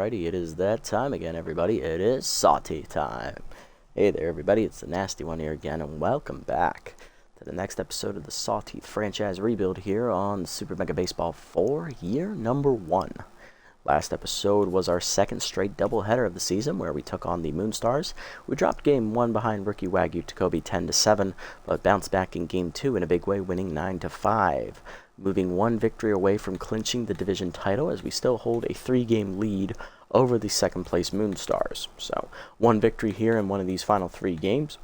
Alrighty, it is that time again, everybody. It is Sawteeth time. Hey there, everybody. It's the Nasty One here again, and welcome back to the next episode of the Sawteeth franchise rebuild here on Super Mega Baseball 4, year number 1. Last episode was our second straight doubleheader of the season, where we took on the Moonstars. We dropped Game 1 behind Rookie Wagyu Takobi 10-7, but bounced back in Game 2 in a big way, winning 9-5. Moving one victory away from clinching the division title, as we still hold a 3-game lead over the second-place Moonstars. So, one victory here in one of these final 3 games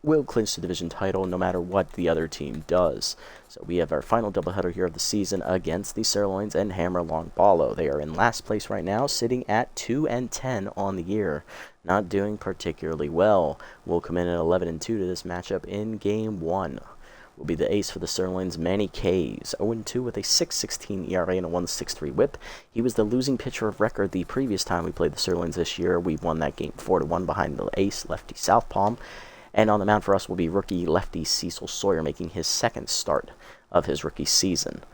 will clinch the division title no matter what the other team does. So we have our final doubleheader here of the season against the Sirloins and Hammer Longballo. They are in last place right now, sitting at 2-10 on the year. Not doing particularly well. We'll come in at 11-2 to this matchup in Game 1. Will be the ace for the Sirloins, Manny Kays, 0-2 with a 6.16 ERA and a 1.63 whip. He was the losing pitcher of record the previous time we played the Sirloins this year. We won that game 4-1 behind the ace, lefty Southpaw. And on the mound for us will be rookie lefty Cecil Sawyer, making his second start of his rookie season.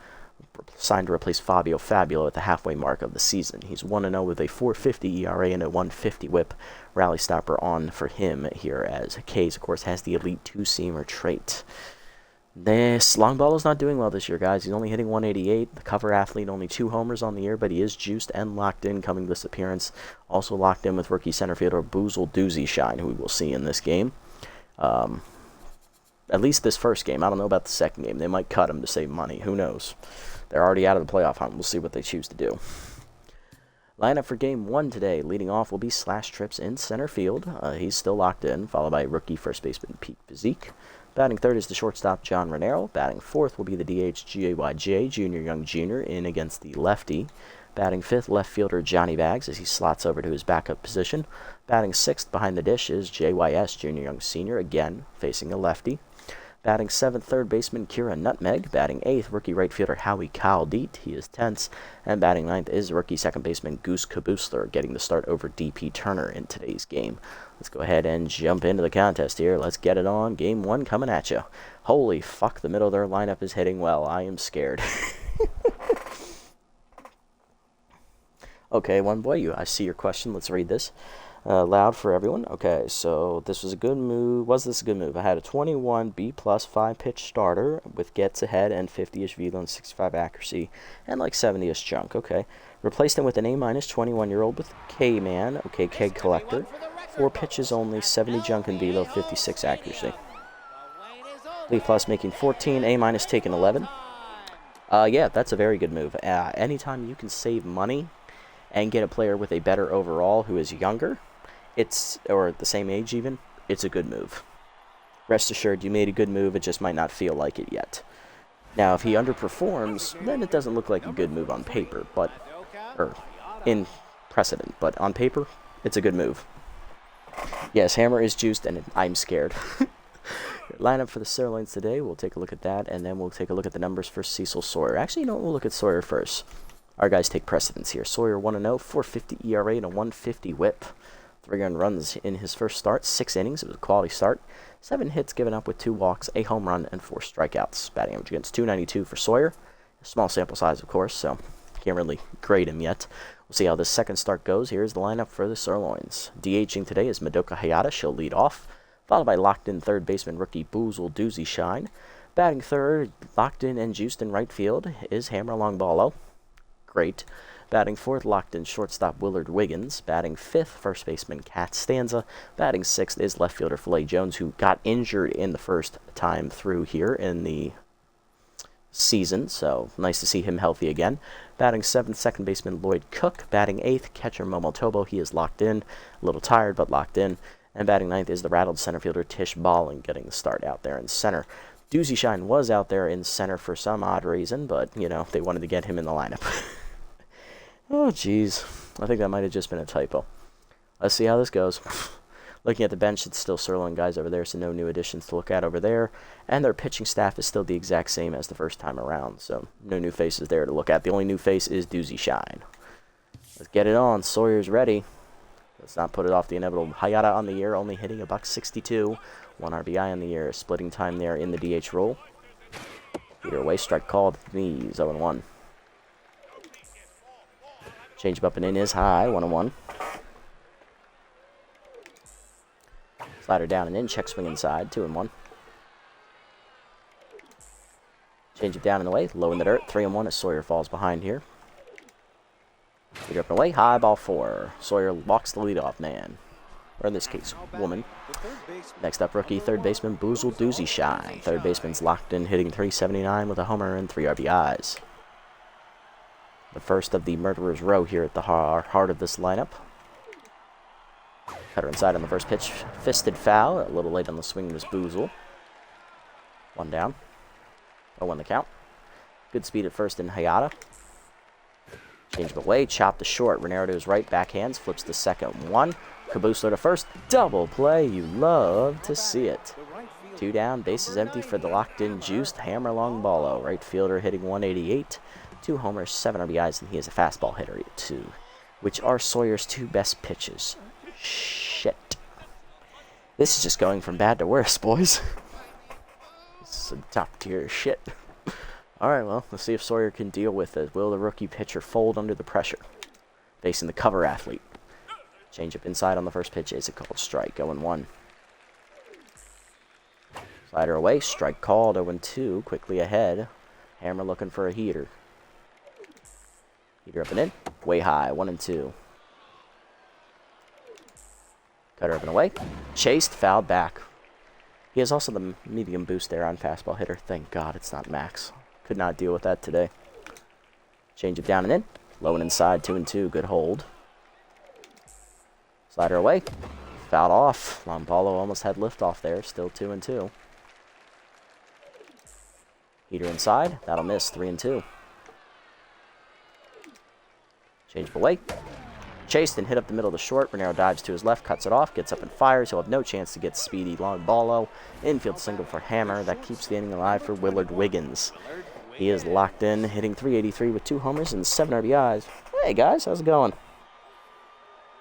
Signed to replace Fabio Fabio at the halfway mark of the season. He's 1-0 with a 4.50 ERA and a 1.50 whip. Rally stopper on for him here, as Kays, of course, has the elite two-seamer trait. This Longballo's not doing well this year, guys. He's only hitting 188. The cover athlete, only 2 homers on the year, but he is juiced and locked in coming this appearance. Also locked in with rookie center fielder Boozle Doozy Shine, who we will see in this game. At least this first game. I don't know about the second game. They might cut him to save money. Who knows? They're already out of the playoff hunt. We'll see what they choose to do. Lineup for Game 1 today. Leading off will be Slash Trips in center field. He's still locked in, followed by rookie first baseman Pete Physique. Batting third is the shortstop John Renero. Batting fourth will be the DH JYJ, Junior Young Jr., in against the lefty. Batting fifth, left fielder Johnny Bags, as he slots over to his backup position. Batting sixth behind the dish is JYS, Junior Young Sr., again facing a lefty. Batting seventh, third baseman Kira Nutmeg. Batting eighth, rookie right fielder Howie Caldeet. He is tense. And batting ninth is rookie second baseman Goose Caboosler, getting the start over DP Turner in today's game. Let's go ahead and jump into the contest here. Let's get it on. Game 1 coming at you. Holy fuck, the middle of their lineup is hitting well. I am scared. Okay, one boy, I see your question. Let's read this loud for everyone. Okay, so this was a good move. Was this a good move? I had a 21 B+ 5-pitch starter with gets ahead and 50-ish velo and 65 accuracy and like 70-ish junk. Okay, replaced him with an A- 21-year-old with K-Man. Okay, Keg Collector. 4 pitches only, 70 junk and velo, 56 accuracy. B+ making 14, A- taking 11. Yeah, that's a very good move. Anytime you can save money and get a player with a better overall who is younger, or the same age even, it's a good move. Rest assured, you made a good move, it just might not feel like it yet. Now, if he underperforms, then it doesn't look like a good move on paper, or in precedent, but on paper, it's a good move. Yes, Hammer is juiced, and I'm scared. Lineup for the Sirloins today, we'll take a look at that, and then we'll take a look at the numbers for Cecil Sawyer. Actually, you know what, we'll look at Sawyer first. Our guys take precedence here. Sawyer 1-0, 4.50 ERA and a 1.50 whip. 3 earned runs in his first start, 6 innings. It was a quality start. 7 hits given up with 2 walks, a home run, and 4 strikeouts. Batting average against .292 for Sawyer. A small sample size, of course, so can't really grade him yet. We'll see how this second start goes. Here's the lineup for the Sirloins. DHing today is Madoka Hayata. She'll lead off, followed by locked-in third baseman rookie Boozle Doozy Shine. Batting third, locked in and juiced in right field, is Hammer Longballo. Great. Batting fourth, locked-in shortstop Willard Wiggins. Batting fifth, first baseman Kat Stanza. Batting sixth is left fielder Filet Jones, who got injured in the first time through here in the season, so nice to see him healthy again. Batting seventh, second baseman Lloyd Cook. Batting eighth, catcher Momotobo. He is locked in, a little tired, but locked in. And batting ninth is the rattled center fielder Tish Balling, getting the start out there in center. Doozy Shine was out there in center for some odd reason, but, you know, they wanted to get him in the lineup. Oh, jeez. I think that might have just been a typo. Let's see how this goes. Looking at the bench, it's still Sirloin guys over there, so no new additions to look at over there. And their pitching staff is still the exact same as the first time around, so no new faces there to look at. The only new face is Doozy Shine. Let's get it on. Sawyer's ready. Let's not put it off the inevitable. Hayata on the year, only hitting a .62. 1 RBI on the year. Splitting time there in the DH role. Either way, strike called. Knees 0-1. Change up and in is high, 1-1. Slider down and in, check swing inside, 2-1. Change it down and away, low in the dirt, 3-1 as Sawyer falls behind here. Leader up and away, high, ball 4. Sawyer walks the leadoff man, or in this case, woman. Next up, rookie third baseman Boozle Doozy Shine. Third baseman's locked in, hitting .379 with a homer and 3 RBIs. The first of the murderer's row here at the heart of this lineup. Cutter inside on the first pitch, fisted foul. A little late on the swing was Boozle. 1 down. 0-1 the count. Good speed at first in Hayata. Change it away, chop to short. Renero to his right, backhands, flips to second. 1. Caboosler to first. Double play. You love to see it. 2 down, bases empty for the locked-in juiced hammer long ballo. Right fielder hitting .188. 2 homers, 7 RBIs, and he is a fastball hitter at 2, which are Sawyer's 2 best pitches. Shit. This is just going from bad to worse, boys. This is some top-tier shit. Alright, well, let's see if Sawyer can deal with it. Will the rookie pitcher fold under the pressure? Facing the cover athlete. Change up inside on the first pitch. Is a called strike? 0-1. Slider away. Strike called. 0-2. Quickly ahead. Hammer looking for a heater. Heater up and in. Way high. 1-2. Cutter up and away. Chased. Fouled back. He has also the medium boost there on fastball hitter. Thank God it's not max. Could not deal with that today. Change it down and in. Low and inside. 2-2. Good hold. Slider away. Fouled off. Lombolo almost had liftoff there. Still 2-2. Heater inside. That'll miss. 3-2. Change away. Chased and hit up the middle of the short. Renero dives to his left, cuts it off, gets up and fires. He'll have no chance to get speedy long ballo. Infield single for Hammer. That keeps the inning alive for Willard Wiggins. He is locked in, hitting .383 with 2 homers and 7 RBIs. Hey guys, how's it going?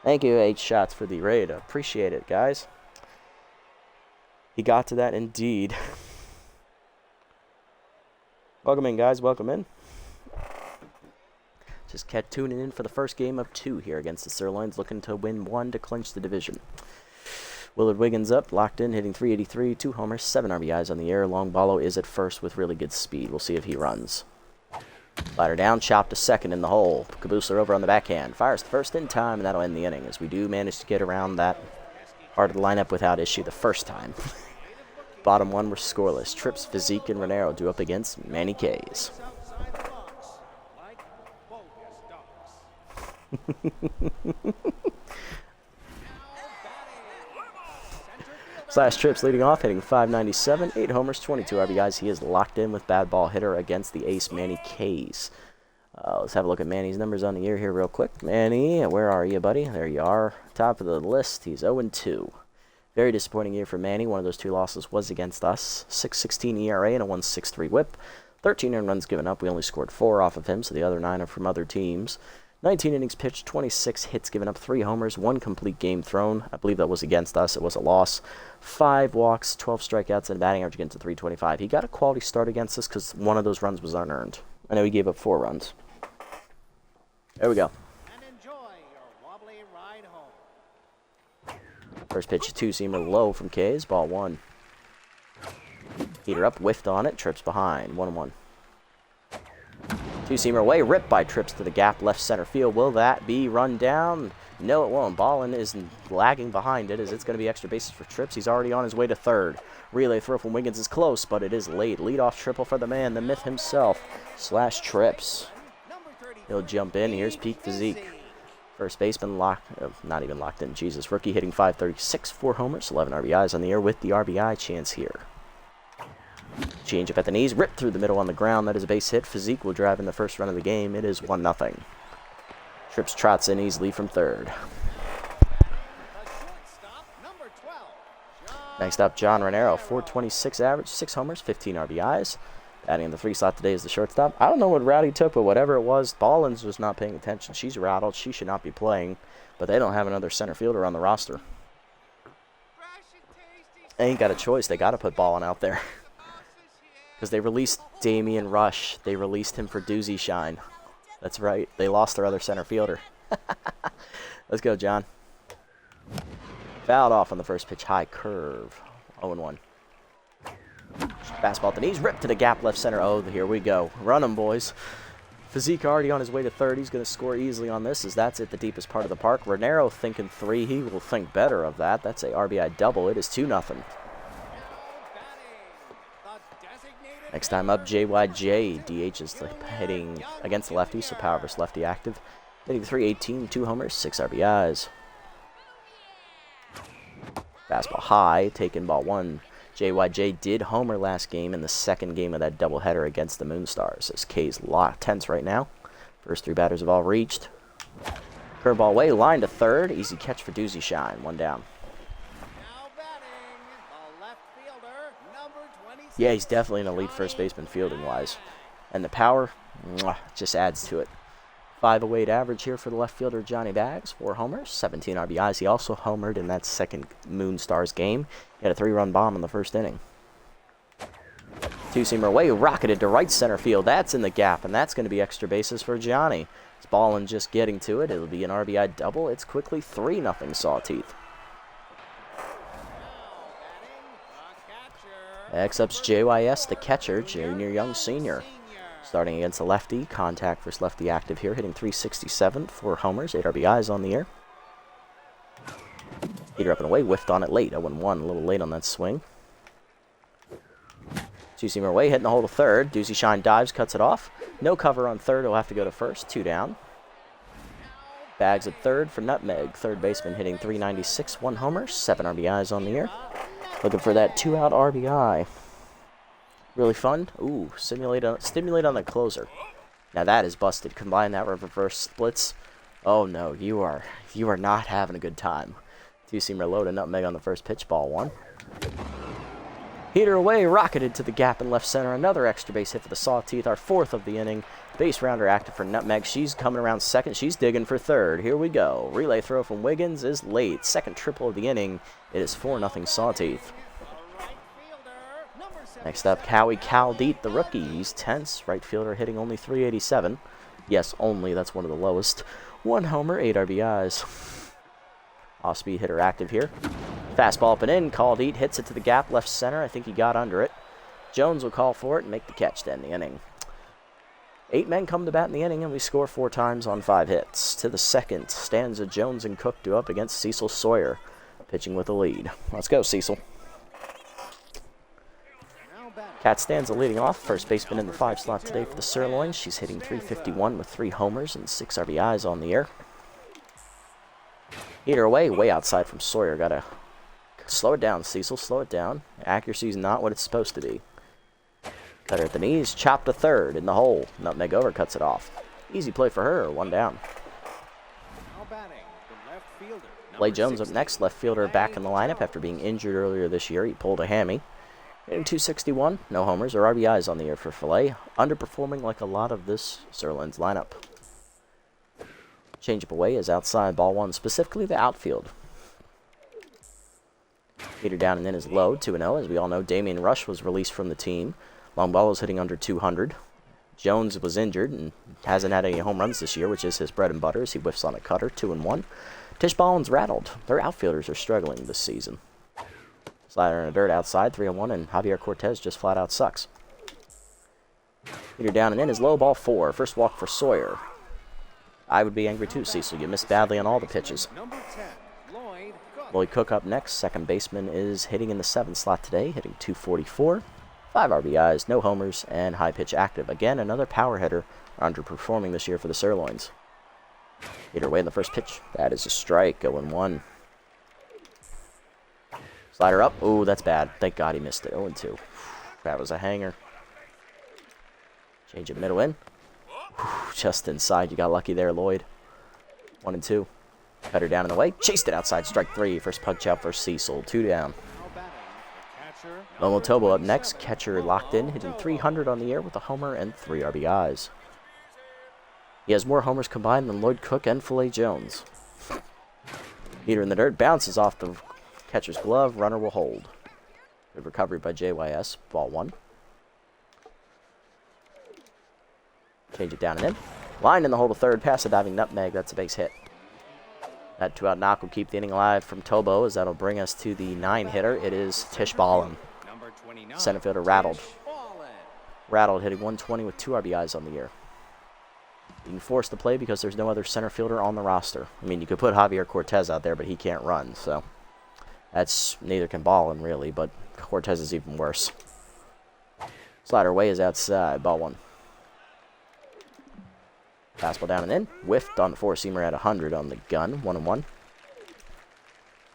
Thank you, 8 shots for the raid. Appreciate it, guys. He got to that indeed. Welcome in, guys. Welcome in. Just kept tuning in for the first game of 2 here against the Sirloins, looking to win 1 to clinch the division. Willard Wiggins up, locked in, hitting .383, 2 homers, 7 RBIs on the air. Long ballo is at first with really good speed. We'll see if he runs. Slider down, chop to second in the hole. Caboosler over on the backhand. Fires the first in time, and that'll end the inning, as we do manage to get around that part of the lineup without issue the first time. Bottom 1 were scoreless. Trips, Physique, and Renero do up against Manny K's. Slash Trips leading off, hitting .597, 8 homers, 22 RBIs. He is locked in with bad ball hitter against the ace, Manny K's. Let's have a look at Manny's numbers on the year here real quick. Manny, where are you, buddy? There you are. Top of the list. He's 0-2. Very disappointing year for Manny. One of those 2 losses was against us. 6.16 ERA and a 1.63 whip. 13 earned runs given up. We only scored 4 off of him, so the other 9 are from other teams. 19 innings pitched, 26 hits given up, 3 homers, 1 complete game thrown. I believe that was against us. It was a loss. 5 walks, 12 strikeouts, and a batting average against a .325. He got a quality start against us because one of those runs was unearned. I know he gave up 4 runs. There we go. And enjoy your wobbly ride home. First pitch, 2-seamer low from K's, ball 1. Heater up, whiffed on it, Trips behind, 1-1. 2-seamer away, ripped by Trips to the gap, left center field. Will that be run down? No, it won't. Ballin is lagging behind it as it's going to be extra bases for Trips. He's already on his way to third. Relay throw from Wiggins is close, but it is late. Leadoff triple for the man, the myth himself, Slash Trips. He'll jump in. Here's peak Physique. First baseman not even locked in. Jesus. Rookie hitting .536, 4 homers, 11 RBIs on the air with the RBI chance here. Change up at the knees, ripped through the middle on the ground. That is a base hit. Physique will drive in the first run of the game. It is 1-0. Trips trots in easily from third. Next up, John Renero, .426 average, 6 homers, 15 RBIs. Batting in the 3 slot today is the shortstop. I don't know what route he took, but whatever it was, Ballins was not paying attention. She's rattled. She should not be playing, but they don't have another center fielder on the roster. They ain't got a choice. They got to put Ballin out there. Because they released Damian Rush. They released him for Doozy Shine. That's right. They lost their other center fielder. Let's go, John. Fouled off on the first pitch. High curve. 0-1. Fastball at the knees. Ripped to the gap left center. Oh, here we go. Run him, boys. Physique already on his way to third. He's going to score easily on this, as that's at the deepest part of the park. Renero thinking 3. He will think better of that. That's a RBI double. It is 2-0. Next time up, JYJ. DH is hitting against the lefty, so power versus lefty active. Hitting 318, 2 homers, 6 RBIs. Fastball high, taken ball 1. JYJ did homer last game in the second game of that doubleheader against the Moonstars. This K's a lot tense right now. First 3 batters have all reached. Curveball away, line to third. Easy catch for Doozy Shine. 1 down. Now batting, the left fielder, number 26. Yeah, he's definitely an elite first baseman fielding-wise. And the power just adds to it. 508 average here for the left fielder, Johnny Bags. 4 homers, 17 RBIs. He also homered in that second Moonstars game. He had a 3-run bomb in the first inning. Two-seamer away, rocketed to right center field. That's in the gap, and that's going to be extra bases for Johnny. It's balling just getting to it. It'll be an RBI double. It's quickly 3-0 Sawteeth. Next up's JYS, the catcher, Junior Young Sr. Starting against the lefty, contact versus lefty active here, hitting 367, 4 homers, 8 RBIs on the year. Heater up and away, whiffed on it late, 0-1, a little late on that swing. Two-seamer away, hitting the hole to third. Doozy Shine dives, cuts it off. No cover on third, he'll have to go to first, 2 down. Bags at third for Nutmeg, third baseman hitting 396, 1 homer, 7 RBIs on the year. Looking for that 2-out RBI. Really fun. Ooh, stimulate on the closer. Now that is busted. Combine that with reverse splits. Oh no, you are not having a good time. Two-seamer low to Nutmeg on the first pitch, ball 1. Heater away, rocketed to the gap in left center. Another extra base hit for the Sawteeth, our 4th of the inning. Base rounder active for Nutmeg. She's coming around second. She's digging for third. Here we go. Relay throw from Wiggins is late. Second triple of the inning. It is 4-0 Sawteeth. Next up, Howie Caldeet, the rookie. He's tense. Right fielder hitting only 387. Yes, only. That's one of the lowest. 1 homer, 8 RBIs. Off-speed hitter active here. Fastball up and in. Caldeet hits it to the gap left center. I think he got under it. Jones will call for it and make the catch to end the inning. 8 men come to bat in the inning, and we score 4 times on 5 hits. To the second, Stanza, Jones, and Cook do up against Cecil Sawyer, pitching with a lead. Let's go, Cecil. Kat Stanza leading off, first baseman in the 5 slot today for the Sirloins. She's hitting 351 with 3 homers and 6 RBIs on the year. Heater away, way outside from Sawyer. Gotta slow it down, Cecil, slow it down. Accuracy's not what it's supposed to be. Cutter at the knees, chopped to third in the hole. Nutmeg over, cuts it off. Easy play for her, 1 down. Blake Jones up next, left fielder back in the lineup after being injured earlier this year. He pulled a hammy. Hitting 261, no homers or RBIs on the year for Filet. Underperforming like a lot of this Sirloins lineup. Changeup away is outside, ball 1, specifically the outfield. Heater down and in is low, 2-0. As we all know, Damian Rush was released from the team. Long ball is hitting under 200. Jones was injured and hasn't had any home runs this year, which is his bread and butter as he whiffs on a cutter, 2-1. Tish Ballin's rattled. Their outfielders are struggling this season. Slider in the dirt outside, 3-1, and Javier Cortez just flat out sucks. Heater down and in is low, ball 4. First walk for Sawyer. I would be angry too, Cecil. You missed badly on all the pitches. Lloyd Cook up next. Second baseman is hitting in the 7th slot today, hitting 244. 5 RBIs, no homers, and high pitch active. Again, another power hitter underperforming this year for the Sirloins. Heater away in the first pitch. That is a strike, 0-1. Slider up. Ooh, that's bad. Thank God he missed it. 0-2. That was a hanger. Change it middle in. Just inside. You got lucky there, Lloyd. 1-2. Cutter down and away. Chased it outside. Strike 3. First punch out for Cecil. 2 down. Momotobo up next. Catcher locked in. Hitting 300 on the year with a homer and 3 RBIs. He has more homers combined than Lloyd Cook and Filet Jones. Heater in the dirt. Bounces off the catcher's glove. Runner will hold. Good recovery by JYS. Ball 1. Change it down and in. Line in the hole to third, past the diving nutmeg. That's a base hit. That 2-out knock will keep the inning alive from Tobo, as that'll bring us to the 9-hitter. It is Tish Ballin. Center fielder rattled. Rattled, hitting 120 with 2 RBIs on the year. Being forced to play because there's no other center fielder on the roster. I mean, you could put Javier Cortez out there, but he can't run, so that's neither can Ballin, really, but Cortez is even worse. Slider away is outside, ball 1. Fastball down and in. Whiffed on the 4-seamer at 100 on the gun. 1-1.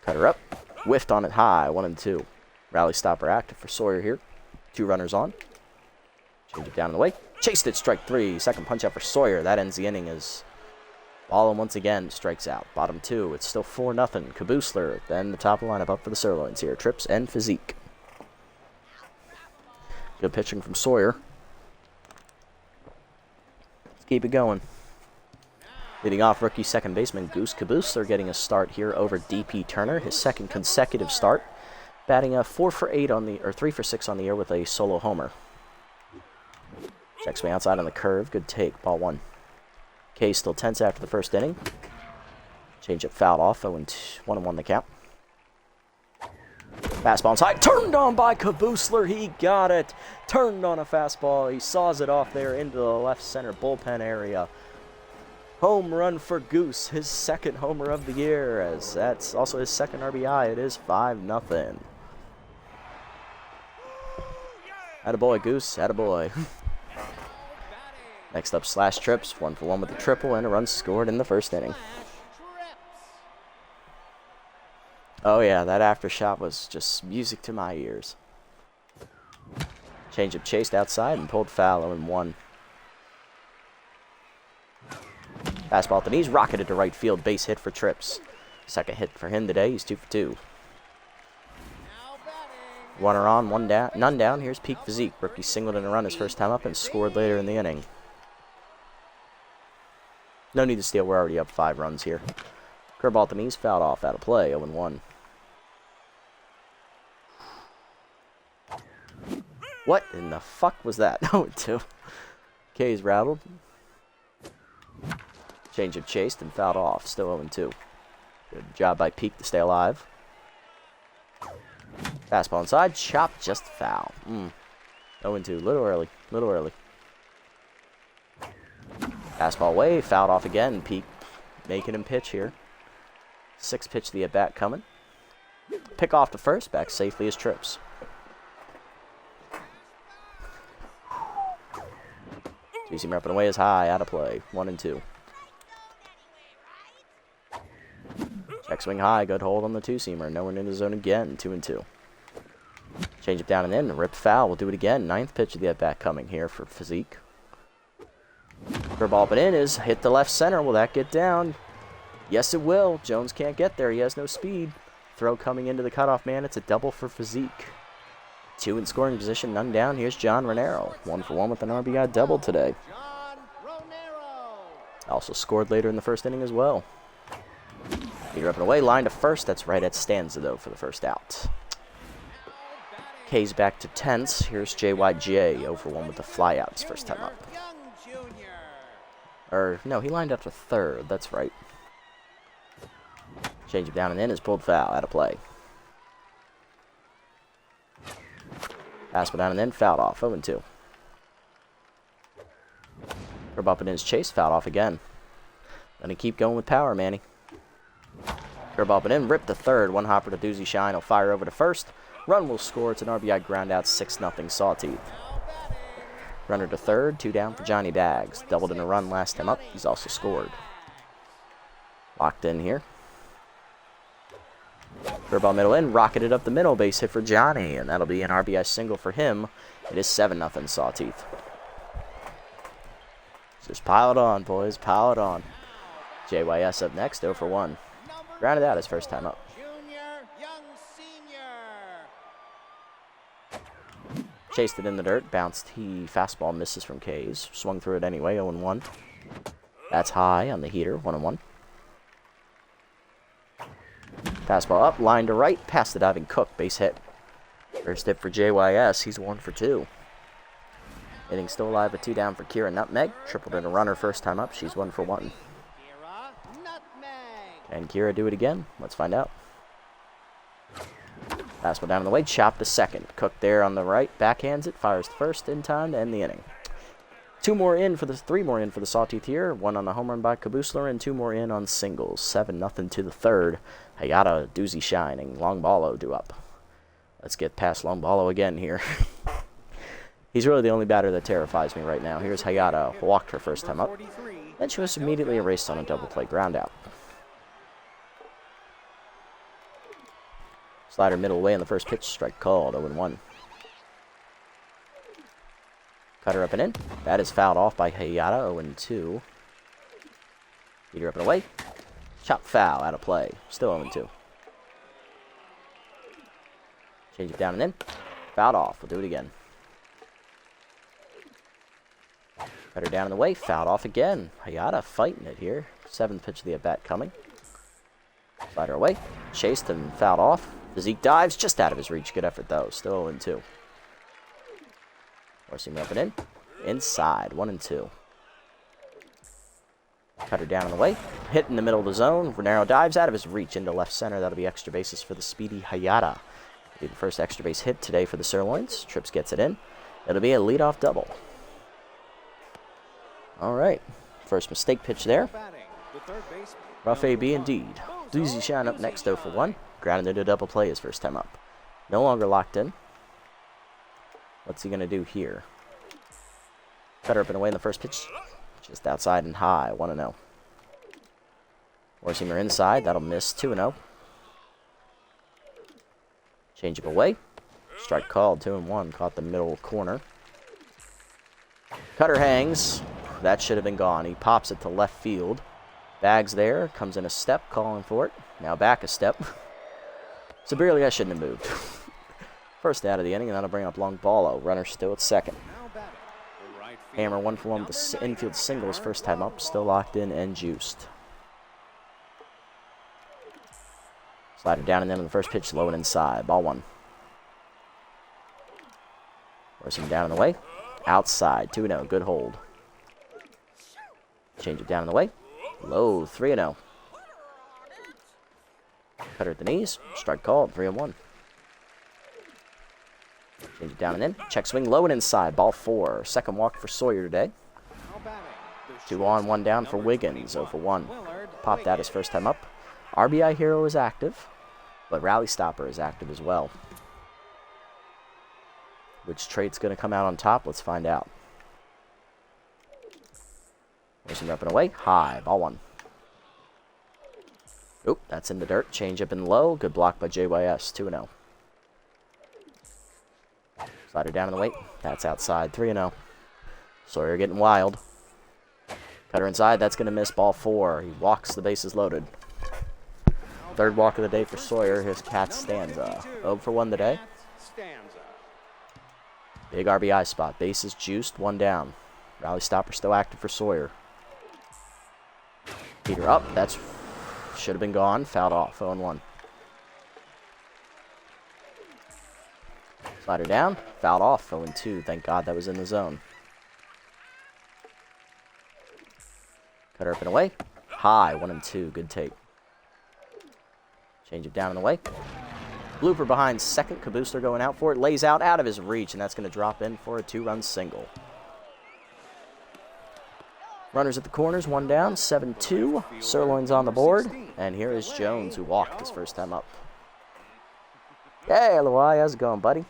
Cutter up. Whiffed on it high. 1-2. Rally stopper active for Sawyer here. 2 runners on. Change it down in the way. Chased it. Strike 3. Second punch out for Sawyer. That ends the inning as Ballin once again strikes out. Bottom 2. It's still 4-0. Caboosler. Then the top of the lineup up for the Sirloins here. Trips and Physique. Good pitching from Sawyer. Keep it going. Leading off rookie second baseman Goose Caboose. Getting a start here over DP Turner, his second consecutive start. Batting a 4 for 8 on the, or 3 for 6 on the year with a solo homer. Checks me outside on the curve. Good take. Ball 1. K still tense after the first inning. Changeup fouled off. 1-1 the count. Fastball inside, turned on by Caboosler. He got it. Turned on a fastball. He saws it off there into the left center bullpen area. Home run for Goose, his second homer of the year, as that's also his second RBI. It is 5-0. Attaboy, Goose. Attaboy. Next up, Slash Trips. 1 for 1 with a triple and a run scored in the first inning. Oh yeah, that aftershock was just music to my ears. Changeup chased outside and pulled foul 0-1. Fastball at the knees, rocketed to right field, base hit for Trips. Second hit for him today, he's 2 for 2. Runner on, one down, none down. Here's Peak Physique. Rookie singled in a run his first time up and scored later in the inning. No need to steal, we're already up 5 runs here. Curveball at the knees, fouled off, out of play, 0-1. What in the fuck was that? 0-2. K's rattled. Changeup chased and fouled off, still 0-2. Good job by Peak to stay alive. Fastball inside, chop, just foul. 0-2, little early. Fastball away, fouled off again. Peak making him pitch here. 6 pitch to the at-bat coming. Pick off to first, back safely as Trips. Two-seamer up and away is high, out of play. 1-2. Check swing high, good hold on the two-seamer. No one in the zone again, 2-2. Change it down and in, rip foul, we'll do it again. 9th pitch of the at-bat coming here for Physique. Curveball up and in is hit the left center, will that get down? Yes, it will. Jones can't get there. He has no speed. Throw coming into the cutoff man. It's a double for Physique. 2 in scoring position, none down. Here's John Renero. 1 for 1 with an RBI double today. Also scored later in the first inning as well. Leader up and away. Line to first. That's right at Stanza, though, for the first out. K's back to tense. Here's JYJ. 0 for 1 with the flyout. His first time up. No, he lined up to third. That's right. Change it down and in is pulled foul, out of play. Fastball down and in, fouled off, 0-2. Curve up and in his chase, fouled off again. Gonna keep going with power, Manny. Curve up and in, rip to third, 1 hopper to Doozy Shine, he'll fire over to first. Run will score, it's an RBI ground out, 6-0 Sawteeth. Runner to third, 2 down for Johnny Bags. Doubled in a run last time up, he's also scored. Locked in here. Curveball middle in, rocketed up the middle, base hit for Johnny, and that'll be an RBI single for him. It is 7-0 Sawteeth. Just pile it on, boys, pile it on. JYS up next, 0 for 1. Grounded out his first time up. Chased it in the dirt, bounced, fastball misses from K's. Swung through it anyway, 0-1. That's high on the heater, 1-1. Fastball up, line to right, past the diving Cook, base hit. First hit for JYS, he's 1 for 2. Inning still alive with 2 down for Kira Nutmeg. Tripled in a runner first time up. She's 1 for 1. Kira Nutmeg. Can Kira do it again? Let's find out. Fastball down in the way. Chop the second. Cook there on the right. Backhands it. Fires the first in time to end the inning. 3 more in for the Sawteeth here. 1 on the home run by Kabusler and 2 more in on singles. 7-0 to the third. Hayata doozy shining. Longballo due up. Let's get past Longballo again here. He's really the only batter that terrifies me right now. Here's Hayata. Walked her first time up. Then she was immediately erased on a double play ground out. Slider middle away on the first pitch. Strike called. 0-1. Cutter up and in. That is fouled off by Hayata. 0-2. Heater up and away. Chop foul. Out of play. Still 0-2. Change it down and in. Fouled off. We'll do it again. Cutter down in the way. Fouled off again. Hayata fighting it here. 7th pitch of the at-bat coming. Slider away. Chased and fouled off. Physique dives. Just out of his reach. Good effort, though. Still 0-2. Forcing up and in. Inside. 1-2. Cutter down in the way. Hit in the middle of the zone. Renaro dives out of his reach into left center. That'll be extra bases for the speedy Hayata. It'll be the first extra base hit today for the Sirloins. Trips gets it in. It'll be a leadoff double. All right. First mistake pitch there. Rough AB indeed. Doozy Shine up next 0 for 1. Grounded into double play his first time up. No longer locked in. What's he going to do here? Cutter up and away in the first pitch. Just outside and high. 1-0. Four-seamer inside. That'll miss. 2-0. Change up away. Strike called. 2-1. Caught the middle corner. Cutter hangs. That should have been gone. He pops it to left field. Bags there. Comes in a step. Calling for it. Now back a step. Severely, I shouldn't have moved. First out of the inning, and that'll bring up Longballo. Runner still at second. Hammer 1 for 1 with the infield singles first time up. Still locked in and juiced. Slider down and in on the first pitch. Low and inside. Ball 1. Forcing down in the way. Outside. 2-0. Good hold. Change it down in the way. Low. 3-0. Cutter at the knees. Strike called. 3-1. Change it down and in. Check swing low and inside. Ball 4. Second walk for Sawyer today. 2 on, 1 down for Wiggins. 0 for 1. Popped that his first time up. RBI Hero is active, but Rally Stopper is active as well. Which trait's going to come out on top? Let's find out. There's him up and away. High. Ball 1. Oop, that's in the dirt. Change up and low. Good block by JYS. 2-0. Slider down in the weight. That's outside. 3-0. Sawyer getting wild. Cutter inside. That's going to miss. Ball 4. He walks the bases loaded. Third walk of the day for Sawyer. His cat Stanza. 0 for 1 today. Big RBI spot. Bases juiced. 1 down. Rally Stopper still active for Sawyer. Heater up. That's should have been gone. Fouled off. 0-1. Slider down. Fouled off. 0-2. Thank God that was in the zone. Cutter up and away. High. 1-2. Good take. Change it down and away. Blooper behind second. Kabusler going out for it. Lays out of his reach, and that's going to drop in for a 2-run single. Runners at the corners. 1 down. 7-2. Sirloins on the board. And here is Jones, who walked his first time up. Hey, Loai. How's it going, buddy?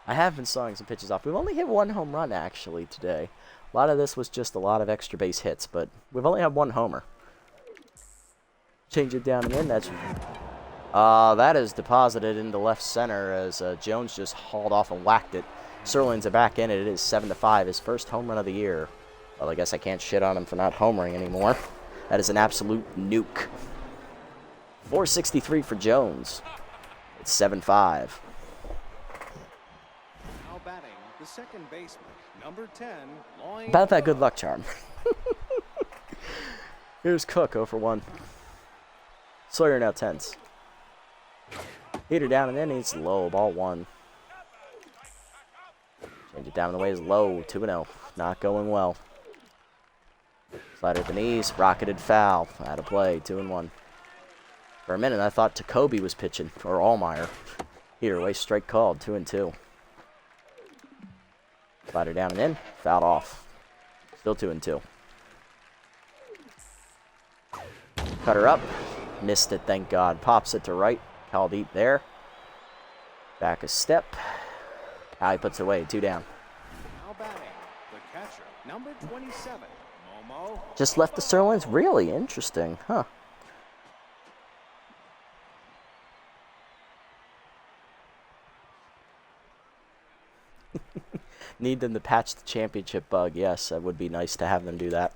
I have been sawing some pitches off. We've only hit 1 home run, actually, today. A lot of this was just a lot of extra base hits, but we've only had 1 homer. Change it down and in. That is deposited into left center as Jones just hauled off and whacked it. Sirloins are back in it. It is 7-5, his first home run of the year. Well, I guess I can't shit on him for not homering anymore. That is an absolute nuke. 463 for Jones. It's 7-5. Now batting, the second baseman, number 10, Lloyd. About that good luck charm. Here's Cook, 0 for 1. Sawyer now tense. Heater down and in. It's low. Ball 1. Change it down in the way is low. 2-0. Not going well. Slider at the knees. Rocketed foul. Out of play. 2-1. For a minute, I thought Jacoby was pitching. Or Allmeyer. Either way, strike called. 2-2. Slider down and in. Fouled off. Still 2-2. Cutter up. Missed it, thank God. Pops it to right. Caldite there. Back a step. He puts it away. 2 down. Now batting, the catcher, number 27, Momo. Just left the Sirloins? Really? Interesting. Huh. Need them to patch the championship bug. Yes, that would be nice to have them do that.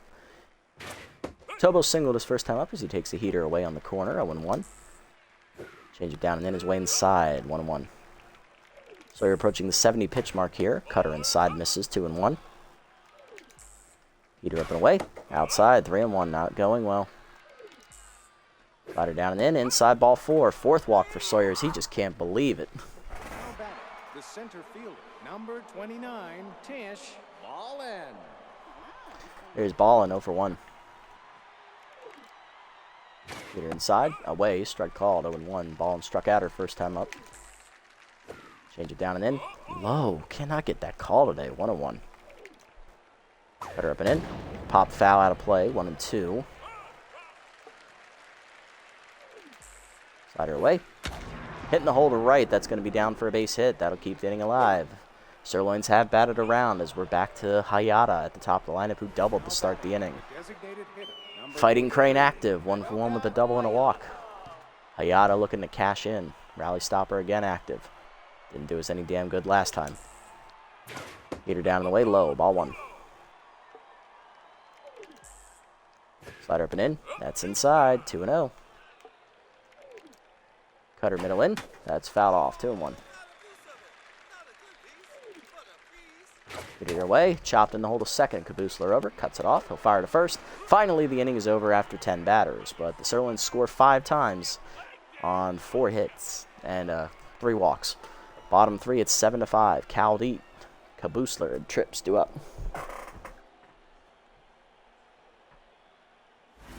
Tobo singled his first time up as he takes the heater away on the corner. 0-1. Change it down and then his way inside. 1-1. So you're approaching the 70 pitch mark here. Cutter inside misses. 2-1. Heater up and away. Outside. 3-1. Not going well. Slider down and in. Inside ball 4. Fourth walk for Sawyers. He just can't believe it. Now batting, the center fielder, number 29, Tish. Ball in. There's Ballin. 0-1. Heater inside. Away. Strike called. 0-1. Ballin struck out her first time up. Change it down and in. Low. Cannot get that call today. 1-1. Cutter up and in. Pop foul out of play. 1-2. Slider away. Hitting the hole to right. That's going to be down for a base hit. That'll keep the inning alive. Sirloins have batted around as we're back to Hayata at the top of the lineup, who doubled to start the inning. Designated hitter, number Fighting Crane active. 1-for-1 with a double and a walk. Hayata looking to cash in. Rally stopper again active. Didn't do us any damn good last time. Heater down in the way, low. Ball 1. Slider up and in. That's inside. 2-0. Cutter middle in. That's fouled off. 2-1. Heater away. Chopped in the hole to second. Kabusler over. Cuts it off. He'll fire to first. Finally, the inning is over after 10 batters. But the Sirloins score 5 times on 4 hits and 3 walks. Bottom 3, it's 7-5. Caldite, Kabusler, and Trips due up.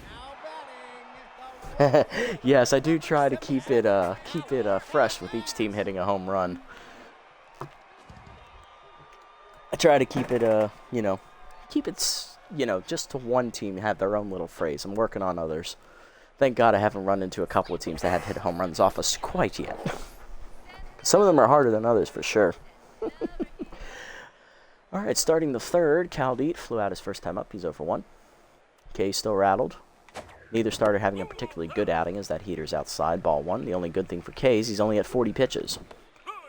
now batting, the Yes, I do try to keep it fresh with each team hitting a home run. I try to keep it just to one team have their own little phrase. I'm working on others. Thank God I haven't run into a couple of teams that have hit home runs off us quite yet. Some of them are harder than others, for sure. All right, starting the third, Caldite flew out his first time up. He's 0-1. K's still rattled. Neither starter having a particularly good outing as that heater's outside. Ball 1. The only good thing for K's, he's only at 40 pitches.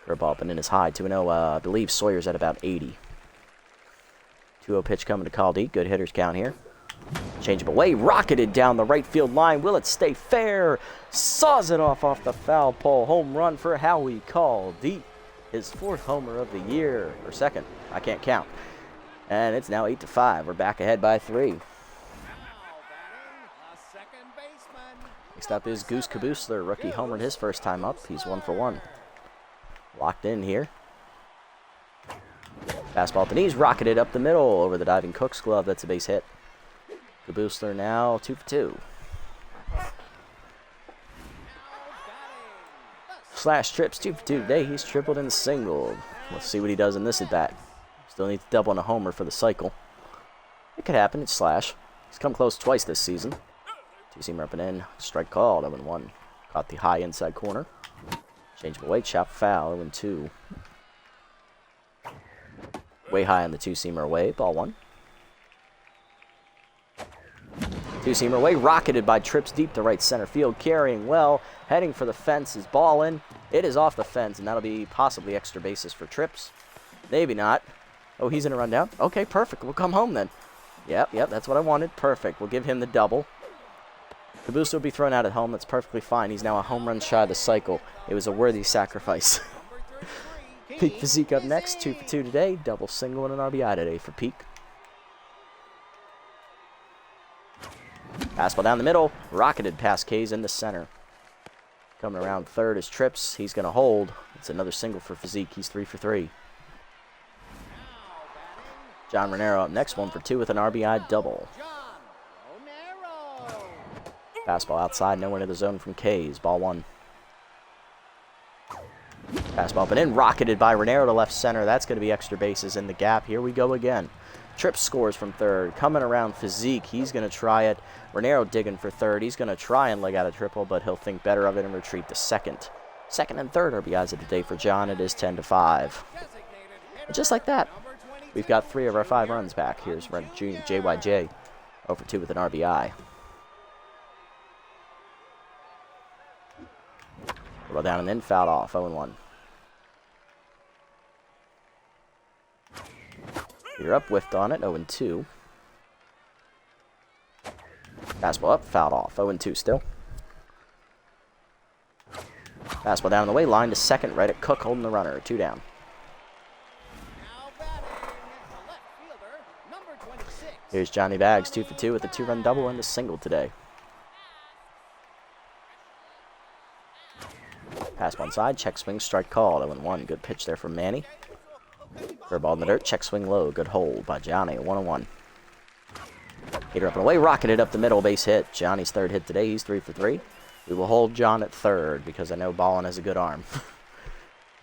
Curveball up and in his high. 2-0. I believe Sawyer's at about 80. 2-0 pitch coming to Caldite. Good hitters count here. Change up away. Rocketed down the right field line. Will it stay fair? Saws it off the foul pole. Home run for Howie Caldite. His 4th homer of the year. Or 2nd. I can't count. And it's now 8-5. We're back ahead by 3. now batting, a second baseman. Next up is Goose Kabusler. Rookie homered his first time up. He's 1-for-1. Locked in here. Fastball at the knees. Rocketed up the middle over the diving Cook's glove. That's a base hit. Kabusler now 2-for-2. Slash Trips 2-for-2 today. He's tripled and singled. Let's see what he does in this at bat. Still needs to double and a homer for the cycle. It could happen. It's Slash. He's come close twice this season. 2-seamer up and in. Strike called. 0-1. Caught the high inside corner. Change of away. Chop foul. 0-2. Way high on the 2-seamer away. Ball 1. 2-seamer away, rocketed by Trips deep to right center field, carrying well, heading for the fence, is ball in. It is off the fence, and that'll be possibly extra bases for Trips. Maybe not. Oh, he's in a rundown? Okay, perfect. We'll come home then. Yep, that's what I wanted. Perfect. We'll give him the double. Kabusler will be thrown out at home. That's perfectly fine. He's now a home run shy of the cycle. It was a worthy sacrifice. Peak Physique up next. 2-for-2 today. Double single and an RBI today for Peak. Fastball down the middle. Rocketed past K's into center. Coming around third is Trips. He's going to hold. It's another single for Physique. He's 3-for-3. John Renero up next, 1 for 2 with an RBI double. Fastball outside, nowhere to the zone from K's. Ball 1. Fastball up and in, rocketed by Renero to left center. That's going to be extra bases in the gap. Here we go again. Tripp scores from third. Coming around physique, he's going to try it. Renero digging for third. He's going to try and leg out a triple, but he'll think better of it and retreat to second. Second and third RBIs of the day for John. It is 10-5. And just like that, we've got 3 of our 5 runs back. Here's JYJ, 0 for 2 with an RBI. Roll down and in, fouled off, 0-1. You're up, whiffed on it, 0-2. Fastball up, fouled off, 0-2 still. Fastball down the way, line to second, right at Cook, holding the runner, 2 down. Here's Johnny Bags, 2 for 2 with a 2-run double and a single today. Fastball inside, check swing, strike called, 0-1. Good pitch there from Manny. Curveball in the dirt, check swing low, good hold by Johnny, 1-1. Hater up and away, rocketed up the middle, base hit. Johnny's 3rd hit today, he's 3 for 3. We will hold John at 3rd because I know Ballin has a good arm.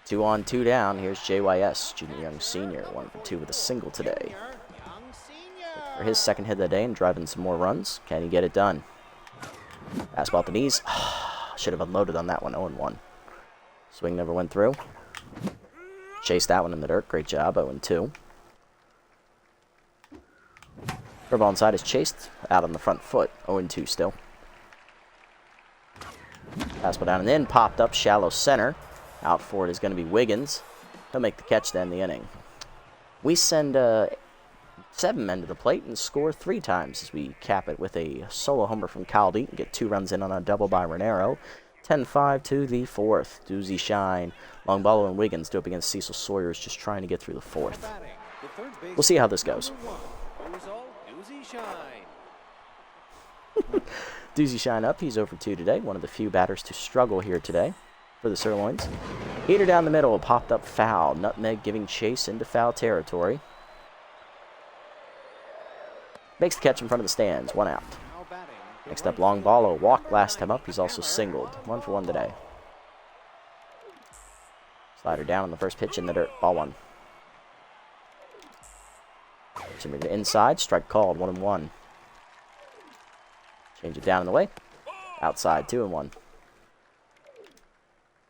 2 on, 2 down. Here's JYS, Junior Young Senior, 1 for 2 with a single today. For his 2nd hit of the day and driving some more runs. Can he get it done? Fastball at the knees. Should have unloaded on that one, 0-1. Swing never went through. Chased that one in the dirt. Great job, 0-2. Curveball inside is chased out on the front foot, 0-2 still. Fastball down and in, popped up, shallow center. Out for it is going to be Wiggins. He'll make the catch to end the inning. We send 7 men to the plate and score 3 times as we cap it with a solo homer from Kyle Deaton. Get 2 runs in on a double by Renero. 10-5 to the 4th. Doozy Shine, Longballo, and Wiggins do up against Cecil Sawyers, just trying to get through the 4th. We'll see how this goes. Doozy Shine up. He's 0 for 2 today. One of the few batters to struggle here today for the Sirloins. Heater down the middle, popped up foul. Nutmeg giving chase into foul territory. Makes the catch in front of the stands. 1 out. Next up, Longballo. Walked last time up. He's also singled. 1 for 1 today. Slider down on the first pitch in the dirt. Ball 1. Jimmy to inside. Strike called. 1-1. Change it down in the way. Outside. 2-1.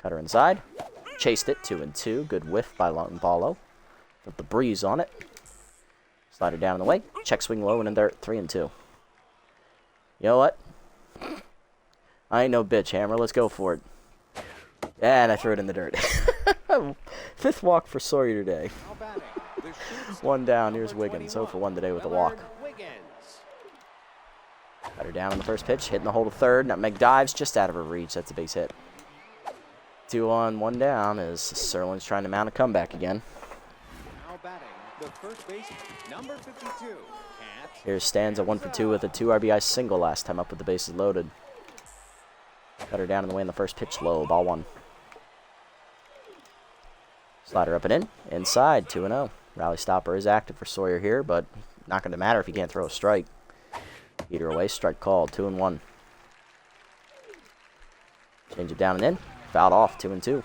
Cutter inside. Chased it. 2-2. Good whiff by Longballo. Put the breeze on it. Slider down in the way. Check swing low and in dirt. 3-2. You know what? I ain't no bitch, Hammer. Let's go for it. And I threw it in the dirt. 5th walk for Sawyer today. 1 down. Here's Wiggins. 0 for 1 today with a walk. Cutter down on the first pitch. Hitting the hole to 3rd. Nutmeg dives just out of her reach. That's a base hit. 2 on, 1 down as Sirloin's trying to mount a comeback again. Now batting, the first baseman, number 52. Here's Stanza, 1 for 2 with a 2 RBI single last time up with the bases loaded. Cutter down in the way in the first pitch low. Ball 1. Slider up and in. Inside. 2-0. Rally stopper is active for Sawyer here, but not going to matter if he can't throw a strike. Heater away. Strike called. 2-1. Change it down and in. Fouled off. 2-2.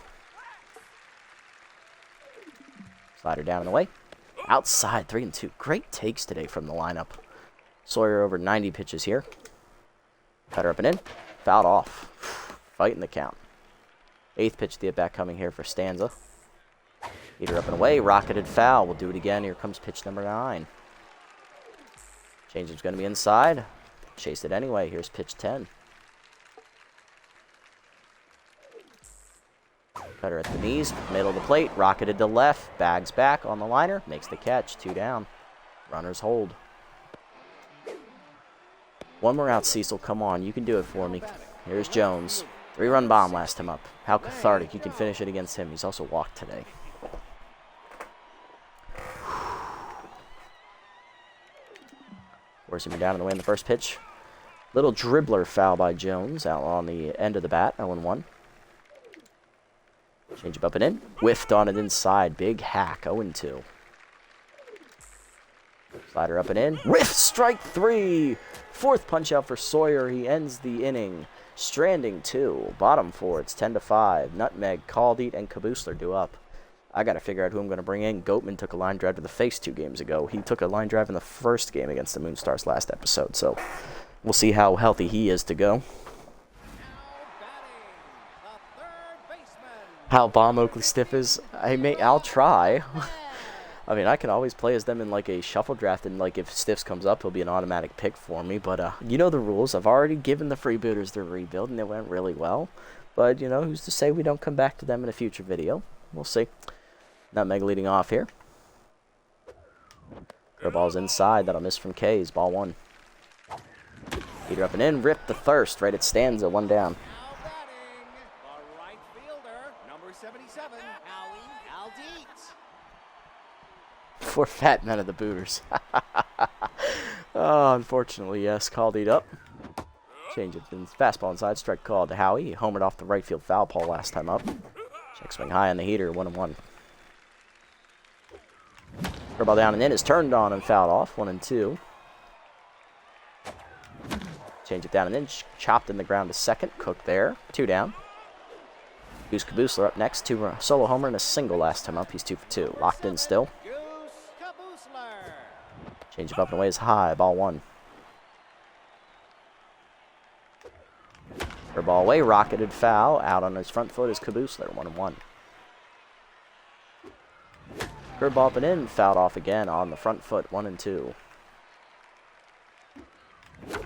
Slider down and away. Outside. 3-2. Great takes today from the lineup. Sawyer over 90 pitches here. Cutter up and in. Fouled off. Fighting the count. 8th pitch to the at-bat coming here for Stanza. Heater up and away. Rocketed foul. We'll do it again. Here comes pitch number 9. Change is going to be inside. Chased it anyway. Here's pitch 10. Cutter at the knees. Middle of the plate. Rocketed to left. Bags back on the liner. Makes the catch. 2 down. Runners hold. 1 more out, Cecil. Come on. You can do it for me. Here's Jones. 3-run bomb last time up. How cathartic. You can finish it against him. He's also walked today. Forcing him down in the way in the first pitch. Little dribbler foul by Jones out on the end of the bat. 0-1. Change it up and in. Whiffed on it inside. Big hack. 0-2. Slider up and in. Whiff, strike 3. Fourth punch out for Sawyer. He ends the inning. Stranding 2. Bottom 4. It's 10-5. Nutmeg, Caldeet, and Caboosler due up. I got to figure out who I'm going to bring in. Goatman took a line drive to the face 2 games ago. He took a line drive in the first game against the Moonstars last episode. So we'll see how healthy he is to go. How Bomb Oakley Stiff is. I'll try. I mean, I can always play as them in like a shuffle draft, and like if Stiffs comes up, he'll be an automatic pick for me. But you know the rules. I've already given the freebooters their rebuild, and it went really well. But you know, who's to say we don't come back to them in a future video? We'll see. Nutmeg leading off here. Curveball's inside. That'll miss from K's. Ball 1. Heater up and in. Rip the thirst. Right at Stanza. 1 down. Number 77, Caldeet. 4 fat men of the booters. Oh, unfortunately, yes. Caldeet up. Change it. Fastball inside. Strike call to Howie. He homered off the right field foul pole last time up. Check swing high on the heater. 1-1. Curveball down and in is turned on and fouled off. 1-2. Change it down and in. Chopped in the ground to second. Cook there. 2 down. Goose Caboosler up next. 2 solo homer and a single last time up. He's 2 for 2. Locked in still. Change it up and away is high. Ball 1. Curveball away. Rocketed foul. Out on his front foot is Caboosler. 1-1. Curveball up and in. Fouled off again on the front foot. 1-2.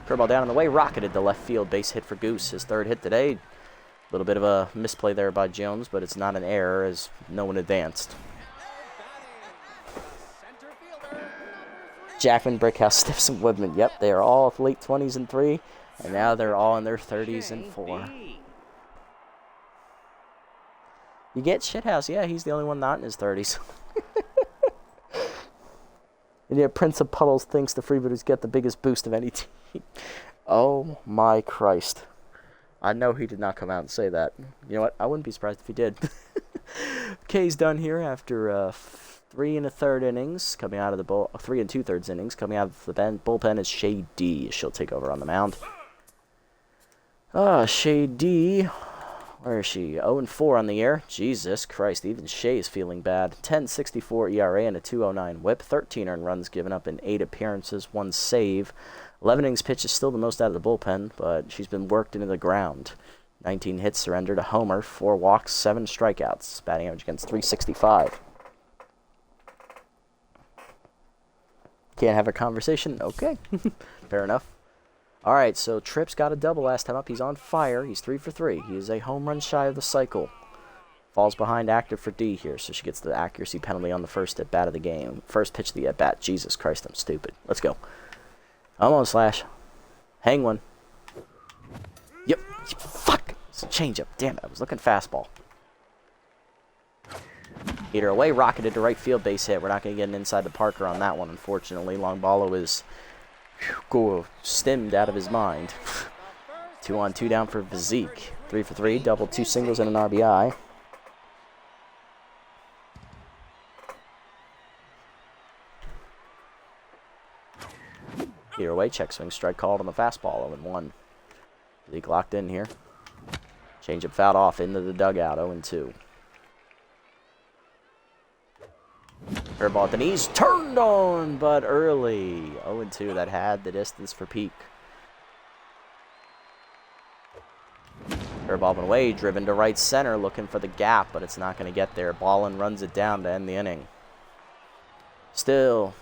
Curveball down and away. Rocketed to left field. Base hit for Goose. His 3rd hit today. A little bit of a misplay there by Jones, but it's not an error as no one advanced. Jackman, Brickhouse, Stiffs, and Woodman. Yep, they are all late 20s and 3, and now they're all in their 30s and 4. You get Shithouse. Yeah, he's the only one not in his 30s. And yeah, Prince of Puddles thinks the freebooters get the biggest boost of any team. Oh my Christ. I know he did not come out and say that. You know what? I wouldn't be surprised if he did. K's done here after 3 1/3 innings coming out of the 3 2/3 innings coming out of the bullpen is Shay D. She'll take over on the mound. Shay D. Where is she? 0-4 on the year. Jesus Christ, even Shay is feeling bad. 10.64 ERA and a 2.09 WHIP. 13 earned runs given up in 8 appearances, 1 save. 11 innings pitched is still the most out of the bullpen, but she's been worked into the ground. 19 hits surrendered, a homer, 4 walks, 7 strikeouts. Batting average against .365. Can't have a conversation? Okay. Fair enough. All right, so Tripp's got a double last time up. He's on fire. He's 3 for 3. He is a home run shy of the cycle. Falls behind active for D here, so she gets the accuracy penalty on the first at-bat of the game. First pitch of the at-bat. Jesus Christ, I'm stupid. Let's go. I'm on slash. Hang one. Yep. Fuck. It's a changeup. Damn it. I was looking fastball. Heater away. Rocketed to right field. Base hit. We're not going to get an inside the Parker on that one, unfortunately. Longbolo is stemmed out of his mind. 2 on, 2 down for Vizique. 3 for 3. Double, 2 singles, and an RBI. Heater away. Check swing. Strike called on the fastball. 0-1. Vizique locked in here. Changeup fouled off into the dugout. 0-2. Curveball at the knees, turned on, but early. 0-2, that had the distance for Peak. Curveball away, driven to right center, looking for the gap, but it's not going to get there. Ballin runs it down to end the inning. Still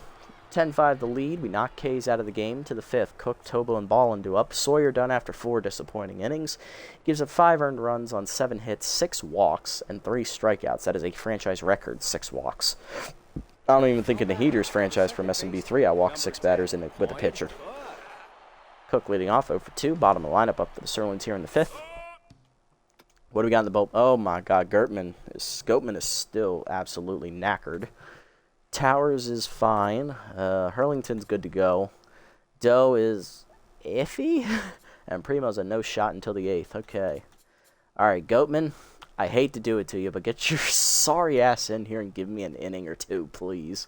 10-5 the lead. We knock K's out of the game to the 5th. Cook, Tobel, and Ballin do up. Sawyer done after 4 disappointing innings. Gives up 5 earned runs on 7 hits, 6 walks, and 3 strikeouts. That is a franchise record, 6 walks. I don't even think in the Heaters franchise from SMB3 I walked 6 batters in with a pitcher. Cook leading off 0 for 2. Bottom of the lineup up for the Sirloins here in the 5th. What do we got in the bowl? Oh my God, Goatman is still absolutely knackered. Towers is fine. Hurlington's good to go. Doe is iffy. And Primo's a no shot until the 8th. Okay. All right, Goatman, I hate to do it to you, but get your sorry ass in here and give me an inning or 2, please.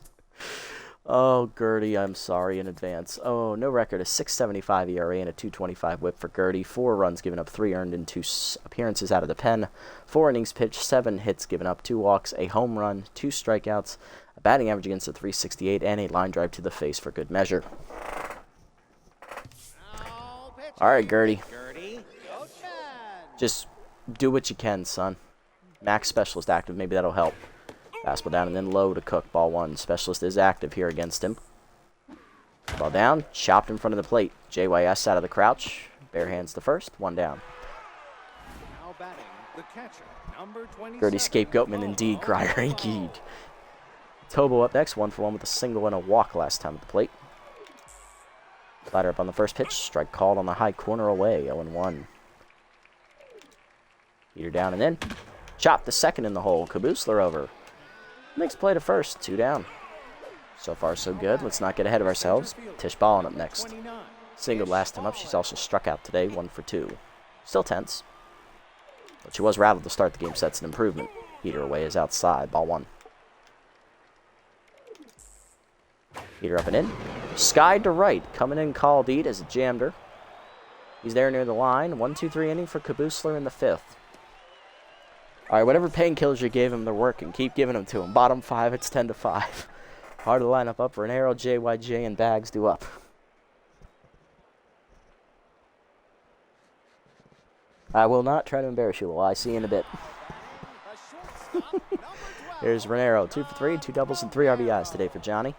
Oh, Gertie, I'm sorry in advance. Oh, no record, a 6.75 ERA and a 2.25 WHIP for Gertie. 4 runs given up, 3 earned in 2 appearances out of the pen. 4 innings pitched, 7 hits given up, 2 walks, a home run, 2 strikeouts, a batting average against a 368, and a line drive to the face for good measure. All right, Gertie. Just do what you can, son. Max Specialist active, maybe that'll help. Fastball down and then low to Cook. Ball 1. Specialist is active here against him. Ball down. Chopped in front of the plate. JYS out of the crouch. Bare hands to first. 1 down. Now batting, the catcher, number 27. Gertie scapegoatman indeed. Grider indeed. Tobo up next. 1 for 1 with a single and a walk last time at the plate. Slider up on the first pitch. Strike called on the high corner away. 0-1. Heater down and in. Chop the second in the hole. Kabusler over. Makes play to first. 2 down. So far, so good. Let's not get ahead of ourselves. Tish Ballin up next. Singled last time up. She's also struck out today. 1 for 2. Still tense. But she was rattled to start the game. Sets an improvement. Heater away is outside. Ball 1. Heater up and in. Skied to right. Coming in called Eat as it jammed her. He's there near the line. 1-2-3 inning for Kabusler in the 5th. All right, whatever painkillers you gave him, they're working. Keep giving them to him. Bottom 5, it's 10-5. Hard to line up for an arrow. JYJ and Bags do up. I will not try to embarrass you, Lil. I see you in a bit. Here's Renero. 2 for 3, 2 doubles and 3 RBIs today for Johnny.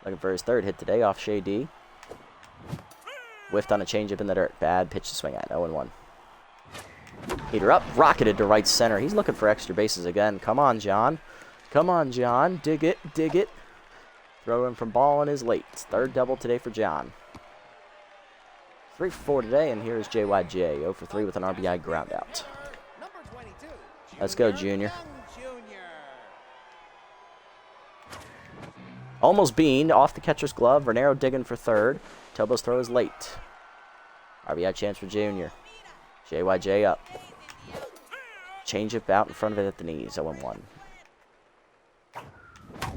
Looking for his 3rd hit today off Shea D. Whiffed on a changeup in the dirt. Bad pitch to swing at. 0-1. Heater up, rocketed to right center. He's looking for extra bases again. Come on, John. Come on, John. Dig it, dig it. Throw in from Ballin is late. 3rd double today for John. 3 for 4 today, and here's JYJ. 0 for 3 with an RBI ground out. Let's go, Junior. Almost beaned off the catcher's glove. Renero digging for 3rd. Tobo's throw is late. RBI chance for Junior. JYJ up. Change it out in front of it at the knees. 0-1.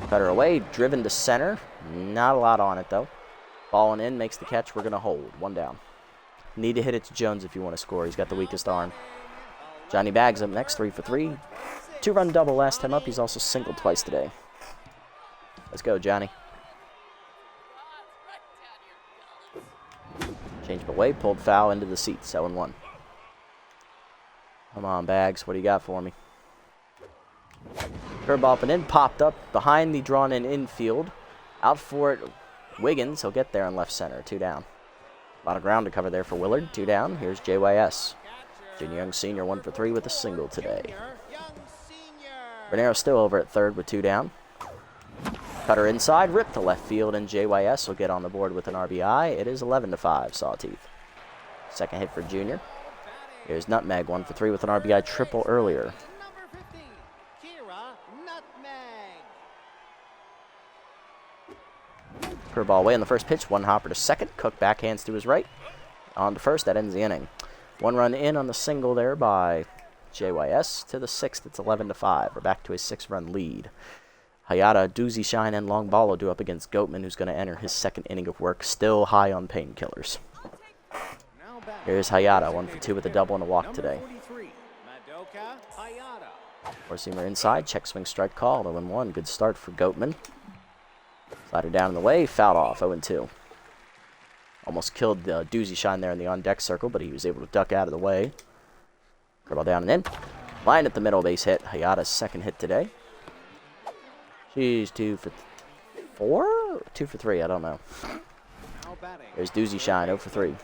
Cutter away. Driven to center. Not a lot on it, though. Ballin in. Makes the catch. We're going to hold. 1 down. Need to hit it to Jones if you want to score. He's got the weakest arm. Johnny Bags up next. 3 for 3. 2-run double last time up. He's also singled twice today. Let's go, Johnny. Changed away. Pulled foul into the seats. 0-1. Come on, Bags. What do you got for me? Curveball up and in. Popped up behind the drawn-in infield. Out for it. Wiggins. He'll get there on left center. 2 down. A lot of ground to cover there for Willard. 2 down. Here's JYS. Junior Young Senior 1 for 3 with a single today. Renero still over at 3rd with 2 down. Cutter inside. Rip to left field, and JYS will get on the board with an RBI. It is 11-5, Sawteeth. 2nd hit for Junior. Here's Nutmeg, 1 for 3 with an RBI triple earlier. Curveball away on the first pitch. 1 hopper to 2nd. Cook backhands to his right. On to 1st. That ends the inning. 1 run in on the single there by JYS. To the 6th, it's 11-5. We're back to a 6-run lead. Hayata, Doozy Shine, and Long Ball will do up against Goatman, who's going to enter his 2nd inning of work, still high on painkillers. Here's Hayata, 1 for 2 with a double and a walk today. Four-seamer inside, check swing strike call, 0-1. Good start for Goatman. Slider down in the way, fouled off, 0-2. Almost killed Doozy Shine there in the on-deck circle, but he was able to duck out of the way. Curveball down and in. Line at the middle, base hit. Hayata's 2nd hit today. She's 2 for 4? 2 for 3, I don't know. There's Doozy Shine, 0 for 3.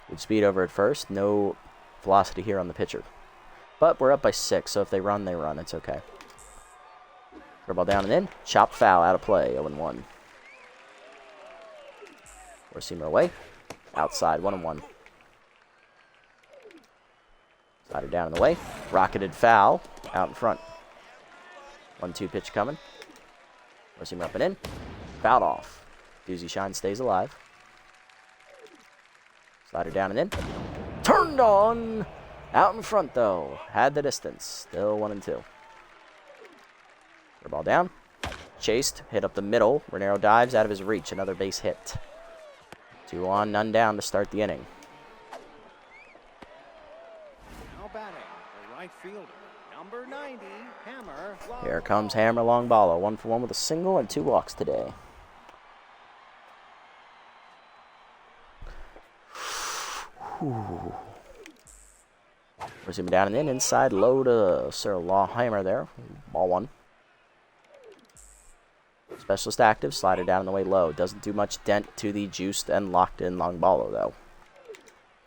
Good speed over at first. No velocity here on the pitcher. But we're up by 6, so if they run, they run. It's okay. Curveball down and in. Chop foul, out of play, 0-1. Four-seamer away. Outside, 1-1. Slider down in the way. Rocketed foul, out in front. 1-2 pitch coming. Four-seamer up and in. Fouled off. Doozy Shine stays alive. Slider down and in. Turned on. Out in front, though. Had the distance. Still 1-2. Ball down. Chased. Hit up the middle. Renero dives out of his reach. Another base hit. 2 on, none down to start the inning. Now batting, the right fielder, number 90, Hammer. Here comes Hammer Longballa. 1 for 1 with a single and 2 walks today. We're zooming down and in. Inside low to Sir Hammer there. Ball 1. Specialist active. Slider down on the way low. Doesn't do much dent to the juiced and locked in Longballa though.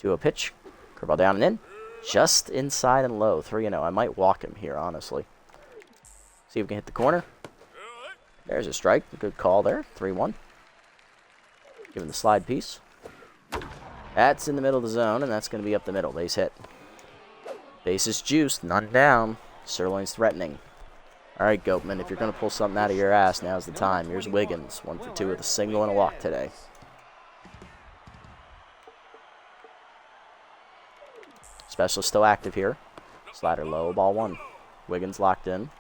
2-0 pitch. Curveball down and in. Just inside and low. 3-0. I might walk him here, honestly. See if we can hit the corner. There's a strike. Good call there. 3-1. Give him the slide piece. That's in the middle of the zone, and that's going to be up the middle. Base hit. Base is juiced. None down. Sirloins threatening. All right, Goatman, if you're going to pull something out of your ass, now's the time. Here's Wiggins. 1 for 2 with a single and a walk today. Specialist still active here. Slider low, ball 1. Wiggins locked in.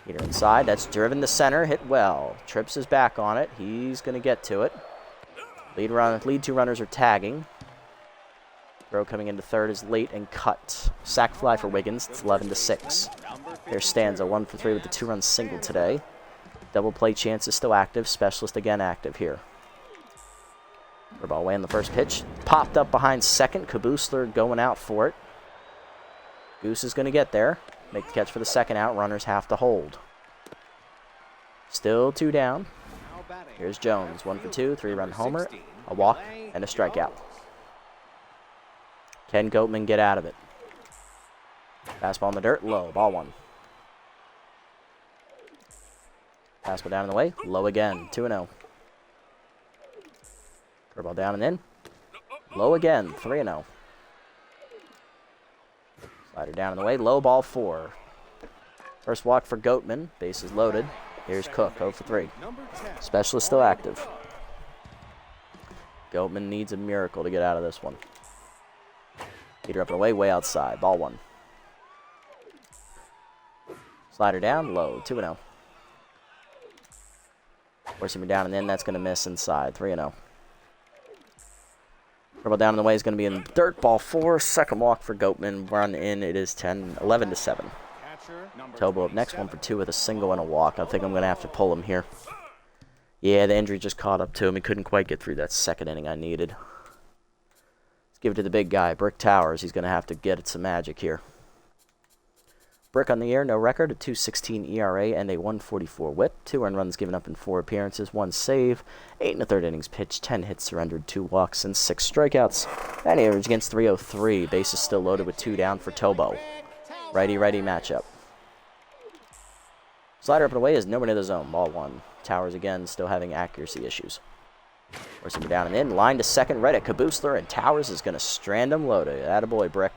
Heater inside. That's driven to center. Hit well. Trips his back on it. He's going to get to it. Lead 2 runners are tagging. Throw coming into third is late and cut. Sack fly for Wiggins. It's 11-6. There's Stanza. 1 for 3 with the 2-run single today. Double play chance is still active. Specialist again active here. Ball away on the first pitch. Popped up behind second. Kaboosler going out for it. Goose is going to get there. Make the catch for the second out. Runners have to hold. Still 2 down. Here's Jones. 1 for 2. 3-run homer. A walk and a strikeout. Can Goatman get out of it? Fastball in the dirt. Low. Ball 1. Fastball down in the way. Low again. 2-0. Curveball down and in. Low again. 3-0. Slider down in the way. Low, ball 4. First walk for Goatman. Bases loaded. Here's Cook. 0 for 3. Specialist still active. Goatman needs a miracle to get out of this one. Heater up and away. Way outside. Ball 1. Slider down. Low. 2-0. Forcing me down and in. That's going to miss inside. 3-0. Curveball down in the way is going to be in dirt. Ball 4. Second walk for Goatman. Run in. It is 11-7. Tobo up next. 1 for 2 with a single and a walk. I think I'm going to have to pull him here. Yeah, the injury just caught up to him. He couldn't quite get through that second inning I needed. Let's give it to the big guy, Brick Towers. He's going to have to get some magic here. Brick on the year, no record, a 2.16 ERA and a 1.44 whip. 2 earned runs given up in 4 appearances, 1 save, 8 1/3 innings pitched, 10 hits surrendered, 2 walks, and 6 strikeouts. Batting average against 303. Bases still loaded with 2 down for Tobo. Righty-righty matchup. Slider up and away is nowhere near the zone. Ball 1. Towers again still having accuracy issues. Forcing him down and in. Line to second. Right at Kaboosler, and Towers is going to strand him loaded. Attaboy, Brick.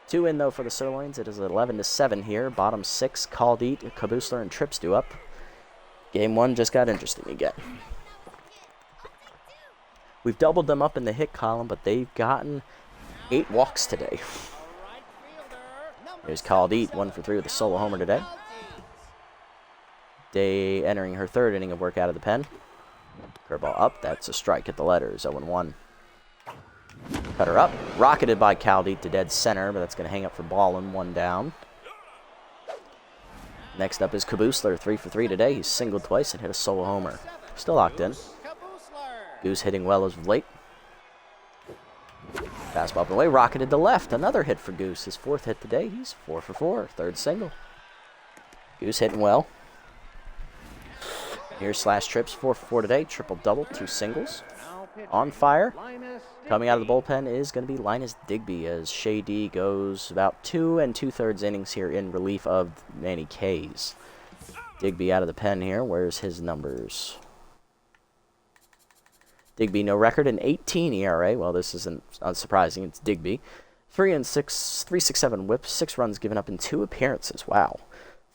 2 in, though, for the Sirloins. It is 11-7 here. Bottom 6, Called Eat, Kaboosler, and Trips due up. Game 1 just got interesting again. We've doubled them up in the hit column, but they've gotten 8 walks today. Here's Called Eat, 1 for 3 with a solo homer today. Day entering her 3rd inning of work out of the pen. Curveball up. That's a strike at the letters. 0-1. Cutter up. Rocketed by Caldeep to dead center, but that's going to hang up for Ballin. 1 down. Next up is Kaboosler. 3 for 3 today. He's singled twice and hit a solo homer. Still locked in. Goose hitting well as of late. Fastball up and away. Rocketed to left. Another hit for Goose. His 4th hit today. He's 4 for 4. 3rd single. Goose hitting well. Here's Slash Trips, 4 for 4 today, triple double, 2 singles. On fire. Coming out of the bullpen is going to be Linus Digby as Shea D goes about 2 2/3 innings here in relief of Manny K's. Digby out of the pen here. Where's his numbers? Digby, no record, an 18 ERA. Well, this isn't unsurprising. It's Digby. 3.67 whips, 6 runs given up in 2 appearances. Wow.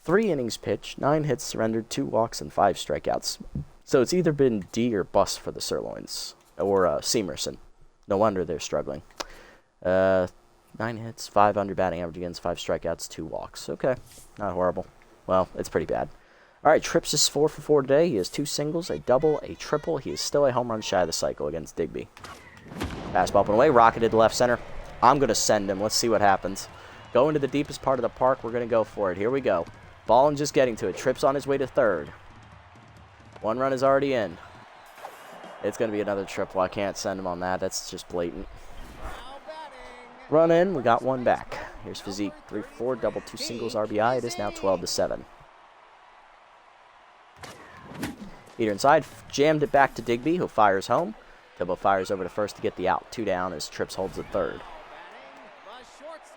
3 innings pitched, 9 hits surrendered, 2 walks, and 5 strikeouts. So it's either been D or bust for the Sirloins, or Seamerson. No wonder they're struggling. 9 hits, 5 under batting average against, 5 strikeouts, 2 walks. Okay, not horrible. Well, it's pretty bad. All right, Trips is 4 for 4 today. He has 2 singles, a double, a triple. He is still a home run shy of the cycle against Digby. Fastball up and away, rocketed to left center. I'm going to send him. Let's see what happens. Going to the deepest part of the park. We're going to go for it. Here we go. Ballin just getting to it. Trips on his way to third. 1 run is already in. It's going to be another triple. I can't send him on that. That's just blatant. Run in. We got 1 back. Here's Physique. 3 for 4, double, 2 singles, RBI. It is now 12-7. Heater inside. Jammed it back to Digby, who fires home. Tibbo fires over to first to get the out. 2 down as Trips holds at third.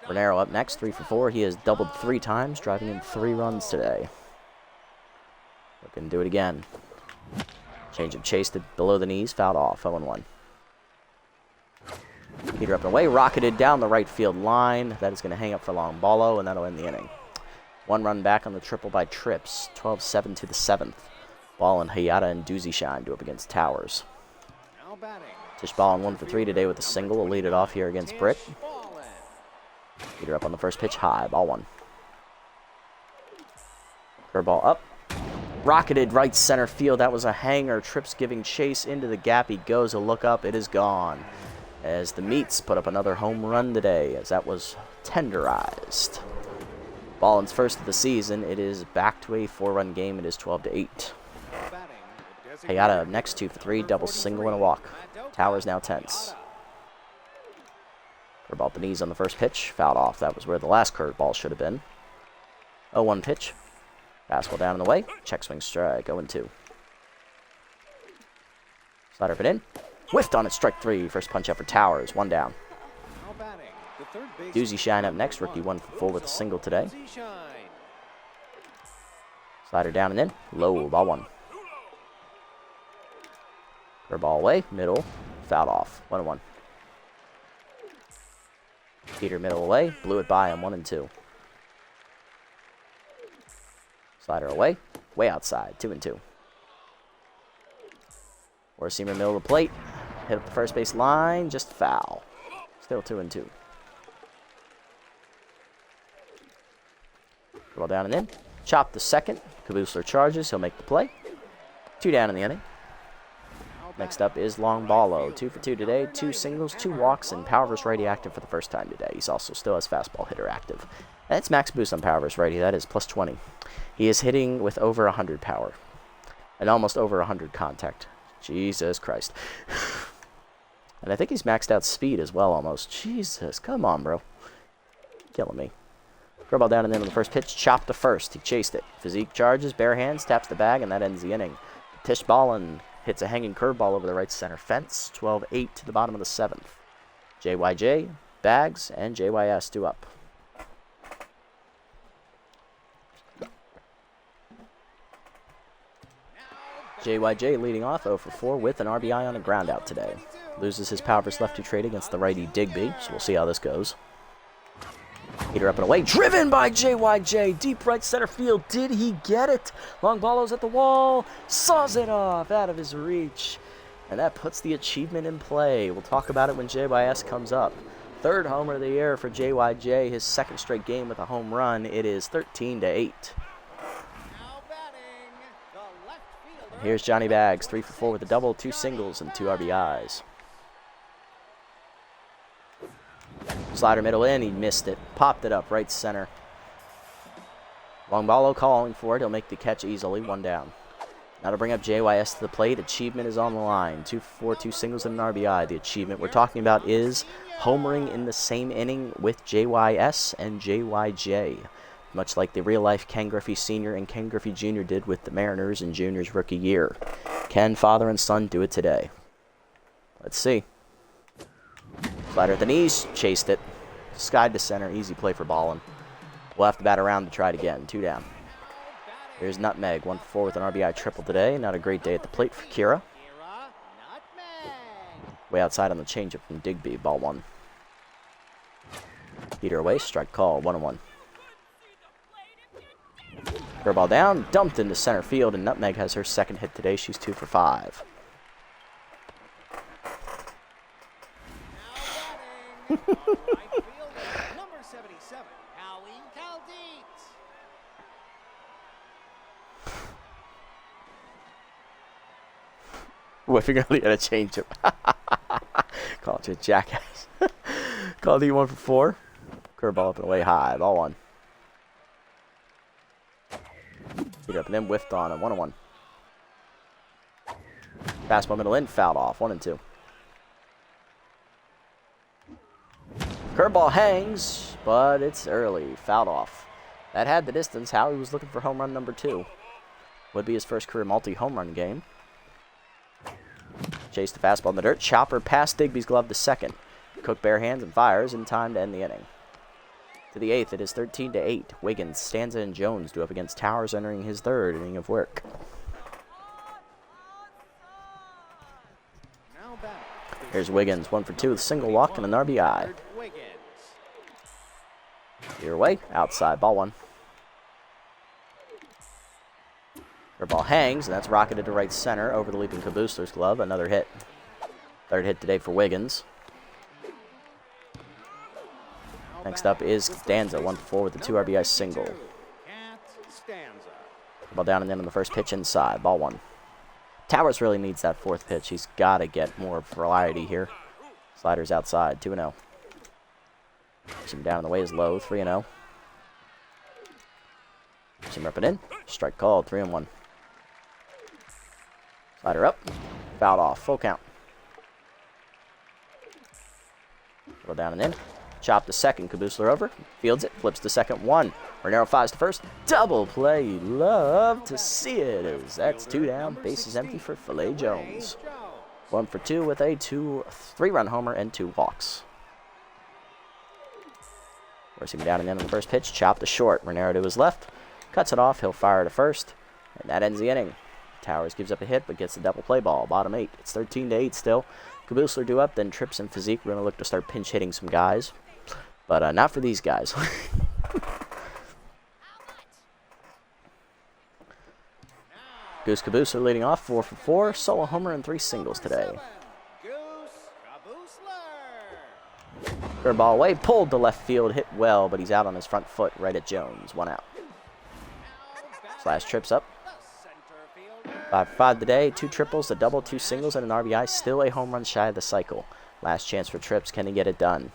Renero up next. 3 for 4. He has doubled 3 times, driving in 3 runs today. Looking to do it again. Change of chase to below the knees. Fouled off. 0-1. Heater up and away. Rocketed down the right field line. That is going to hang up for long ballo, and that'll end the inning. 1 run back on the triple by Trips. 12-7 to the 7th. Ball and Hayata and Doozy Shine do up against Towers. Tish Ballin 1 for 3 today with a single. Will lead it off here against Brick. Heater up on the first pitch. High. Ball 1. Curveball up. Rocketed right center field. That was a hanger. Trips giving chase into the gap. He goes a look up. It is gone. As the Meats put up another home run today, as that was tenderized. Ballin's first of the season. It is back to a 4-run game. It is 12-8. Hayata up next. 2 for 3. Double single and a walk. Towers now tense. Curveball at the knees on the first pitch. Fouled off. That was where the last curveball should have been. 0-1 pitch. Fastball down in the way. Check swing strike. 0-2. Slider up and in. Whiffed on it. Strike 3. First punch out for Towers. 1 down. Doozy Shine up next. Rookie 1 for 4 with a single today. Slider down and in. Low. Ball 1. Curveball away. Middle. Fouled off. 1-1. Heater middle away. Blew it by him. 1-2. Slider away. Way outside. 2-2. Four-seamer middle of the plate. Hit up the first base line. Just foul. Still 2-2. Ball down and in. Chop the second. Caboosler charges. He'll make the play. 2 down in the inning. Next up is Long Ballo. 2 for 2 today. 2 singles, 2 walks, and Power vs. Righty active for the first time today. He's also still has fastball hitter active. That's max boost on Power vs. Righty. That is plus 20. He is hitting with over 100 power. And almost over 100 contact. Jesus Christ. And I think he's maxed out speed as well almost. Jesus, come on, bro. Killing me. Curveball down and in on the first pitch. Chopped to first. He chased it. Physique charges, bare hands, taps the bag, and that ends the inning. Tish Ballin hits a hanging curveball over the right center fence. 12-8 to the bottom of the 7th. JYJ, Bags, and JYS do up. JYJ leading off 0 for 4 with an RBI on a groundout today. Loses his power versus lefty trade against the righty Digby, so we'll see how this goes. Heater up and away. Driven by JYJ. Deep right center field. Did he get it? Long Ballo's at the wall. Saws it off out of his reach. And that puts the achievement in play. We'll talk about it when JYS comes up. 3rd homer of the year for JYJ. His 2nd straight game with a home run. It is 13-8. And here's Johnny Bags. 3 for 4 with a double, 2 singles, and 2 RBIs. Slider middle in, he missed it. Popped it up, right center. Longballo calling for it. He'll make the catch easily. 1 down. Now to bring up JYS to the plate. Achievement is on the line. 2 for 4, 2 singles, and an RBI. The achievement we're talking about is homering in the same inning with JYS and JYJ. Much like the real-life Ken Griffey Sr. and Ken Griffey Jr. did with the Mariners in Junior's rookie year. Can father and son do it today? Let's see. Slider at the knees, chased it. Skied to center, easy play for Ballin. We'll have to bat around to try it again. 2 down. Here's Nutmeg, 1 for 4 with an RBI triple today. Not a great day at the plate for Kira. Way outside on the changeup from Digby, ball 1. Heater away, strike call, 1-1. Curveball down, dumped into center field, and Nutmeg has her 2nd hit today. She's 2 for 5. Whiffing early and a change it. Called you a jackass. Called you 1 for 4. Curveball up and away high. Ball 1. Beat up and then whiffed on a 1-1. Fastball middle in, fouled off. 1-2. Curveball hangs, but it's early. Fouled off. That had the distance. Howie was looking for home run number 2. Would be his first career multi-home run game. Chase the fastball in the dirt. Chopper past Digby's glove to second. Cook bare hands and fires in time to end the inning. To the 8th, it is 13-8. Wiggins, Stanza, and Jones do up against Towers entering his 3rd inning of work. Here's Wiggins, 1 for 2 with a single walk and an RBI. Here away, outside, ball 1. Their ball hangs, and that's rocketed to right center over the leaping Kaboosler's glove. Another hit. 3rd hit today for Wiggins. Next up is Stanza, 1 for 4 with a 2 RBI single. Ball down and in on the first pitch inside, ball 1. Towers really needs that 4th pitch. He's got to get more variety here. Sliders outside, 2-0. Him down in the way is low, 3-0. Him up and in. Strike called, 3-1. Slider up, fouled off, full count. Go down and in. Chop to second, Kaboosler over. Fields it, flips to second, 1. Renero fires to first. Double play, you love to see it. As that's 2 down, bases empty for Filet Jones. 1 for 2 with a 3-run homer and 2 walks. Forcing him down and in on the first pitch. Chop to short. Renero to his left. Cuts it off. He'll fire to first. And that ends the inning. Towers gives up a hit, but gets the double play ball. Bottom 8. It's 13-8 still. Kaboosler due up, then Trips and Physique. We're going to look to start pinch hitting some guys. But not for these guys. Goose Kaboosler leading off, 4 for 4. Solo homer and 3 singles today. Curveball away, pulled to left field, hit well, but he's out on his front foot right at Jones. 1 out. Slash trips up. 5 for 5 today, 2 triples, a double, 2 singles, and an RBI. Still a home run shy of the cycle. Last chance for Trips. Can he get it done?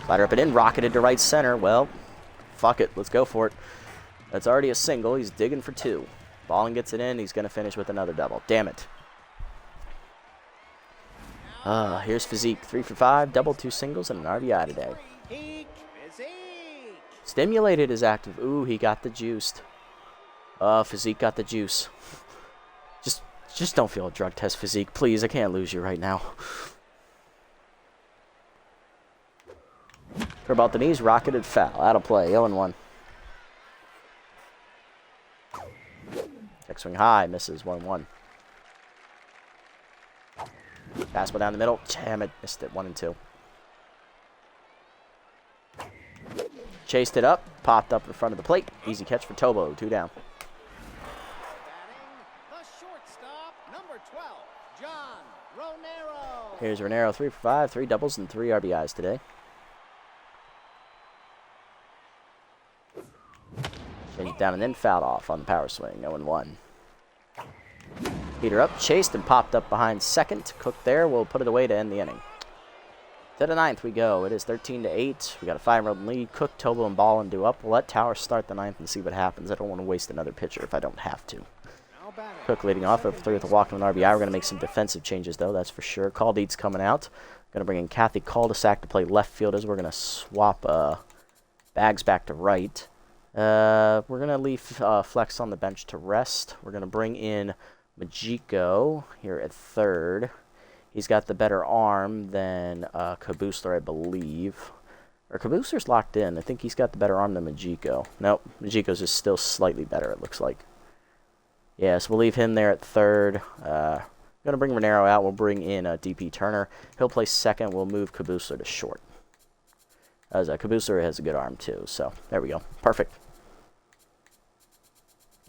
Slider up and in, rocketed to right center. Well, fuck it, let's go for it. That's already a single. He's digging for 2. Ballin gets it in. He's going to finish with another double. Damn it. Here's Physique. 3 for 5, double, 2 singles, and an RBI today. Stimulated is active. Ooh, he got the juiced. Physique got the juice. Just don't feel a drug test, Physique. Please, I can't lose you right now. For about the knees, rocketed foul. Out of play, 0-1. Check swing high, misses, 1-1. Fastball down the middle. Damn it, missed it, 1-2. Chased it up, popped up in front of the plate. Easy catch for Tobo, 2 down. Here's Renero, 3 for 5, 3 doubles and 3 RBIs today. Changed down and then fouled off on the power swing, 0-1. Heater up, chased and popped up behind second. Cook there, we'll put it away to end the inning. To the 9th we go. It is 13-8. We got a 5-run lead. Cook, Tobo, and Ballin do up. We'll let Towers start the 9th and see what happens. I don't want to waste another pitcher if I don't have to. Cook leading off over 3 with a walk and an RBI. We're going to make some defensive changes, though, that's for sure. Caldeet's coming out. Going to bring in Kathy Cul-de-sac to play left field as we're going to swap Bags back to right. We're going to leave Flex on the bench to rest. We're going to bring in Majiko here at third. He's got the better arm than Kaboosler, I believe. Or Kaboosler's locked in. I think he's got the better arm than Majiko. Nope, Majiko's is still slightly better, it looks like. Yeah, so we'll leave him there at third. Going to bring Renero out. We'll bring in DP Turner. He'll play second. We'll move Kaboosler to short. As Kaboosler has a good arm, too. So, there we go. Perfect.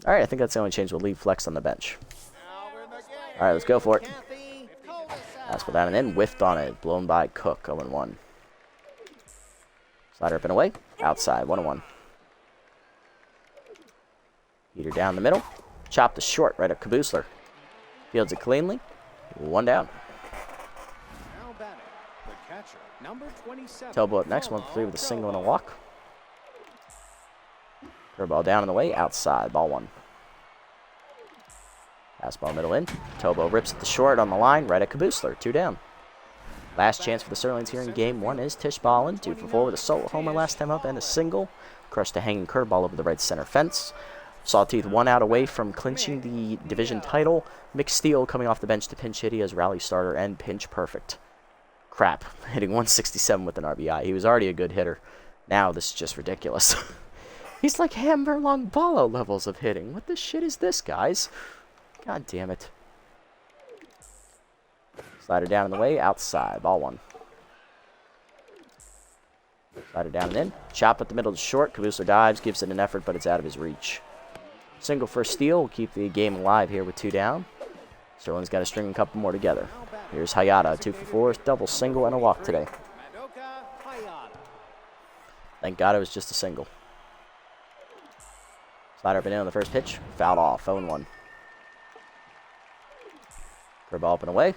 All right, I think that's the only change. We'll leave Flex on the bench. All right, let's go for it. Fastball down and in. Whiffed on it. Blown by Cook. 0-1. Slider up and away. Outside. 1-1. Heater down the middle. Chopped to short right at Kabusler. Fields it cleanly. 1 down. Now batting, the catcher, number 27. Tobo up next, 1-for-3 with a single and a walk. Curveball down and away, outside, ball 1. Fastball middle in. Tobo rips it to short on the line, right at Kabusler, 2 down. Last chance for the Sirloins here in game 1 is Tish Ballin, 2-for-4 with a solo homer last time up and a single. Crushed a hanging curveball over the right center fence. Sawteeth 1 out away from clinching the division title. McSteele coming off the bench to pinch hit. He has rally starter and pinch perfect. Crap, hitting 167 with an RBI. He was already a good hitter. Now this is just ridiculous. He's like Hammer Longbolo levels of hitting. What the shit is this, guys? God damn it. Slider down in the way, outside, ball 1. Slider down and in. Chop at the middle to short. Kabusler dives, gives it an effort, but it's out of his reach. Single for a steal. We'll keep the game alive here with 2 down. Sterling's got to string a couple more together. Here's Hayata, 2-for-4, double single and a walk today. Thank God it was just a single. Slider up and in on the first pitch. Fouled off, 0-1. Curveball up and away.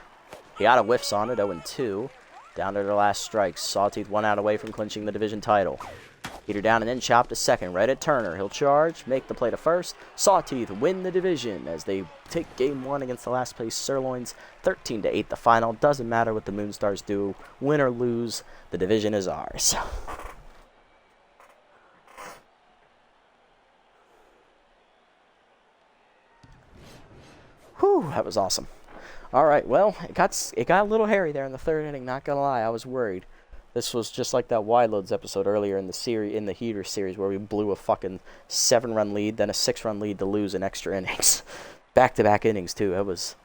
Hayata whiffs on it, 0-2. Down to their last strikes. Sawteeth 1 out away from clinching the division title. Heater down and then chop to second, right at Turner. He'll charge, make the play to first. Sawteeth win the division as they take game 1 against the last place Sirloins. 13-8 the final. Doesn't matter what the Moonstars do. Win or lose, the division is ours. Whew, that was awesome. All right, well, it got a little hairy there in the 3rd inning, not going to lie. I was worried. This was just like that Wide Loads episode earlier in the Heater series where we blew a fucking 7-run lead, then a 6-run lead to lose in extra innings. Back-to-back innings, too. It was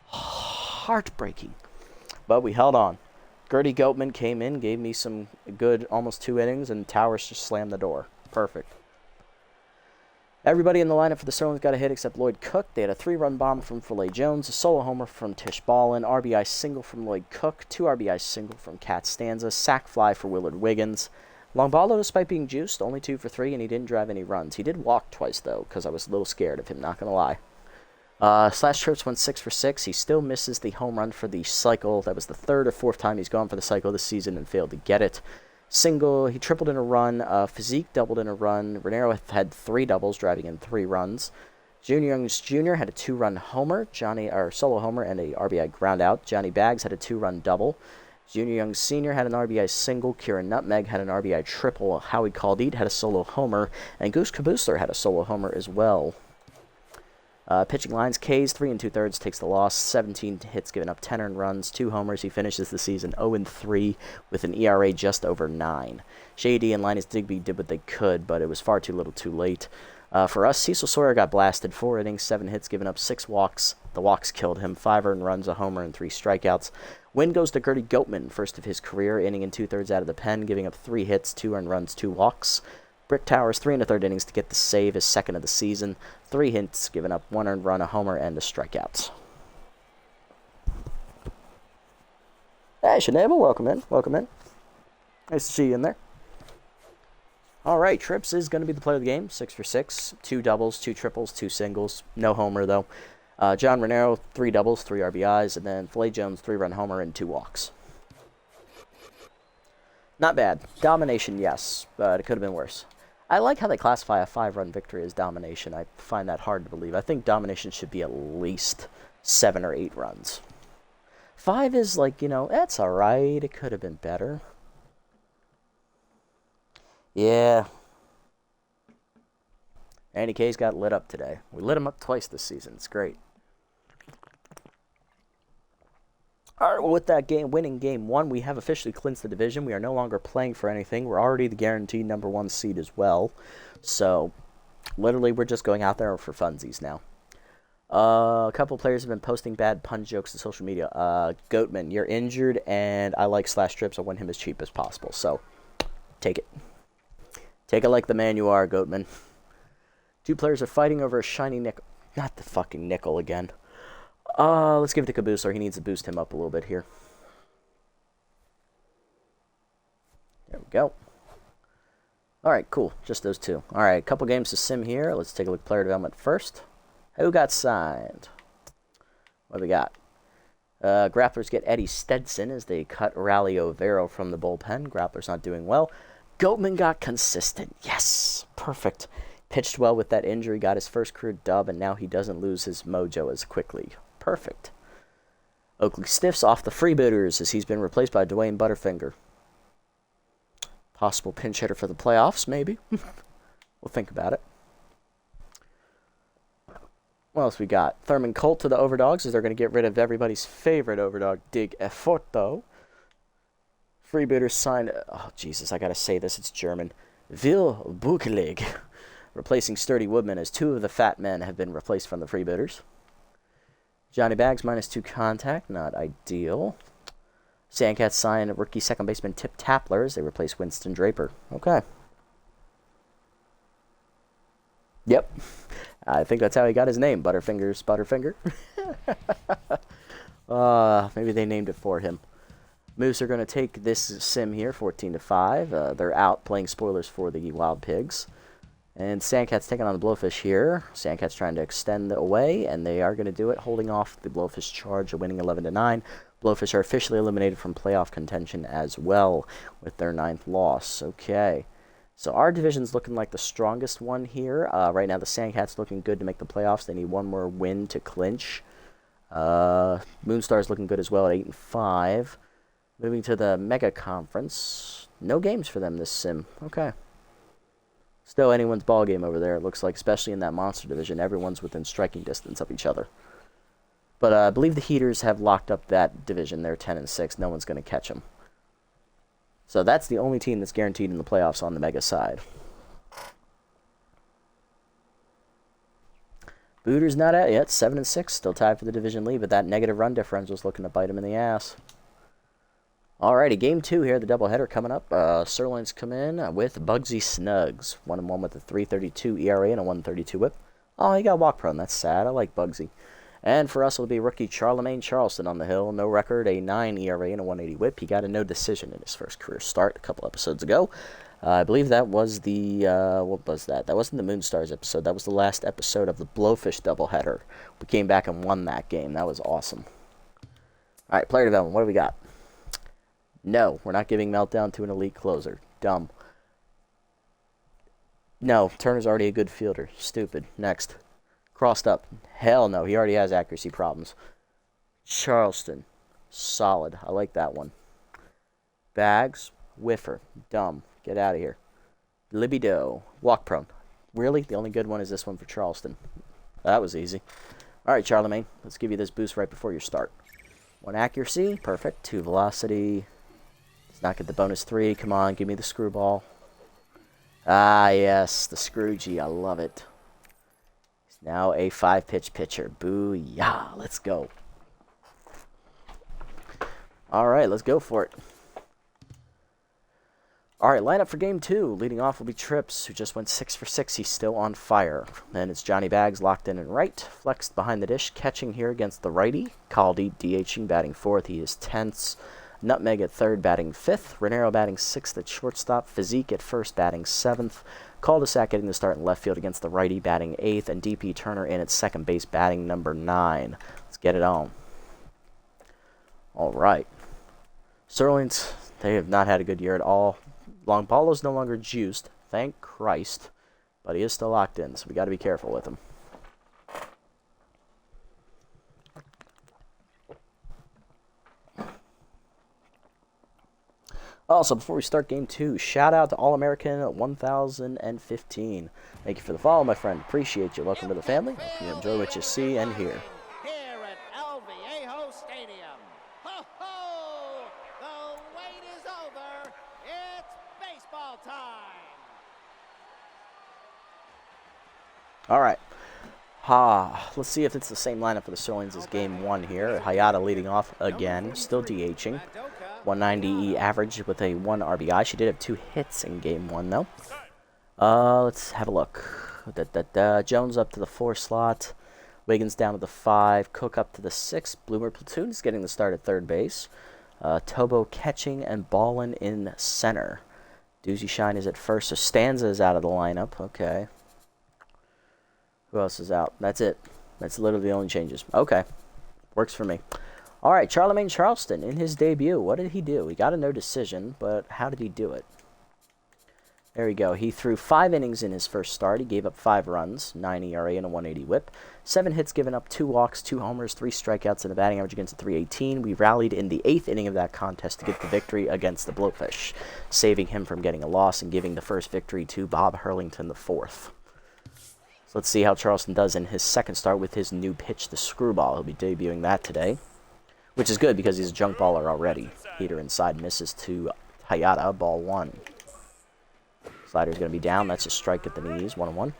heartbreaking. But we held on. Gertie Goatman came in, gave me some good almost 2 innings, and Towers just slammed the door. Perfect. Everybody in the lineup for the Sirloins got a hit except Lloyd Cook. They had a 3-run bomb from Filet Jones, a solo homer from Tish Ballin, RBI single from Lloyd Cook, 2 RBI single from Cat Stanza, sac fly for Willard Wiggins. Longbolo, despite being juiced, only 2-for-3, and he didn't drive any runs. He did walk twice, though, because I was a little scared of him, not going to lie. Slash trips went 6-for-6. He still misses the home run for the cycle. That was the 3rd or 4th time he's gone for the cycle this season and failed to get it. Single, he tripled in a run. Physique doubled in a run. Renero had 3 doubles, driving in 3 runs. Junior Youngs Jr. had a 2-run homer, solo homer, and a RBI ground out. Johnny Baggs had a 2-run double. Junior Youngs Sr. had an RBI single. Kieran Nutmeg had an RBI triple. Howie Caldite had a solo homer, and Goose Kabusler had a solo homer as well. Pitching lines, K's 3 2/3 takes the loss, 17 hits given up, 10 earned runs, 2 homers. He finishes the season 0-3 with an ERA just over 9. Shady and Linus Digby did what they could, but it was far too little too late. For us, Cecil Sawyer got blasted, 4 innings, 7 hits given up, 6 walks. The walks killed him, 5 earned runs, a homer, and 3 strikeouts. Win goes to Gertie Goatman, first of his career, inning and 2/3 out of the pen, giving up 3 hits, 2 earned runs, 2 walks. Brick Towers, 3 1/3 innings to get the save, his 2nd of the season. 3 hits, given up 1 earned run, a homer, and a strikeout. Hey, Shanable, welcome in. Welcome in. Nice to see you in there. All right, Trips is going to be the player of the game. 6-for-6, 2 doubles, 2 triples, 2 singles. No homer, though. John Renero, 3 doubles, 3 RBIs, and then Filet Jones, 3-run homer, and 2 walks. Not bad. Domination, yes, but it could have been worse. I like how they classify a 5-run victory as domination. I find that hard to believe. I think domination should be at least 7 or 8 runs. 5 is like, that's all right. It could have been better. Yeah. Andy K's got lit up today. We lit him up twice this season. It's great. All right, well, with that winning game 1, we have officially clinched the division. We are no longer playing for anything. We're already the guaranteed number 1 seed as well. So, literally, we're just going out there for funsies now. A couple players have been posting bad pun jokes to social media. Goatman, you're injured, and I like slash trips. I want him as cheap as possible. So, take it. Take it like the man you are, Goatman. 2 players are fighting over a shiny nickel. Not the fucking nickel again. Let's give it to Kabusler. He needs to boost him up a little bit here. There we go. All right, cool. Just those 2. All right, a couple games to sim here. Let's take a look at player development first. Who got signed? What do we got? Grapplers get Eddie Stetson as they cut Rally Overo from the bullpen. Grappler's not doing well. Goatman got consistent. Yes, perfect. Pitched well with that injury, got his first career dub, and now he doesn't lose his mojo as quickly. Perfect. Oakley Stiffs off the freebooters as he's been replaced by Dwayne Butterfinger. Possible pinch hitter for the playoffs, maybe. We'll think about it. What else we got? Thurman Colt to the Overdogs as they're going to get rid of everybody's favorite Overdog, Dig Efforto. Freebooters signed... Oh, Jesus, I got to say this. It's German. Will Buchelig. Replacing Sturdy Woodman as two of the fat men have been replaced from the Freebooters. Johnny Bags -2 contact. Not ideal. Sandcats signed rookie second baseman Tip Tapler as they replace Winston Draper. Okay. Yep. I think that's how he got his name, Butterfingers Butterfinger. Maybe they named it for him. Moose are going to take this sim here, 14-5. They're out playing spoilers for the Wild Pigs. And Sandcats taking on the Blowfish here. Sandcats trying to extend away, and they are going to do it, holding off the Blowfish charge, winning 11-9. Blowfish are officially eliminated from playoff contention as well with their 9th loss. Okay. So our division's looking like the strongest one here. Right now the Sandcats looking good to make the playoffs. They need one more win to clinch. Moonstar's looking good as well at 8-5. Moving to the Mega Conference. No games for them this sim. Okay. Still anyone's ball game over there, it looks like, especially in that Monster division. Everyone's within striking distance of each other. But I believe the Heaters have locked up that division. They're 10-6. No one's going to catch them. So that's the only team that's guaranteed in the playoffs on the Mega side. Booter's not out yet. 7-6. Still tied for the division lead, but that negative run differential is looking to bite him in the ass. Alrighty, game 2 here. The doubleheader coming up. Sirloins come in with Bugsy Snuggs. 1-1 with a 3.32 ERA and a 1.32 whip. Oh, he got walk prone. That's sad. I like Bugsy. And for us, it'll be rookie Charlemagne Charleston on the hill. No record, a 9 ERA and a 1.80 whip. He got a no decision in his first career start a couple episodes ago. I believe that was the, what was that? That wasn't the Moonstars episode. That was the last episode of the Blowfish doubleheader. We came back and won that game. That was awesome. All right, player development. What do we got? No, we're not giving Meltdown to an elite closer. Dumb. No, Turner's already a good fielder. Stupid. Next. Crossed up. Hell no, he already has accuracy problems. Charleston. Solid. I like that one. Bags. Whiffer. Dumb. Get out of here. Libido. Walk prone. Really? The only good one is this one for Charleston. That was easy. All right, Charlemagne. Let's give you this boost right before your start. 1 accuracy. Perfect. 2 velocity. Let's not get the bonus 3. Come on, give me the screwball. Ah, yes. The Scroogey. I love it. He's now a 5-pitch pitcher. Booyah. Let's go. All right, let's go for it. All right, lineup for game 2. Leading off will be Trips, who just went 6 for 6. He's still on fire. Then it's Johnny Bags locked in and right. Flexed behind the dish, catching here against the righty. Caldy DHing, batting 4th. He is tense. Nutmeg at 3rd, batting 5th. Renero batting 6th at shortstop. Physique at 1st, batting 7th. Cul-de-sac getting the start in left field against the righty, batting 8th. And DP Turner in at 2nd base, batting number 9. Let's get it on. All right. Sirloins, they have not had a good year at all. Long Paulo's no longer juiced, thank Christ, but he is still locked in, so we got to be careful with him. Also, before we start game 2, shout out to All-American 1015. Thank you for the follow, my friend. Appreciate you. Welcome to the family. Hope you enjoy what you see and hear. Here at El Viejo Stadium. Ho, ho! The wait is over. It's baseball time. All right. Let's see if it's the same lineup for the Sirloins as game 1 here. Hayata leading off again, still DHing. 190 average with a 1 RBI. She did have 2 hits in game 1, though. Let's have a look. Jones up to the 4 slot. Wiggins down to the 5. Cook up to the 6. Bloomer Platoon is getting the start at 3rd base. Tobo catching and Ballin in center. Doozy Shine is at 1st, so Stanza is out of the lineup. Okay. Who else is out? That's it. That's literally the only changes. Okay. Works for me. All right, Charlemagne Charleston in his debut. What did he do? He got a no decision, but how did he do it? There we go. He threw 5 innings in his first start. He gave up 5 runs, 9 ERA and a 180 whip. 7 hits given up, 2 walks, 2 homers, 3 strikeouts, and a batting average against a 318. We rallied in the 8th inning of that contest to get the victory against the Blowfish, saving him from getting a loss and giving the first victory to Bob Hurlington the 4th. So let's see how Charleston does in his second start with his new pitch, the screwball. He'll be debuting that today, which is good because he's a junk baller already. Heater inside misses to Hayata, ball 1. Slider's going to be down. That's a strike at the knees, 1-1.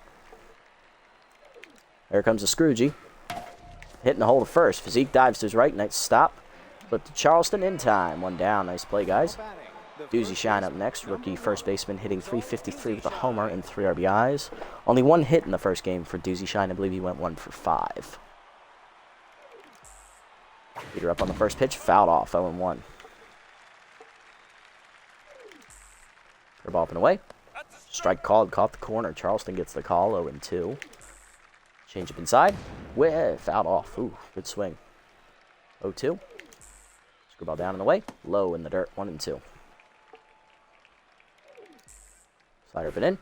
There comes the Scroogey. Hitting the hole to first. Physique dives to his right. Nice stop. Flip to Charleston in time. 1 down. Nice play, guys. Doozy Shine up next. Rookie first baseman hitting .353 with a homer and 3 RBIs. Only 1 hit in the first game for Doozy Shine. I believe he went 1 for 5. Peter up on the first pitch. Fouled off. 0-1. Curveball up and away. Strike called, caught the corner. Charleston gets the call, 0-2. Change up inside. Whiff, out off. Ooh, good swing. 0-2. Screwball down and away. Low in the dirt, 1-2. Slider up and in.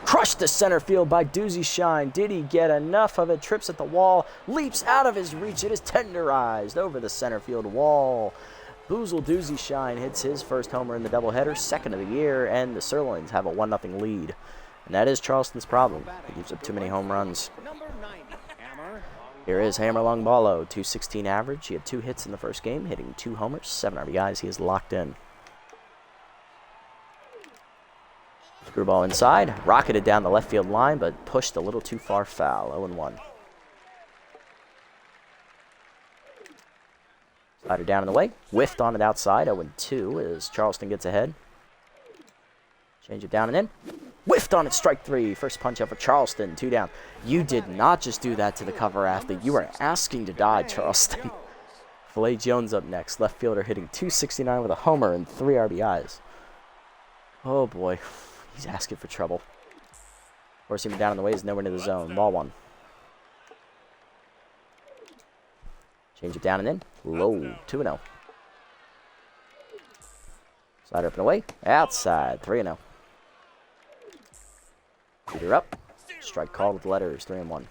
Crushed to center field by Doozy Shine. Did he get enough of it? Trips at the wall. Leaps out of his reach. It is tenderized over the center field wall. Boozle Doozy Shine hits his first homer in the doubleheader, 2nd of the year, and the Sirloins have a 1-0 lead. And that is Charleston's problem. He gives up too many home runs. Here is Hammer Longballo, .216 average. He had 2 hits in the first game, hitting 2 homers, 7 RBIs. He is locked in. Screwball inside, rocketed down the left field line, but pushed a little too far foul, 0-1. Slider down in the way. Whiffed on it outside. 0-2 as Charleston gets ahead. Change it down and in. Whiffed on it. Strike 3. First punch out for Charleston. 2 down. You did not just do that to the cover athlete. You are asking to die, Charleston. Filet Jones up next. Left fielder hitting .269 with a homer and 3 RBIs. Oh boy. He's asking for trouble. Forcing him down in the way. He's nowhere near the zone. Ball 1. Change it down and in. Low. 2-0. Slider up and away. Outside. 3-0. Peter up. Strike called with letters. 3-1.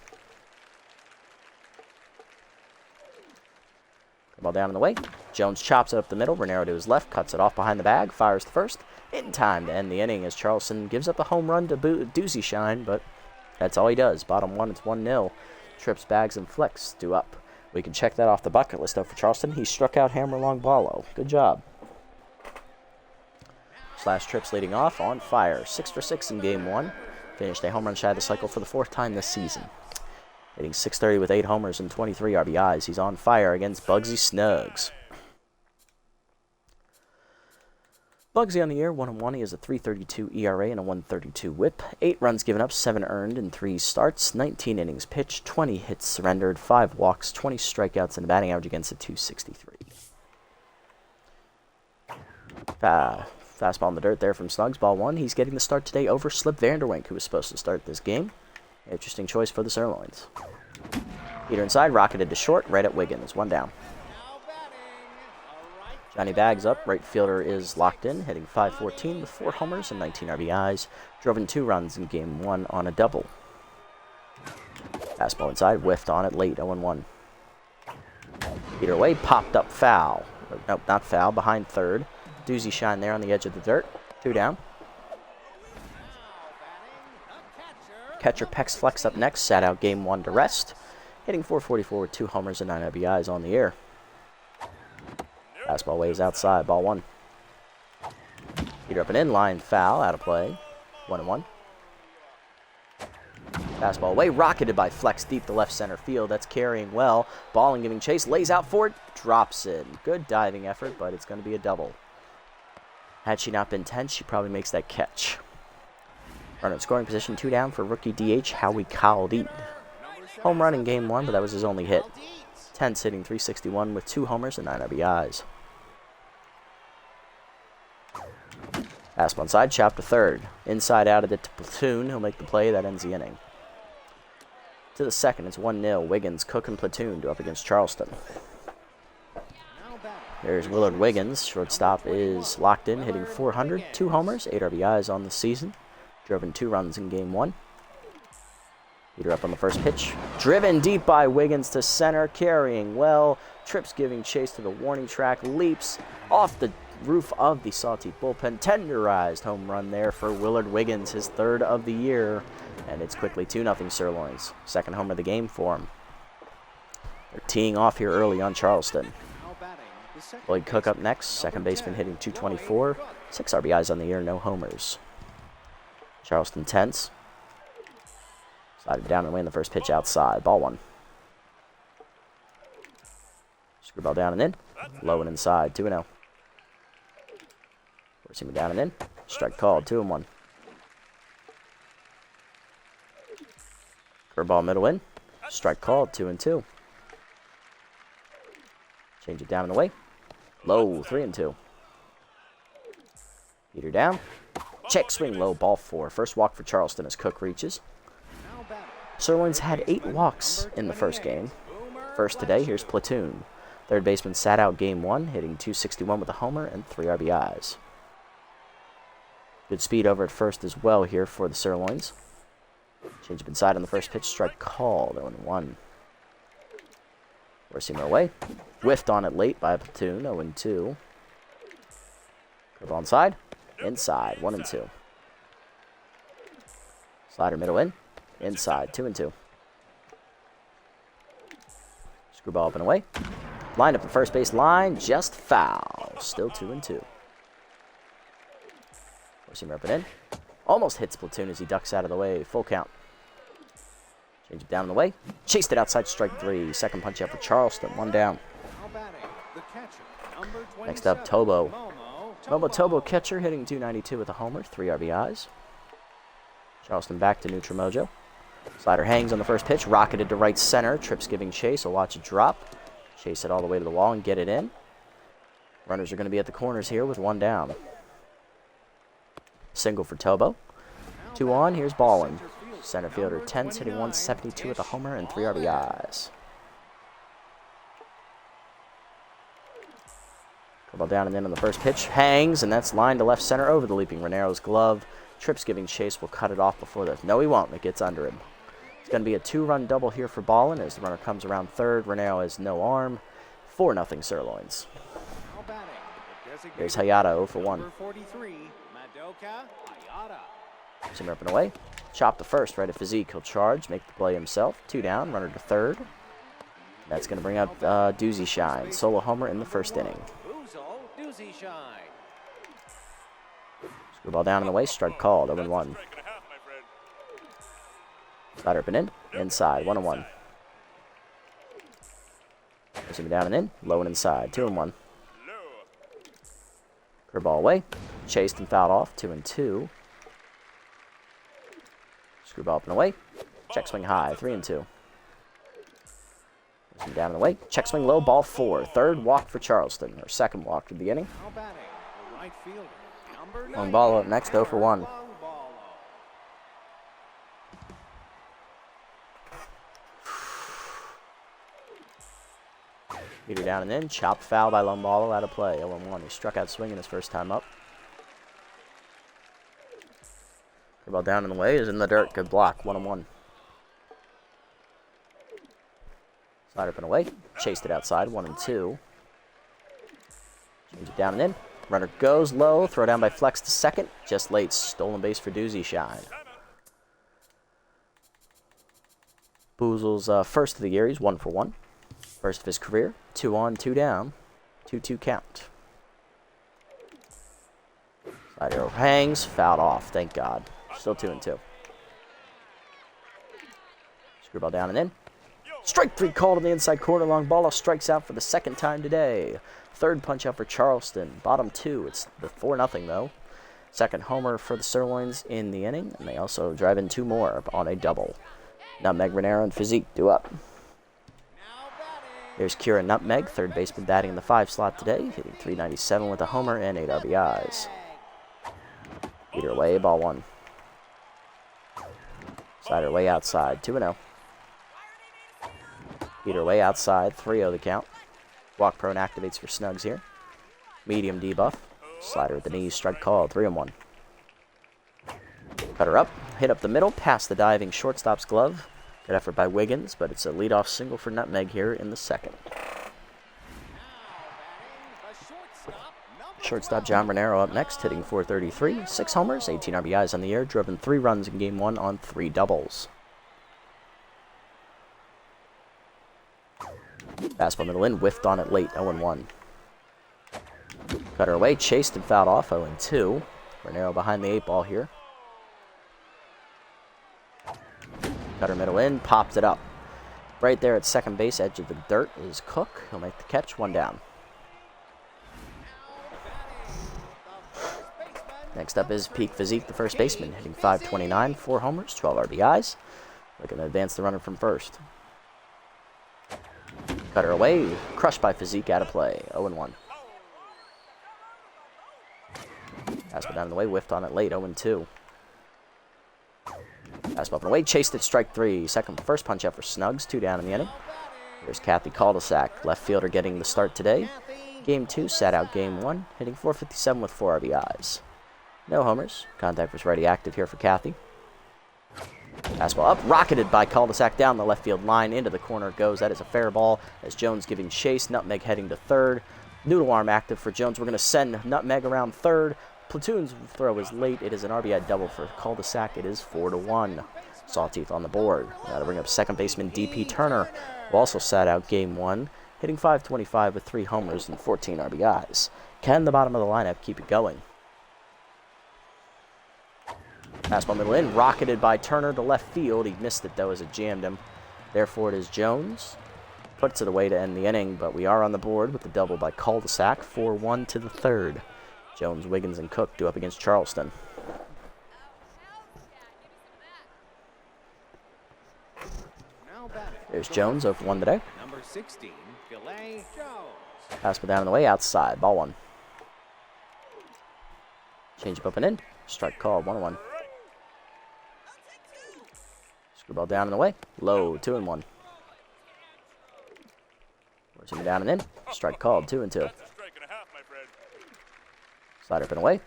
Ball down in the way. Jones chops it up the middle. Renero to his left. Cuts it off behind the bag. Fires the first. In time to end the inning as Charleston gives up a home run to Doozy Shine, but that's all he does. Bottom 1. It's 1-0. Trips, bags, and flicks. Do up. We can check that off the bucket list, though, for Charleston. He struck out Hammer Longballo. Good job. Slash Trips leading off on fire. 6 for 6 in Game 1. Finished a home run shy of the cycle for the 4th time this season. Hitting .630 with 8 homers and 23 RBIs. He's on fire against Bugsy Snuggs. Bugsy on the year, 1-1. He has a .332 ERA and a 132 whip. 8 runs given up, 7 earned in 3 starts, 19 innings pitched, 20 hits surrendered, 5 walks, 20 strikeouts, and a batting average against a .263. Fastball in the dirt there from Snuggs, ball 1. He's getting the start today over Slip Vanderwink, who was supposed to start this game. Interesting choice for the Sirloins. Peter inside, rocketed to short, right at Wiggins, 1 down. Johnny Bags up, right fielder is locked in, hitting .514 with 4 homers and 19 RBIs. Drove in 2 runs in Game 1 on a double. Fastball inside, whiffed on it late, 0-1. Peter away, popped up foul. Nope, not foul, behind third. Doozy Shine there on the edge of the dirt, 2 down. Catcher Pex Flex up next, sat out Game 1 to rest. Hitting .444 with 2 homers and 9 RBIs on the year. Fastball waves outside, ball 1. Peter up and in, line foul, out of play, 1-1. Fastball away, rocketed by Flex deep to left center field. That's carrying well. Ball and giving chase, lays out for it, drops it. Good diving effort, but it's going to be a double. Had she not been tense, she probably makes that catch. Runner in scoring position, 2 down for rookie DH Howie Caldine. Home run in Game 1, but that was his only hit. Tense hitting .361 with 2 homers and 9 RBIs. Fastball inside, chop to third. Inside out of it to platoon. He'll make the play. That ends the inning. To the second, it's 1-0. Wiggins, Cook, and Platoon up against Charleston. There's Willard Wiggins. Shortstop is locked in, hitting .400, 2 homers, 8 RBIs on the season. Drove in 2 runs in Game 1. Heater up on the first pitch. Driven deep by Wiggins to center, carrying well. Trips giving chase to the warning track. Leaps off the roof of the Sawteeth bullpen. Tenderized home run there for Willard Wiggins, his 3rd of the year. And it's quickly 2-0 Sirloins. Second homer of the game for him. They're teeing off here early on Charleston. Lloyd Cook up next. Second baseman hitting .224. 6 RBIs on the year, no homers. Charleston tense. Slided down and away in the first pitch outside. Ball 1. Screwball down and in. Low and inside. 2-0. Forcing me down and in. Strike called. 2-1. Curveball middle in. Strike called. 2-2. Change it down and away. Low. 3-2. Heater down. Check swing low. Ball 4. First walk for Charleston as Cook reaches. Sirloins had 8 walks in the first game. First today, here's Platoon. Third baseman sat out Game 1, hitting .261 with a homer and 3 RBIs. Good speed over at first as well here for the Sirloins. Change up inside on the first pitch, strike called, 0-1. Forcing away. Whiffed on it late by Platoon, 0-2. Curve inside, 1-2. Slider middle in. Inside, 2-2. Screwball up and away. Lined up the first base line, just foul. Still 2-2. Forcing up and in. Almost hits Platoon as he ducks out of the way. Full count. Change it down and away. Chased it outside, strike 3. Second punch out for Charleston, 1 down. Next up, Tobo. Tobo catcher hitting .292 with a homer, 3 RBIs. Charleston back to neutral mojo. Slider hangs on the first pitch, rocketed to right center. Trips giving chase. I'll watch it drop. Chase it all the way to the wall and get it in. Runners are going to be at the corners here with 1 down. Single for Tobo. 2 on. Here's Ballin. Center fielder Tense hitting .172 with a homer and 3 RBIs. Ball down and in on the first pitch. Hangs, and that's lined to left center over the leaping Renero's glove. Trips giving chase will cut it off before that. No, he won't. It gets under him. It's going to be a 2-run double here for Ballin as the runner comes around third. Renero has no arm. 4-0 Sirloins. There's Hayata 0 for 1. Simmer up and away. Chop the first right at physique. He'll charge, make the play himself. 2 down, runner to third. That's going to bring up Doozy Shine. Solo homer in the first inning. Screwball down in the way, strike called, 0-1. Slider up and in, inside, 1-1. Zoom down and in, low and inside, 2-1. Curveball away, chased and fouled off, 2-2. Screwball up and away, check swing high, 3-2. Zoom down and away, check swing low, ball 4. Third walk for Charleston, or second walk at the beginning. Long ball up next, 0 for 1. Heater down and in. Chopped foul by Lombalo, out of play. 0-1. He struck out swinging his first time up. Ball down in the way is in the dirt. Good block. 1-1. Slide up and away. Chased it outside. 1-2. Change it down and in. Runner goes low. Throw down by Flex to second. Just late. Stolen base for Doozy Shine. Boozle's first of the year. He's 1 for 1. First of his career. 2 on, 2 down. 2-2 count. Slider hangs. Fouled off. Thank God. Still 2-2. Screwball down and in. Strike 3 called in the inside corner. Long ball strikes out for the second time today. Third punch out for Charleston. Bottom 2. It's the 4-0 though. Second homer for the Sirloins in the inning. And they also drive in 2 more on a double. Nutmeg, Renero, and Physique due up. There's Kira Nutmeg, third baseman batting in the 5 slot today, hitting .397 with a homer and 8 RBIs. Heater away, ball 1. Slider way outside, 2-0. Feed her away outside, 3-0 the count. Walk prone activates for Snugs here. Medium debuff. Slider at the knees, strike call, 3-1. Cut her up, hit up the middle, past the diving shortstop's glove. Good effort by Wiggins, but it's a leadoff single for Nutmeg here in the second. Shortstop John Renero up next, hitting .433, 6 homers, 18 RBIs on the year, driven 3 runs in Game 1 on 3 doubles. Fastball middle in, whiffed on it late, 0-1. Cut her away, chased and fouled off, 0-2. Renero behind the 8 ball here. Cut her middle in, pops it up. Right there at second base, edge of the dirt, is Cook. He'll make the catch, 1 down. Next up is Peak Physique, the first baseman, hitting .529, 4 homers, 12 RBIs. Looking to advance the runner from first. Cut her away, crushed by Physique, out of play, 0-1. Fastball down the way, whiffed on it late, 0-2. Fastball up and away, chased it, strike 3. First punch out for Snugs, 2 down in the inning. Here's Kathy Cul-de-sac, left fielder getting the start today. Game 2, sat out Game 1, hitting .457 with 4 RBIs. No homers. Contact was ready active here for Kathy. Fastball up, rocketed by Cul-de-sac down the left field line, into the corner it goes. That is a fair ball as Jones giving chase. Nutmeg heading to third. Noodle arm active for Jones. We're going to send Nutmeg around third. Platoon's throw is late. It is an RBI double for Cul-de-sac. It is 4-1. Sawteeth on the board. Now to bring up second baseman D.P. Turner, who also sat out Game 1, hitting .525 with 3 homers and 14 RBIs. Can the bottom of the lineup keep it going? Fastball middle in, rocketed by Turner to left field. He missed it, though, as it jammed him. Therefore, it is Jones. Puts it away to end the inning, but we are on the board with the double by Cul-de-sac. 4-1 to the third. Jones, Wiggins, and Cook do up against Charleston. There's Jones, 0-for-1 today. Number 16, Jones. Fastball down in the way, outside, ball 1. Change up and in. Strike call, 1-1. Screwball down and away. Low, 2-1. Force him down and in. Strike called, 2-2. Slider up and away.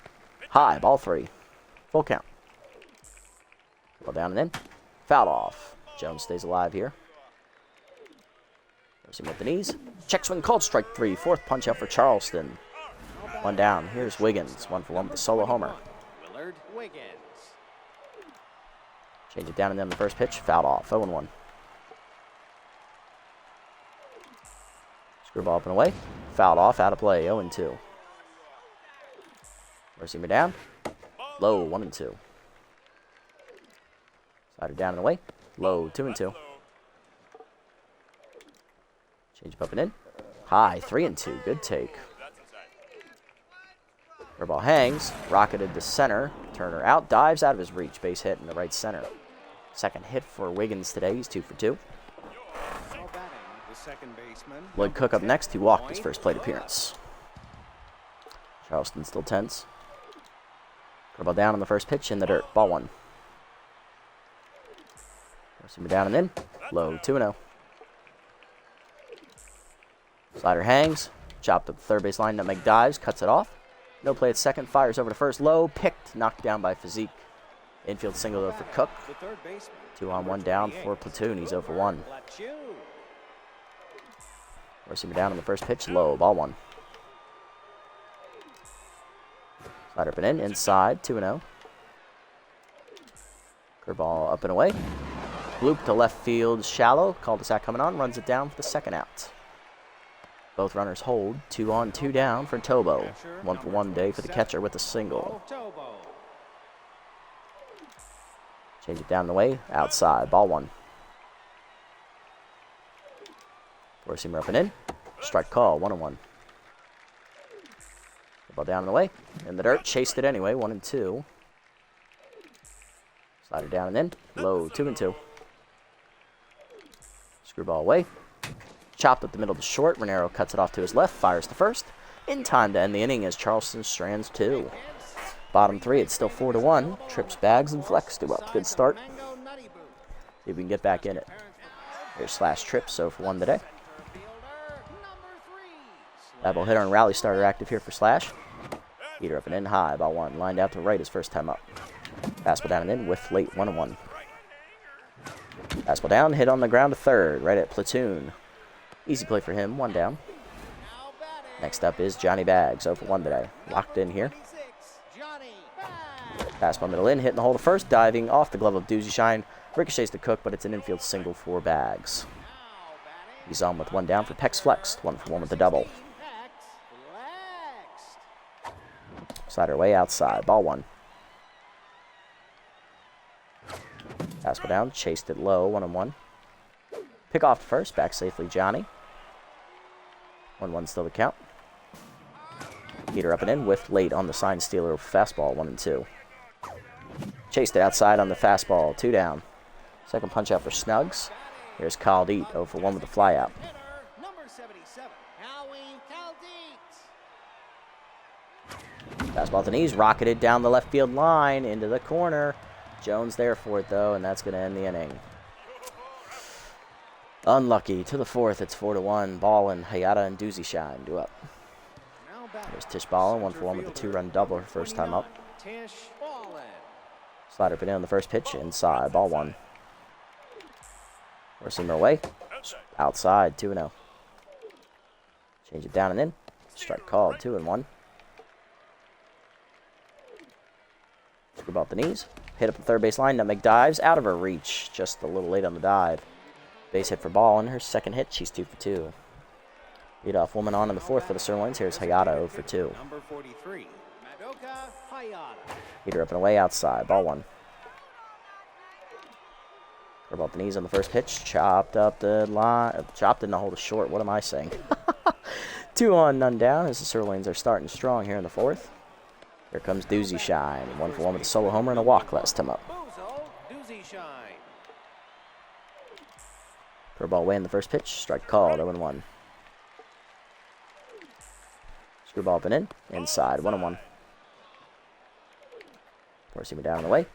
High, ball 3. Full count. Ball down and in. Foul off. Jones stays alive here. Force him with the knees. Check swing called, strike 3. 4th punch out for Charleston. 1 down. Here's Wiggins, 1-for-1 with a solo homer. Wiggins. Change it down and then the first pitch, fouled off, 0-1. Screwball up and away, fouled off, out of play, 0-2. Receiver down, low, 1-2. Slider down and away, low, 2-2. Change up and in, high, 3-2, good take. Ball hangs, rocketed to center. Turner out, dives out of his reach. Base hit in the right center. Second hit for Wiggins today. He's 2-for-2. Lloyd Cook up next. He walked his first plate appearance. Charleston still tense. Ball down on the first pitch in the dirt. Ball 1. Receiver down and in. Low, 2-0. Slider hangs. Chopped up the third base line. Nutmeg dives, cuts it off. No play at second, fires over to first, low, picked, knocked down by Physique. Infield single though for Cook. 2 on 1 down for Platoon, he's 0-for-1. Receiver down on the first pitch, low, ball 1. Slider up and in, inside, 2-0. Curveball up and away. Bloop to left field, shallow, Cul-de-sac coming on, runs it down for the second out. Both runners hold. 2 on, 2 down for Tobo. 1-for-1 day for the catcher with a single. Change it down the way. Outside. Ball 1. Four-seamer up and in. Strike call. 1-1. Ball down the way. In the dirt. Chased it anyway. 1-2. Slider down and in. Low. 2-2. Screwball away. Chopped up the middle to short. Renero cuts it off to his left. Fires to first. In time to end the inning as Charleston strands 2. Bottom 3, it's still 4-1. Trips, Bags, and Flex do up. Good start. See if we can get back in it. Here's Slash trips, so for 1 today. Doubleheader and rally starter active here for Slash. Heater up and in high, ball 1. Lined out to right his first time up. Fastball down and in, whiff late, 1-1. Fastball down, hit on the ground to third, right at platoon. Easy play for him, 1 down. Next up is Johnny Bags, 0 for 1 today. Locked in here. Fastball middle in, hitting the hole to first, diving off the glove of Doozy Shine. Ricochets to Cook, but it's an infield single for Bags. He's on with 1 down for Pex Flexed, 1 for 1 with the double. Slider way outside, ball 1. Fastball down, chased it low, 1-1. Pick off first, back safely Johnny. 1-1 still the count. Heater up and in, whiffed late on the sign stealer fastball, 1-2. Chased it outside on the fastball, 2 down. Second punch out for Snugs. Here's Caldeet, 0 for 1 with the fly out. Fastball to knees, rocketed down the left field line into the corner. Jones there for it though, and that's going to end the inning. Unlucky. To the 4th, it's 4-1. Ballin, Hayata, and Doozy Shine do up. There's Tish Ballin, 1 for 1 with the 2-run double her first time up. Slider put in on the first pitch, inside, ball 1. Four-seamer away, outside, 2-0. Change it down and in. Strike called, 2-1. Screwball at the knees. Hit up the third base line. Nutmeg dives out of her reach. Just a little late on the dive. Base hit for Ball. In her second hit, she's 2 for 2. Lead off woman on in the 4th for the Sirloins. Here's Hayata 0 for 2. Number 43, Madoka Hayata. Heater up and away outside. Ball 1. Curveball at the knees on the first pitch. Chopped up the line. Chopped in the hole to short. What am I saying? 2 on, none down as the Sirloins are starting strong here in the 4th. Here comes Doozy Shine. 1 for 1 with a solo homer and a walk last time up. Curveball away in the first pitch. Strike called, 0-1. Screwball up and in. Inside, 1-1. Four-seamer down and away.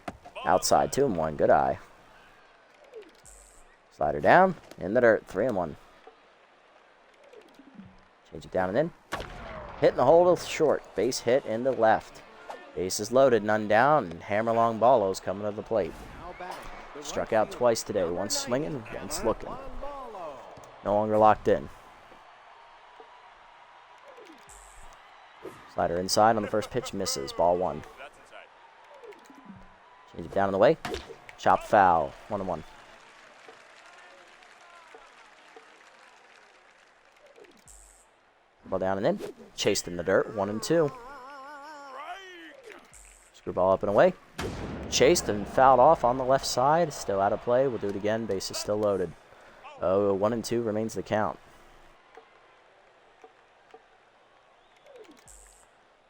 Outside, 2-1. Good eye. Slider down. In the dirt, 3-1. Change it down and in. Hitting the hole to short. Base hit in the left. Base is loaded, none down, and hammer-long Ballo's coming to the plate. Struck out twice today. Once swinging, once looking. No longer locked in. Slider inside on the first pitch, misses. Ball 1. Change it down in the way. Chop foul. 1-1. Ball down and in. Chased in the dirt. 1-2. Screwball up and away. Chased and fouled off on the left side. Still out of play. We'll do it again. Base is still loaded. 1-2 remains the count.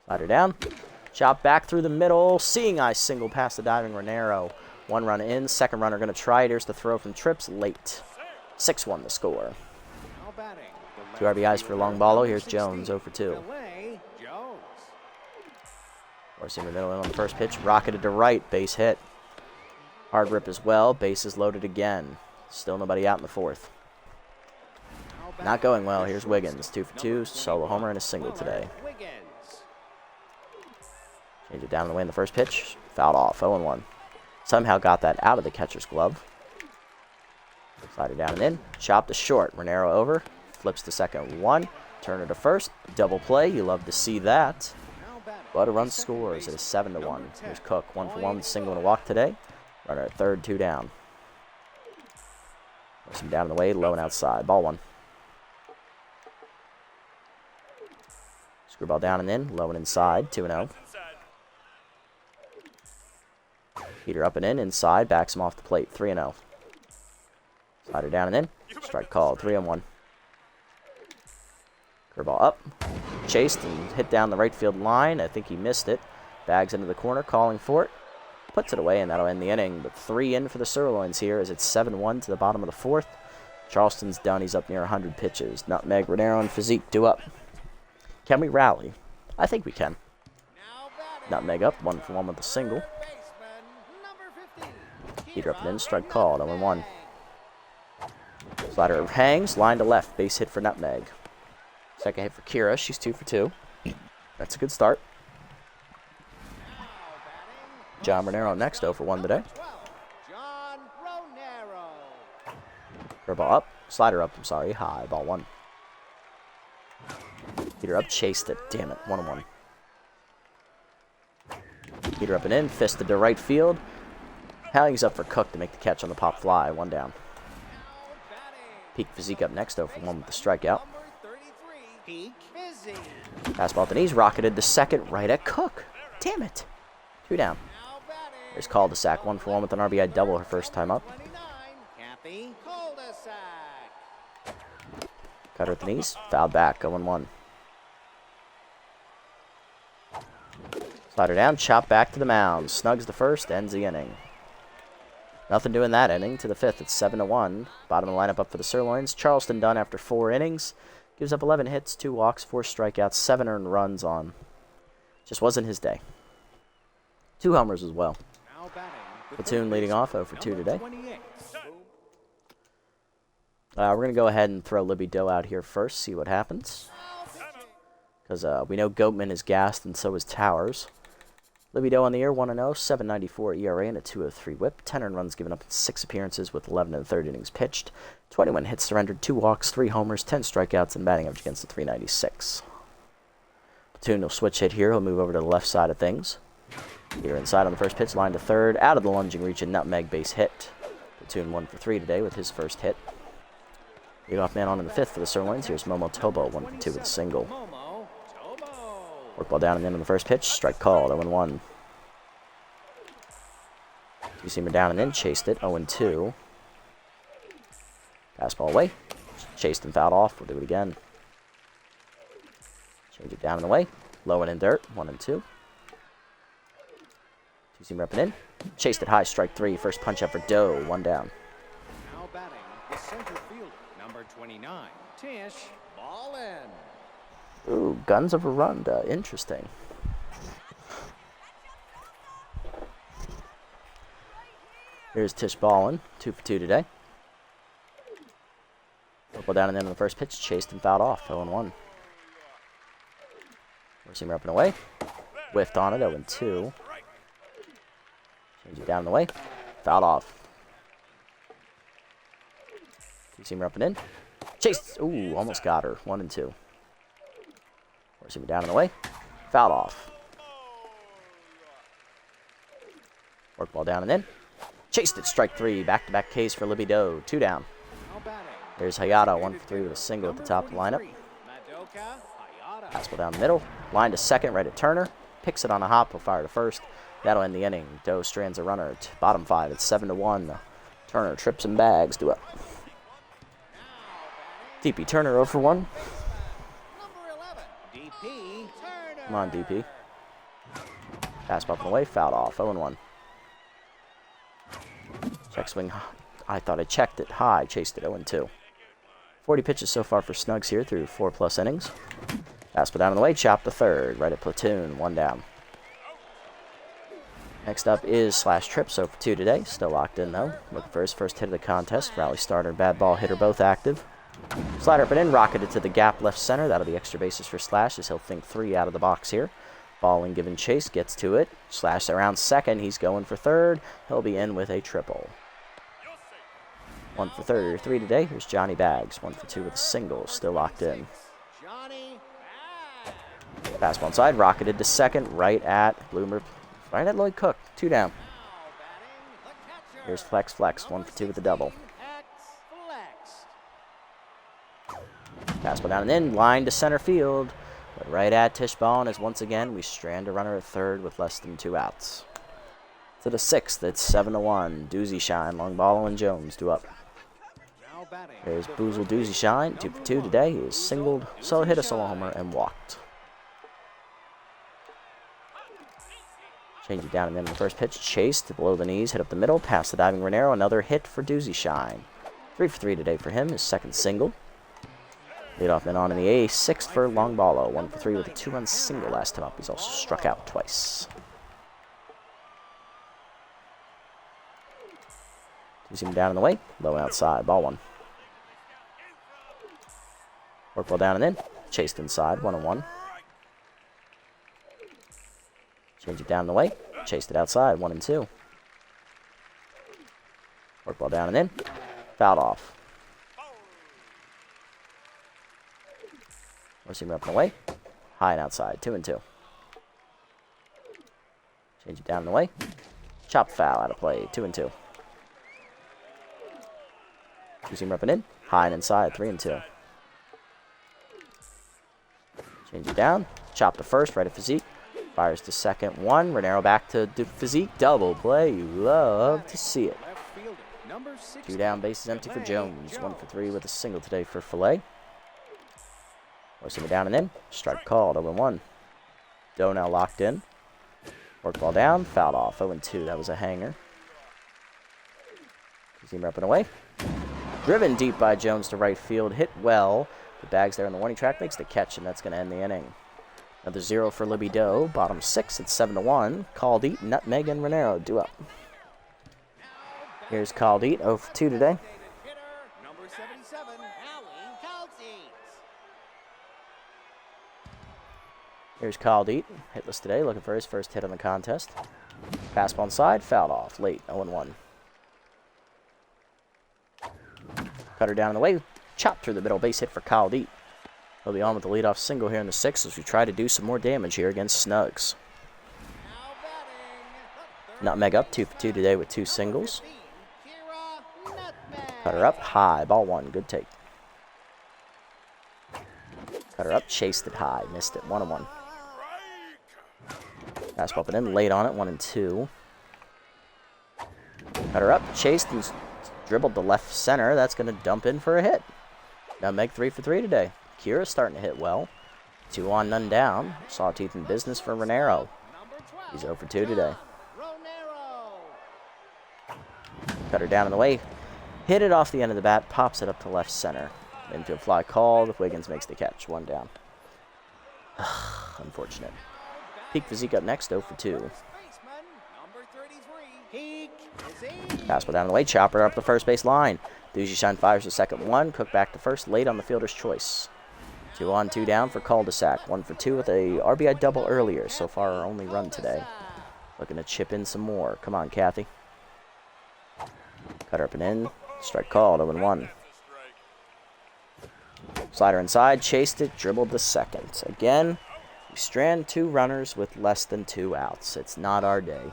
Slider down. Chop back through the middle. Seeing eye single past the diving Renero. 1 run in. Second runner going to try it. Here's the throw from Trips. Late. 6-1 the score. 2 RBIs for Long Ballo. Here's Jones, 0 for 2. Four-seamer middle in on the first pitch. Rocketed to right. Base hit. Hard rip as well. Base is loaded again. Still nobody out in the 4th. Not going well. Here's Wiggins, 2 for 2. Solo homer and a single today. Change it down and away in the first pitch. Fouled off, 0-1. Somehow got that out of the catcher's glove. Slider down and in. Chop to short. Renero over. Flips to second, 1. Turner to first. Double play. You love to see that. But a run scores. It is 7-1. Here's Cook, 1 for 1 with a single and a walk today. Runner at third, 2 down. Push him down and away, low and outside. Ball 1. Screwball down and in, low and inside, 2-0. Heater up and in, inside, backs him off the plate, 3-0. Slider down and in, strike called, 3-1. Curveball up, chased and hit down the right field line. I think he missed it. Bags into the corner, calling for it. Puts it away, and that'll end the inning. But 3 in for the Sirloins here as it's 7-1 to the bottom of the 4th. Charleston's done. He's up near 100 pitches. Nutmeg, Renero, and Physique do up. Can we rally? I think we can. Nutmeg up, 1 for 1 with a single. Heater up and in, strike called, 0-1. Slider hangs, line to left, base hit for Nutmeg. Second hit for Kira, she's 2 for 2. That's a good start. John Renero next, 0 for 1 today. Curveball up, slider up, I'm sorry, high, ball 1. Heater up, chased it, damn it, 1-1. Heater up and in, fisted to right field. Halling's up for Cook to make the catch on the pop fly, 1 down. Peak Physique up next, 0 for 1 with the strikeout. Fastball to knees, rocketed to second, right at Cook. Damn it. 2 down. There's cul-de-sac, 1 for 1 with an RBI double her first time up. Cutter at the knees, fouled back, 0-1. Slider down, chop back to the mound. Snugs the first, ends the inning. Nothing doing that inning. To the 5th, it's 7-1. Bottom of the lineup up for the Sirloins. Charleston done after 4 innings. Gives up 11 hits, 2 walks, 4 strikeouts, 7 earned runs on. Just wasn't his day. 2 homers as well. Platoon leading off, 0 for 2 today. We're going to go ahead and throw Libby Doe out here first, see what happens. Because we know Goatman is gassed and so is Towers. Libby Doe on the year, 1-0, 7.94 ERA and a 2.03 whip. 10 earned runs given up in 6 appearances with 11 1/3 innings pitched. 21 hits surrendered, 2 walks, 3 homers, 10 strikeouts, and batting average against a 396. Platoon will switch hit here. He'll move over to the left side of things. Here inside on the first pitch, line to third. Out of the lunging reach, a Nutmeg base hit. Platoon 1 for 3 today with his first hit. Leadoff man on in the 5th for the Sirloins. Here's Momo Tobo, 1 for 2 with a single. Work ball down and in on the first pitch. Strike called, 0-1. Two-seamer down and in, chased it, 0-2. Fastball away. Chased and fouled off. We'll do it again. Change it down and away. Low and in dirt, 1-2. Two-seamer up and in. Chased it high, strike 3. First punch up for Doe, 1 down. Now batting, the center fielder, number 29, Tish, ball in. Ooh, Guns of Arunda. Interesting. Here's Tish Ballin, 2 for 2 today. Football down and in on the first pitch, chased and fouled off, 0-1. Four-seamer up and away. Whiffed on it, 0-2. Change it down and away. Fouled off. Two-seamer up and in. Chased. Ooh, almost got her, 1-2. Four-seamer down and away. Fouled off. Work ball down and in. Chased it, strike 3. Back-to-back Ks for Libby Doe. 2 down. There's Hayata, 1 for 3 with a single at the top of the lineup. Fastball down the middle. Line to second, right at Turner. Picks it on a hop, will fire to first. That'll end the inning. Doe strands a runner. Bottom 5, it's 7-1. Turner trips and bags. Do it. DP Turner 0 for 1. Come on, DP. Fastball up and away, fouled off. 0-1. Check swing. I thought I checked it high. Chased it 0-2. 40 pitches so far for Snugs here through 4+ innings. Fastball down on the way. Chop to third. Right at Platoon. 1 down. Next up is Slash Trip. So for 2 today. Still locked in though. Looking for his first hit of the contest. Rally starter and bad ball hitter both active. Slider up and in. Rocketed to the gap left center. That'll be extra bases for Slash as he'll think 3 out of the box here. Ball and given chase. Gets to it. Slash around second. He's going for third. He'll be in with a triple. 1 for 3 today. Here's Johnny Bags. 1 for 2 with a single. Still locked in. Fastball inside. Rocketed to second. Right at Bloomer. Right at Lloyd Cook. 2 down. Here's Flex. 1 for 2 with a double. Fastball down and in. Line to center field. But right at Tish Ballin as once again we strand a runner at third with less than 2 outs. To the 6th. It's 7-1. Doozy Shine. Long ball and Jones do up. There's Boozle Doozy Shine, 2 for 2 today. He is singled, so hit a solo homer and walked. Change it down and then the first pitch, chased below the knees, hit up the middle, past the diving Renero. Another hit for Doozy Shine. 3 for 3 today for him, his second single. Leadoff man on in the 8th, 6th for Longballo, 1 for 3 with a 2-run single last time up. He's also struck out twice. Two-seam down in the way, low outside, ball 1. Work ball down and in. Chased inside, 1-1. Change it down and away. Chased it outside, 1-2. Work ball down and in. Fouled off. Receiver up and away. High and outside, 2-2. Change it down and away. Chop foul out of play, 2-2. Receiver up and in. High and inside, 3-2. Change it down. Chop to first, right at Physique. Fires to second, 1. Renero back to Physique. Double play. You love to see it. 2 down, bases empty for Jones. 1 for 3 with a single today for Filet. Forcing it down and in. Strike called, 0-1. Doe now locked in. Work ball down, fouled off, 0-2. That was a hanger. Team up and away. Driven deep by Jones to right field. Hit well. The bag's there on the warning track. Makes the catch, and that's going to end the inning. Another 0 for Libby Doe. Bottom 6 at 7-1. Caldeet, Nutmeg, and Renero due up. Here's Caldeet, 0 for 2 today. Number 77, Alan Caldeet. Here's Caldeet, hitless today, looking for his first hit on the contest. Fastball inside, fouled off, late, 0-1. Cutter down in the way, chopped through the middle, base hit for Caldeet. He'll be on with the leadoff single here in the 6th as we try to do some more damage here against Snugs. Nutmeg up, 2 for 2 today with 2 singles. Cutter up, high, ball 1, good take. Cutter up, chased it high, missed it, 1-1. Fastball up and in, late on it, 1-2. Cutter up, chased and dribbled to left center. That's going to dump in for a hit. Nutmeg 3 for 3 today. Kira's starting to hit well. 2 on, none down. Sawteeth in business for Renero. He's 0 for 2 today. Cutter down in the way. Hit it off the end of the bat. Pops it up to left center. Into a fly called. Wiggins makes the catch. 1 down. Unfortunate. Peak Physique up next, 0 for 2. Fastball down the way. Chopper up the first base line. Duji Shine fires the second 1. Cook back to first. Late on the fielder's choice. 2 on, 2 down for cul-de-sac. 1 for 2 with a RBI double earlier. So far, our only run today. Looking to chip in some more. Come on, Kathy. Cutter up and in. Strike called, 0-1. Slider inside, chased it, dribbled to second. Again, we strand 2 runners with less than 2 outs. It's not our day.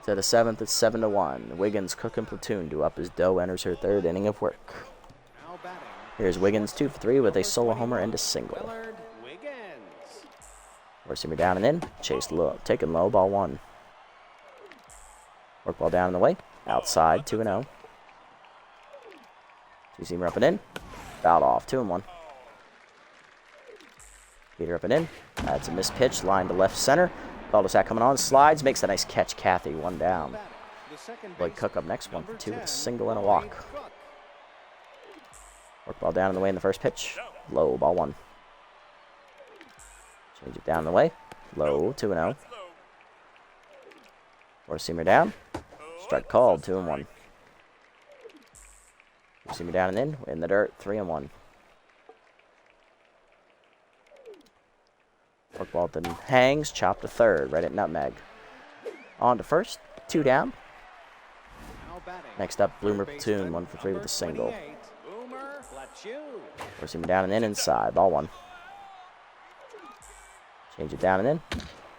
To the 7th, it's 7-1. Wiggins, Cook, and Platoon do up as Doe enters her 3rd inning of work. Here's Wiggins, 2 for 3 with a solo homer and a single. Forcing her down and in, chased low, taken low, ball 1. Work ball down in the way, outside, 2-0. Two-seamer up and in. Fouled off. 2-1. Peter up and in. That's a missed pitch. Line to left center. Cul-de-sac coming on. Slides. Makes a nice catch. Kathy. 1 down. Blake Cook up next. 1 for 2 with a single and a walk. Work ball down in the way in the first pitch. Low. Ball 1. Change it down in the way. Low. 2-0. Four-seamer down. Strike called. 2-1. See me down and in the dirt, 3-1. Work ball then hangs, chop to third, right at Nutmeg. On to first, 2 down. Next up, Bloomer Platoon, 1 for 3 with a single. See me down and in inside, ball 1. Change it down and in.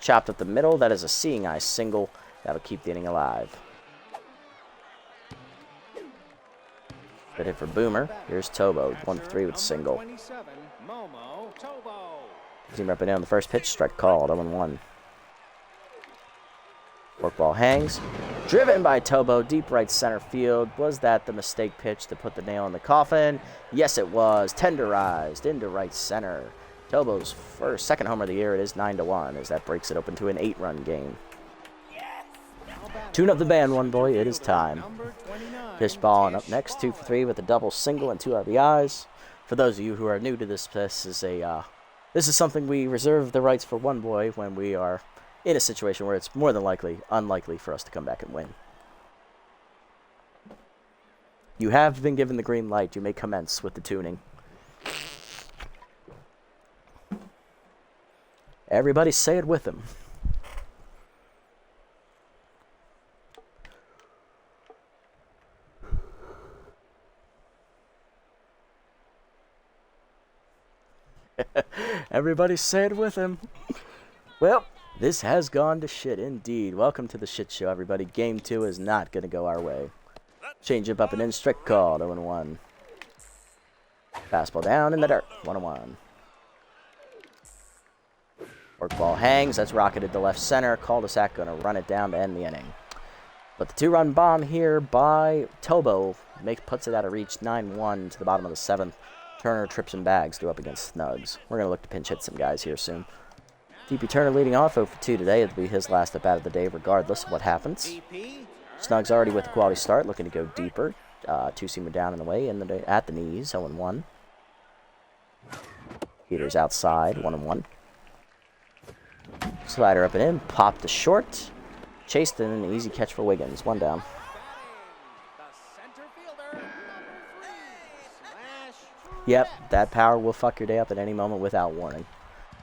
Chopped up the middle, that is a seeing eye single. That'll keep the inning alive. Good hit for Boomer. Here's Tobo, 1 for 3 with a single. Team up and in on the first pitch, strike called, 0-1. Work ball hangs. Driven by Tobo, deep right center field. Was that the mistake pitch to put the nail in the coffin? Yes, it was. Tenderized into right center. Tobo's second homer of the year. It is 9-1 as that breaks it open to an 8-run game. Tune up the band, one boy. It is time. Pitch ball and up next, 2 for 3 with a double single and 2 RBIs. For those of you who are new to this this is something we reserve the rights for one boy when we are in a situation where it's more than unlikely for us to come back and win. You have been given the green light. You may commence with the tuning. Everybody say it with him. Everybody say it with him. Well, this has gone to shit indeed. Welcome to the shit show, everybody. Game 2 is not going to go our way. Change up and in, strike call, 0-1. Fastball down in the dirt, 1-1. Work ball hangs, that's rocketed to left center. Cul-de-sac going to run it down to end the inning. But the 2-run bomb here by Tobo puts it out of reach, 9-1 to the bottom of the 7th. Turner, Trips, and Bags do up against Snugs. We're going to look to pinch hit some guys here soon. DP Turner leading off 0 for 2 today. It'll be his last at bat of the day regardless of what happens. Snugs already with a quality start, looking to go deeper. Two-seamer down and away at the knees, 0-1. Heater's outside, 1-1. Slider up and in, pop to short. Chased in, an easy catch for Wiggins, 1 down. Yep, that power will fuck your day up at any moment without warning.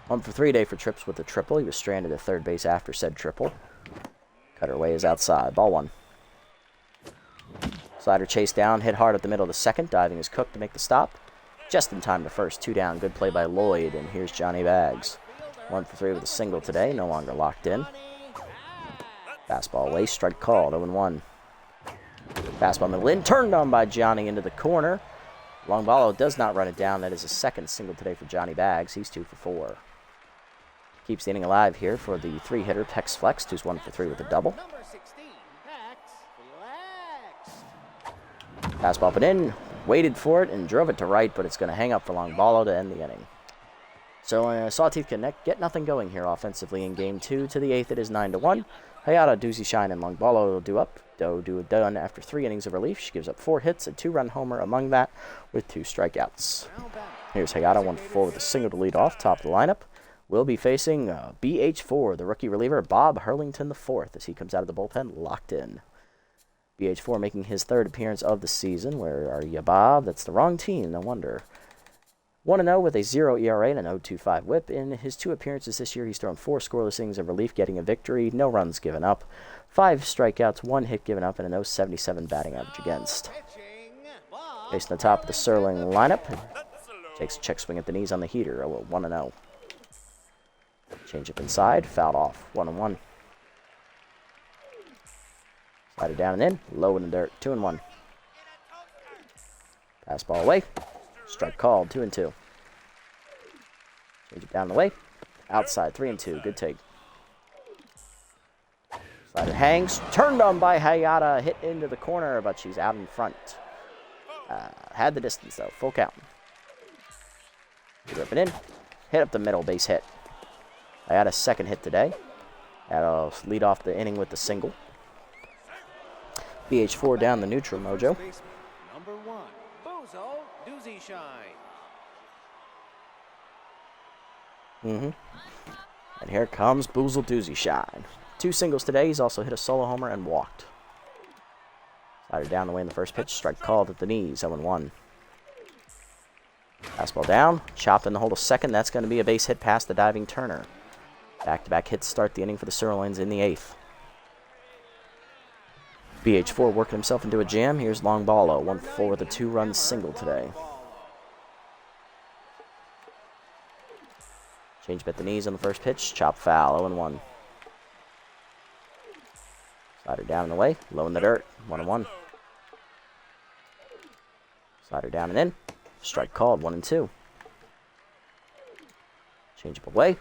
1 for 3 day for Trips with a triple. He was stranded at third base after said triple. Cutter away is outside. Ball 1. Slider chased down, hit hard at the middle of the second. Diving is Cook to make the stop. Just in time to first. 2 down. Good play by Lloyd. And here's Johnny Bags. 1 for 3 with a single today. No longer locked in. Fastball away. Strike called. 0-1. Fastball middle in. Turned on by Johnny into the corner. Longballo does not run it down. That is a second single today for Johnny Bags. He's 2 for 4. Keeps the inning alive here for the 3-hitter, Pex Flex, who's 1 for 3 with a double. Fastball put in, waited for it, and drove it to right, but it's going to hang up for Longballo to end the inning. So Sawteeth can get nothing going here offensively in Game 2. To the 8th, it is 9-1. Hayata, Doozy Shine, and Longballo will do up. Doe do a done after 3 innings of relief. She gives up 4 hits, a 2-run homer among that, with 2 strikeouts. Here's Hayata, 1 for 4 with a single to lead off, top of the lineup. Will be facing BH4, the rookie reliever, Bob Hurlington IV, as he comes out of the bullpen locked in. BH4 making his 3rd appearance of the season. Where are you, Bob? That's the wrong team, no wonder. 1-0 with a 0 ERA and an 0.25 whip. In his 2 appearances this year, he's thrown 4 scoreless innings of relief, getting a victory, no runs given up, 5 strikeouts, 1 hit given up, and a 0.77 batting average against. Facing the top of the Sirloin lineup, takes a check swing at the knees on the heater, 1-0. Change up inside, fouled off, 1-1. Slider down and in, low in the dirt, 2-1. Pass ball away, strike called, 2-2. Change it down the way, outside, 3-2, good take. Slider hangs, turned on by Hayata, hit into the corner, but she's out in front. Had the distance though, full count. Rip it in, hit up the middle, base hit. Hayata's 2nd hit today. That'll lead off the inning with the single. BH4 down the neutral mojo. Number 1, Bozo Doozy Shine. And here comes Boozle Doozy Shine. 2 singles today. He's also hit a solo homer and walked. Slider down the way in the first pitch. Strike called at the knees. 0-1. Fastball down. Chopped in the hold of second. That's going to be a base hit past the diving Turner. Back-to-back hits start the inning for the Sirloins in the 8th. BH4 working himself into a jam. Here's Longballo, 1 for 4 with a 2-run single today. Change at the knees on the first pitch. Chop foul, 0-1. Slider down and away, low in the dirt, 1-1. Slider down and in. Strike called, 1-2. Change up away.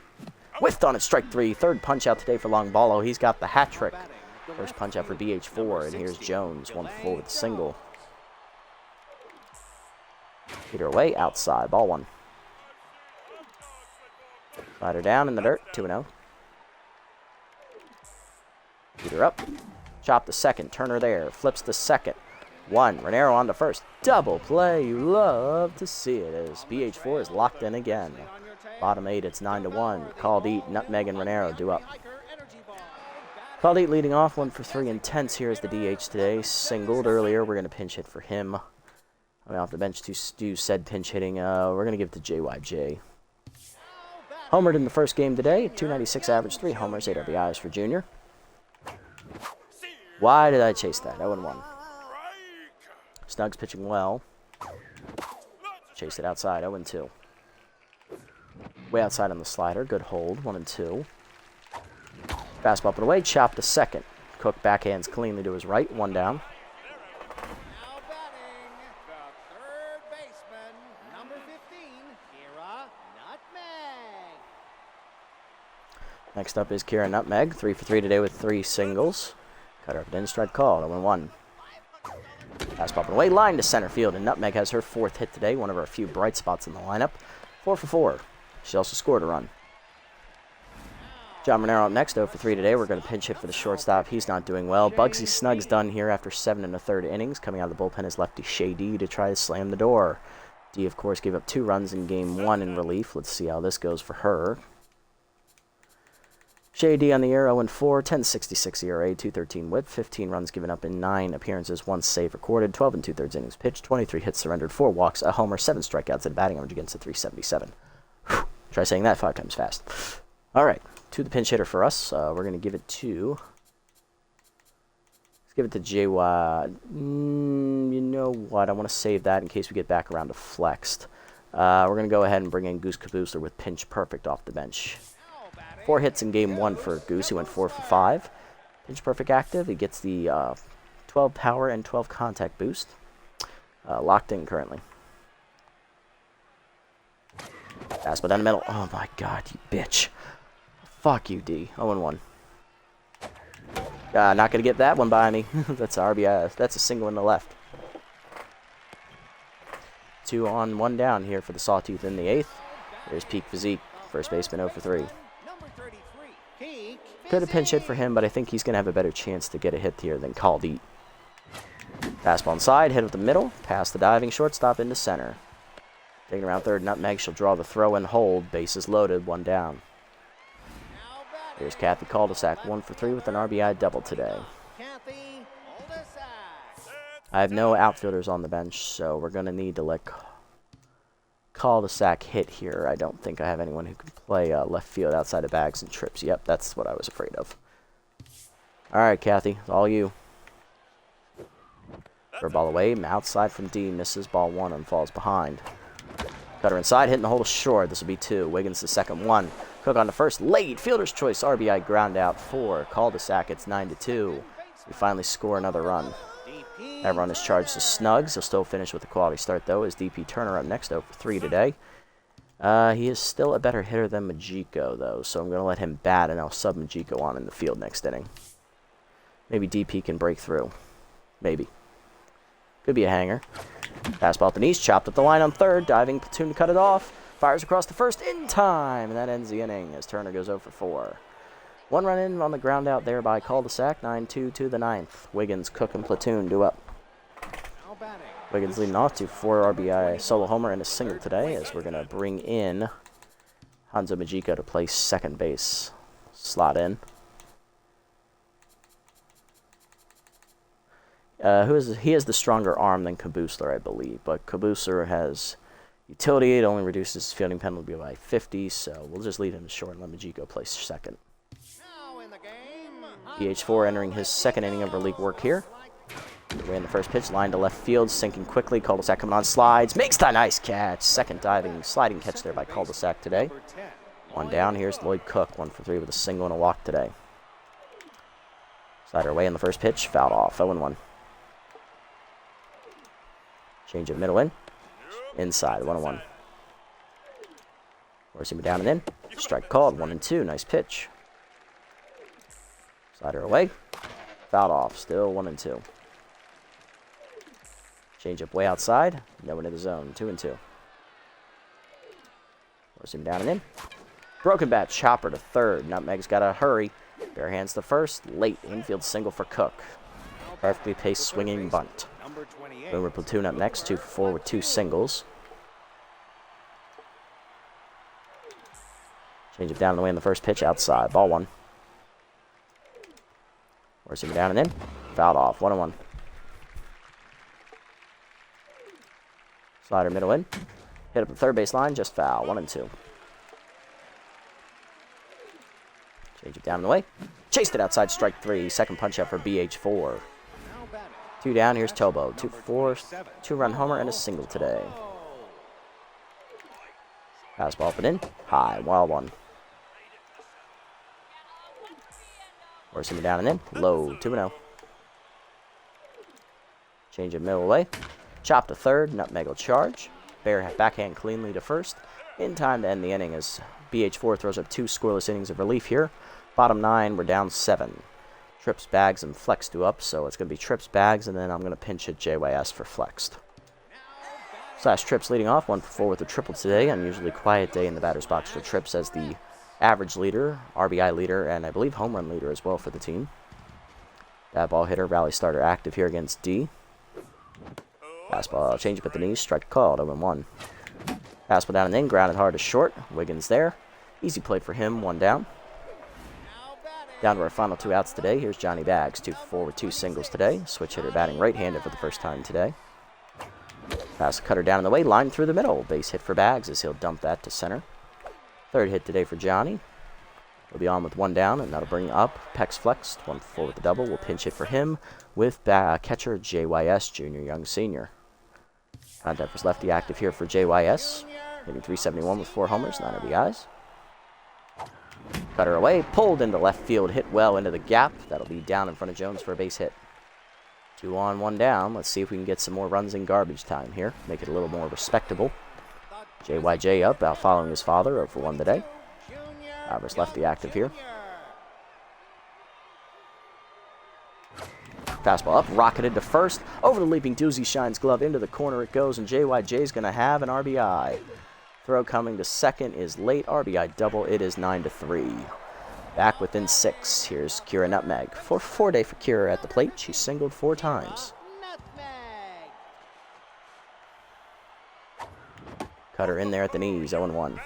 Whiffed on it, strike 3. 3rd punch out today for Longballo. He's got the hat trick. First punch out for BH4, and here's Jones, 1 for 4 with a single. Peter away, outside, ball 1. Slider down in the dirt, 2-0. Peter up, chop the second, Turner there, flips the second. 1, Renero on to first. Double play, you love to see it as BH4 is locked in again. Bottom 8, it's 9-1. Called Eat, Nutmeg, and Renero do up. Called Eat leading off, 1 for 3 intense here as the DH today. Singled earlier, we're going to pinch hit for him. I mean, off the bench to do said pinch hitting. We're going to give it to JYJ. Homered in the first game today, 296 average, 3 homers, 8 RBIs for Junior. Why did I chase that? 0-1. Snug's pitching well. Chase it outside, 0-2. Way outside on the slider, good hold, 1-2. Fastball up and away, chopped to second. Cook backhands cleanly to his right, 1 down. Now batting, the third baseman, number 15, Kira Nutmeg. Next up is Kira Nutmeg, 3 for 3 today with 3 singles. Cutter up and in, strike called, 0-1. Fastball up and away, line to center field, and Nutmeg has her 4th hit today, one of our few bright spots in the lineup. 4 for 4. She also scored a run. John Monero up next, 0 for 3 today. We're going to pinch hit for the shortstop. He's not doing well. Bugsy Snug's done here after 7 1/3 innings. Coming out of the bullpen is lefty Shay D to try to slam the door. D, of course, gave up 2 runs in game 1 in relief. Let's see how this goes for her. Shay D on the year, 0-4, 10.66 ERA, 2.13 WHIP, 15 runs given up in 9 appearances, 1 save recorded, 12 2/3 innings pitched, 23 hits surrendered, 4 walks, a homer, 7 strikeouts, and batting average against a 377. Whew. Try saying that 5 times fast. All right, to the pinch hitter for us. We're going to give it to... Let's give it to JY. You know what? I want to save that in case we get back around to flexed. We're going to go ahead and bring in Goose Caboosler with pinch perfect off the bench. 4 hits in game 1 for Goose. He went 4 for 5. Pinch perfect active. He gets the 12 power and 12 contact boost. Locked in currently. Fastball down the middle. Oh my god, you bitch. Fuck you, D. 0-1. Not going to get that one by me. That's a RBI. That's a single in the left. 2 on, 1 down here for the Sawteeth in the 8th. There's Peak Physique. First baseman 0 for 3. Could have pinch hit for him, but I think he's going to have a better chance to get a hit here than Caldeet. Fastball inside, hit with the middle, past the diving shortstop into center. Taking around third, Nutmeg, she'll draw the throw and hold. Bases loaded, 1 down. Here's Kathy Cul-de-sac, 1 for 3 with an RBI double today. I have no outfielders on the bench, so we're going to need to let Cul-de-sac hit here. I don't think I have anyone who can play left field outside of bags and trips. Yep, that's what I was afraid of. All right, Kathy, it's all you. For ball away, outside from D, misses ball 1 and falls behind. Cutter inside, hitting the hole short. This will be 2. Wiggins the second 1. Cook on the first, late fielder's choice RBI ground out 4. Cul-de-sac, it's 9-2. We finally score another run. That run is charged to Snugs. He'll still finish with a quality start, though, as DP Turner up next, 0 for 3 today. He is still a better hitter than Majiko, though, so I'm going to let him bat, and I'll sub Majiko on in the field next inning. Maybe DP can break through. Maybe. Could be a hanger. Fastball at the knees, chopped up the line on third, diving platoon to cut it off. Fires across the first in time, and that ends the inning as Turner goes 0 for 4. 1 run in on the ground out there by Cul-de-sac, 9-2 to the 9th. Wiggins, Cook, and Platoon do up. Wiggins leading off to 4 RBI solo homer and a single today as we're going to bring in Hanzo Majiko to play second base. Slot in. He has the stronger arm than Caboosler, I believe, but Caboosler has utility. It only reduces his fielding penalty by 50, so we'll just leave him short and let Majiko play second. PH4 entering his second inning of relief work here. Away in the first pitch, line to left field, sinking quickly. Cul-de-sac coming on, slides, makes the nice catch. Second sliding catch there by Cul-de-sac today. 1 down, here's Lloyd Cook, 1 for 3 with a single and a walk today. Slider away in the first pitch, fouled off, 0-1. Change of middle in, inside, 1-1. Forcing him down and in, strike called, 1-2, nice pitch. Slider away, fouled off, still 1-2. Change up way outside, no one in the zone, 2-2. Force him down and in. Broken bat, chopper to third. Nutmeg's got to hurry. Bare hands to first, late infield single for Cook. Perfectly paced swinging bunt. Boomer Platoon up next, 2 for 4 with 2 singles. Change it down the way in the first pitch, outside, ball 1. Force him down and in, fouled off, 1-1. Slider middle in, hit up the third base line, just foul, 1-2. Down and away. Chased it outside, strike 3. Second punch out for BH4. 2 down, here's Tobo. 2-4, 2-run homer and a single today. Fastball up and in. High, wild one. Forcing it down and in. Low, 2-0. Change it middle away. Chop to third, nutmeg will charge. Bear backhand cleanly to first. In time to end the inning as BH4 throws up 2 scoreless innings of relief here. Bottom 9, we're down 7. Trips, Bags, and Flex do up, so it's going to be Trips, Bags, and then I'm going to pinch hit JYS for Flexed. Slash Trips leading off, 1 for 4 with a triple today. Unusually quiet day in the batter's box for Trips as the average leader, RBI leader, and I believe home run leader as well for the team. That ball hitter, rally starter active here against D. Fastball, changeup at the knees, strike called, 0-1. Fastball down and in, grounded hard to short. Wiggins there. Easy play for him, 1 down. Down to our final 2 outs today. Here's Johnny Bags, 2 for 4 with 2 singles today. Switch hitter batting right-handed for the first time today. Pass cutter down in the way, line through the middle. Base hit for Bags as he'll dump that to center. Third hit today for Johnny. He'll be on with 1 down, and that'll bring up Pex Flexed, 1 for 4 with the double. We'll pinch hit for him with catcher JYS, Junior Young Senior. Contact was lefty active here for JYS. Hitting .371 with 4 homers, 9 RBIs. Cutter away, pulled into left field, hit well into the gap. That'll be down in front of Jones for a base hit. 2 on, 1 down. Let's see if we can get some more runs in garbage time here. Make it a little more respectable. JYJ up, out following his father, 0 for 1 today. Alvarez lefty active here. Fastball up, rocketed to first. Over the leaping Doozy Shines glove, into the corner it goes, and JYJ's going to have an RBI. Throw coming to second is late, RBI double. It is 9-3. Back within 6. Here's Kira Nutmeg. 4 day for Kira at the plate. She singled 4 times. Cutter in there at the knees, 0-1.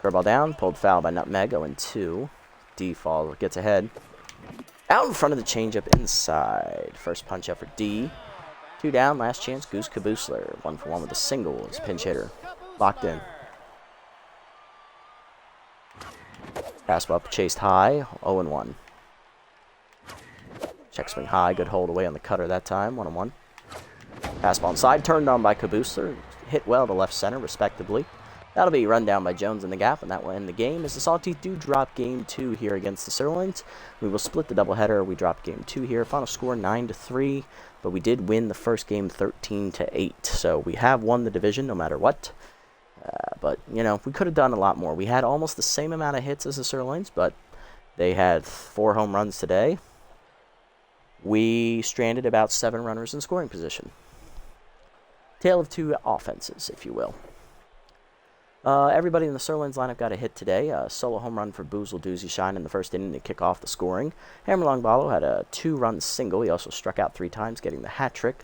Curveball down, pulled foul by Nutmeg, 0-2. D fall gets ahead. Out in front of the changeup inside. First punch out for D. 2 down, last chance, Goose Caboosler. 1 for 1 with a single as pinch hitter. Locked in. Fastball up, chased high, 0-1. Check swing high, good hold away on the cutter that time, 1-1. Fastball inside, turned on by Caboosler. Hit well to left center, respectably. That'll be run down by Jones in the gap, and that will end the game as the Sawteeth do drop game 2 here against the Sirloins. We will split the doubleheader. We drop game 2 here. Final score 9-3, but we did win the first game 13-8. So we have won the division no matter what. But, you know, we could have done a lot more. We had almost the same amount of hits as the Sirloins, but they had 4 home runs today. We stranded about 7 runners in scoring position. Tale of 2 offenses, if you will. Everybody in the Sirloins lineup got a hit today. Solo home run for Boozle Doozy Shine in the first inning to kick off the scoring. Hammerlong Balo had a 2-run single. He also struck out 3 times, getting the hat trick.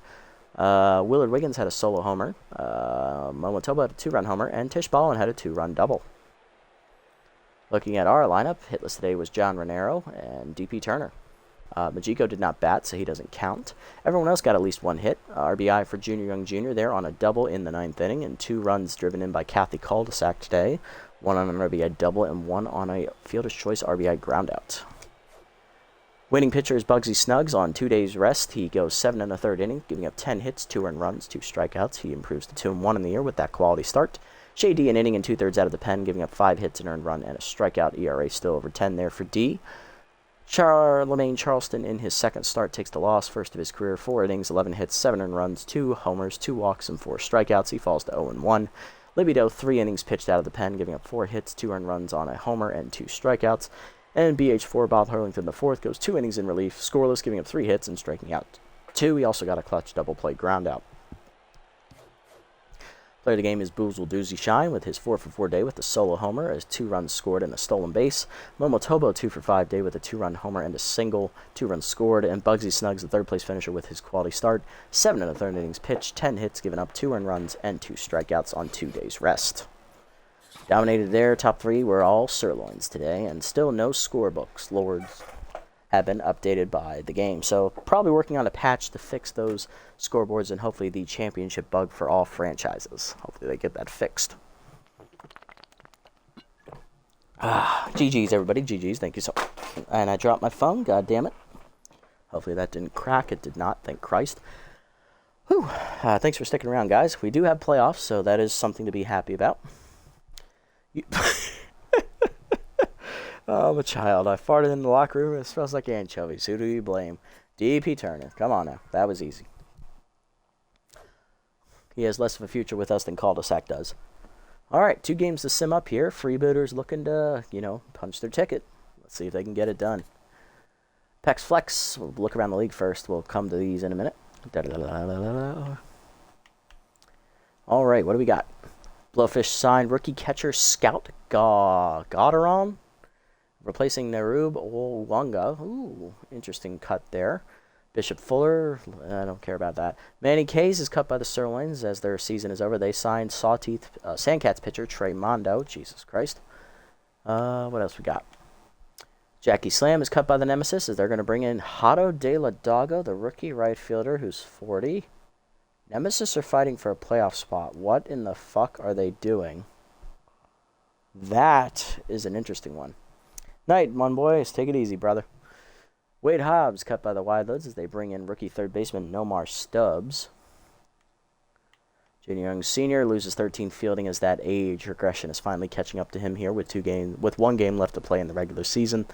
Willard Wiggins had a solo homer. Momotoba had a 2-run homer. And Tish Ballin had a 2-run double. Looking at our lineup, hitless today was John Renero and DP Turner. Majiko did not bat, so he doesn't count. Everyone else got at least 1 hit. RBI for Junior Young Jr. there on a double in the 9th inning, and 2 runs driven in by Kathy Cul-de-sac today. 1 on an RBI double and 1 on a fielder's choice RBI groundout. Winning pitcher is Bugsy Snuggs on 2 days rest. He goes 7 1/3 inning, giving up 10 hits, 2 earned runs, 2 strikeouts. He improves to 2-1 in the year with that quality start. Shea D an inning and 2/3 out of the pen, giving up 5 hits, an earned run, and a strikeout. ERA still over 10 there for D. Charlemagne Charleston in his second start takes the loss, first of his career, 4 innings, 11 hits, 7 earned runs, 2 homers, 2 walks, and 4 strikeouts. He falls to 0-1. Libido, 3 innings pitched out of the pen, giving up 4 hits, 2 earned runs on a homer, and 2 strikeouts. And BH4, Bob Hurlington IV, goes 2 innings in relief, scoreless, giving up 3 hits and striking out 2. He also got a clutch double play groundout. Player of the game is Boozle Doozy Shine with his 4 for 4 day with a solo homer as 2 runs scored and a stolen base. Momotobo 2 for 5 day with a 2-run homer and a single, 2 runs scored. And Bugsy Snuggs, the 3rd place finisher with his quality start. 7 1/3 innings pitched, 10 hits given up, 2 earned runs, and 2 strikeouts on 2 days rest. Dominated there, top 3 were all Sirloins today, and still no scorebooks. Lords have been updated by the game. So probably working on a patch to fix those scoreboards and hopefully the championship bug for all franchises. Hopefully they get that fixed. GG's, everybody. GG's. Thank you so much. And I dropped my phone. God damn it. Hopefully that didn't crack. It did not. Thank Christ. Whew. Thanks for sticking around, guys. We do have playoffs, so that is something to be happy about. Oh, I'm a child. I farted in the locker room. It smells like anchovies. Who do you blame? D.P. Turner. Come on now. That was easy. He has less of a future with us than cul-de-sac does. All right, 2 games to sim up here. Freebooters looking to, punch their ticket. Let's see if they can get it done. Pex Flex. We'll look around the league first. We'll come to these in a minute. All right, what do we got? Blowfish signed rookie catcher Scout Gauderon, replacing Nerub Olwanga. Ooh, interesting cut there. Bishop Fuller, I don't care about that. Manny Kays is cut by the Sirloins as their season is over. They signed Sawteeth Sandcats pitcher Trey Mondo. Jesus Christ. What else we got? Jackie Slam is cut by the Nemesis as they're going to bring in Hato De La Daga, the rookie right fielder who's 40. Nemesis are fighting for a playoff spot. What in the fuck are they doing? That is an interesting one. Night, mon boys. Take it easy, brother. Wade Hobbs cut by the Wildlets as they bring in rookie third baseman Nomar Stubbs. Junior Young Sr. loses 13 fielding as that age regression is finally catching up to him here with 1 game left to play in the regular season.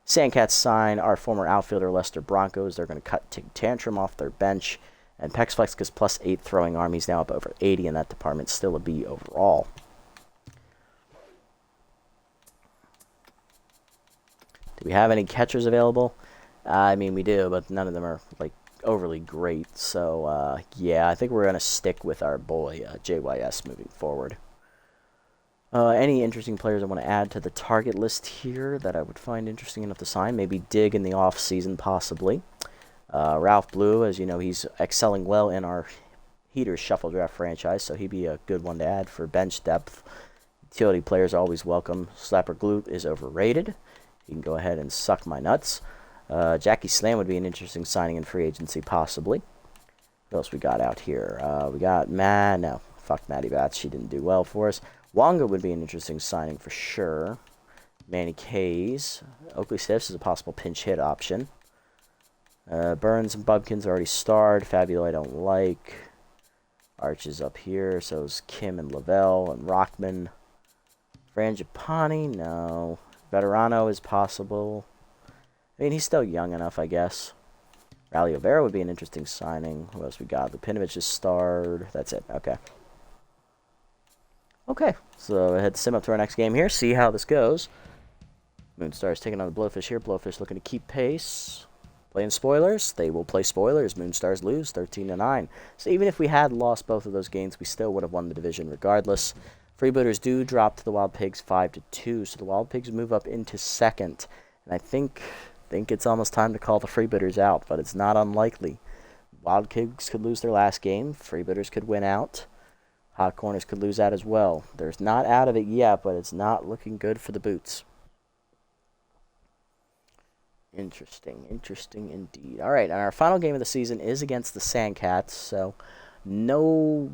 Sandcats sign our former outfielder Lester Broncos. They're going to cut Tig Tantrum off their bench. And Pex Flex gets +8 throwing arm. He's now up over 80 in that department. Still a B overall. Do we have any catchers available? I mean, we do, but none of them are, overly great. So, yeah, I think we're going to stick with our boy, JYS, moving forward. Any interesting players I want to add to the target list here that I would find interesting enough to sign? Maybe Dig in the off-season, possibly. Ralph Blue, as you know, he's excelling well in our Heaters Shuffle Draft franchise, so he'd be a good one to add for bench depth. Utility players are always welcome. Slapper Glute is overrated. You can go ahead and suck my nuts. Jackie Slam would be an interesting signing in free agency, possibly. What else we got out here? We got fuck Maddie Bats. She didn't do well for us. Wonga would be an interesting signing for sure. Manny Kays. Oakley Stiffs is a possible pinch hit option. Burns and Bubkins already starred. Fabio I don't like. Arch is up here. So is Kim and Lavelle and Rockman. Frangipani, no. Veterano is possible. I mean, he's still young enough, I guess. Rally O'Vera would be an interesting signing. Who else we got? Lupinovich is starred. That's it. Okay. Okay. So I head to sim up to our next game here. See how this goes. Moonstar's taking on the Blowfish here. Blowfish looking to keep pace. Playing spoilers. They will play spoilers. Moonstars lose 13-9. So even if we had lost both of those games, we still would have won the division regardless. Freebooters do drop to the Wild Pigs 5-2. So the Wild Pigs move up into second. And I think it's almost time to call the Freebooters out, but it's not unlikely. Wild Pigs could lose their last game. Freebooters could win out. Hot Corners could lose out as well. They're not out of it yet, but it's not looking good for the Boots. Interesting indeed. All right, and our final game of the season is against the Sandcats, so no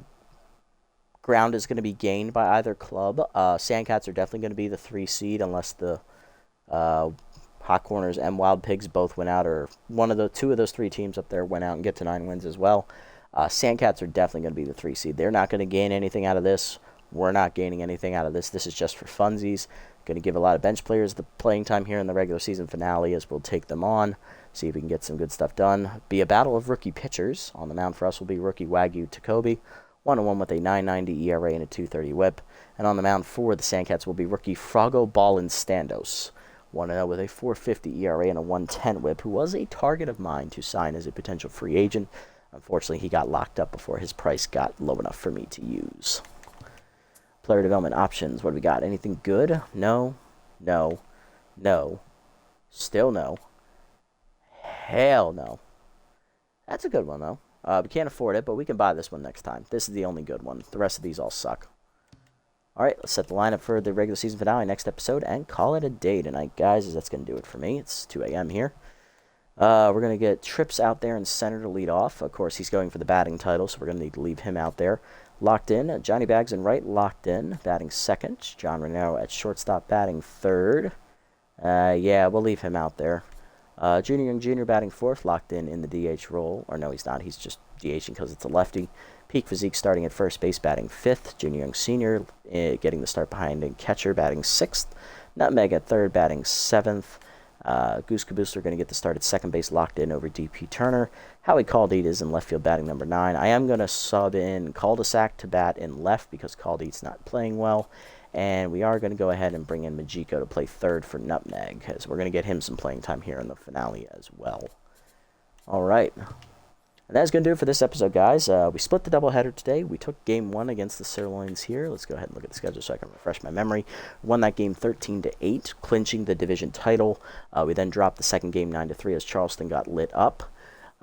ground is going to be gained by either club. Sandcats are definitely going to be the 3 seed unless the Hot Corners and Wild Pigs both went out, or two of those 3 teams up there went out and get to 9 wins as well. Sandcats are definitely going to be the 3 seed. They're not going to gain anything out of this. We're not gaining anything out of this. This is just for funsies. Going to give a lot of bench players the playing time here in the regular season finale as we'll take them on, see if we can get some good stuff done. Be a battle of rookie pitchers. On the mound for us will be rookie Wagyu Takobi, 1-1 with a 9.90 ERA and a 2.30 whip. And on the mound for the Sandcats will be rookie Frago Ballin Standos, 1-0 with a 4.50 ERA and a 1.10 whip, who was a target of mine to sign as a potential free agent. Unfortunately, he got locked up before his price got low enough for me to use. Player development options. What do we got? Anything good? No. Still no. Hell no. That's a good one, though. We can't afford it, but we can buy this one next time. This is the only good one. The rest of these all suck. All right, let's set the lineup for the regular season finale next episode and call it a day tonight, guys, as that's going to do it for me. It's 2 a.m. here. We're going to get Trips out there in center to lead off. Of course, he's going for the batting title, so we're going to need to leave him out there. Locked in. Johnny Bags in right, locked in. Batting second. John Renero at shortstop, batting third. Yeah, we'll leave him out there. Junior Young Jr. batting fourth, locked in the DH role. Or no, he's not. He's just DHing because it's a lefty. Peak Physique starting at first base, batting fifth. Junior Young Sr. Getting the start behind in catcher, batting sixth. Nutmeg at third, batting seventh. Goose Caboose are going to get the start at second base, locked in over DP Turner. Howie Caldeet is in left field, batting number 9. I am going to sub in Cul-de-sac to bat in left because Caldeet's not playing well. And we are going to go ahead and bring in Majiko to play third for Nutmeg, because we're going to get him some playing time here in the finale as well. All right. And that's going to do it for this episode, guys. We split the doubleheader today. We took game 1 against the Sirloins here. Let's go ahead and look at the schedule so I can refresh my memory. Won that game 13-8, clinching the division title. We then dropped the second game 9-3 as Charleston got lit up.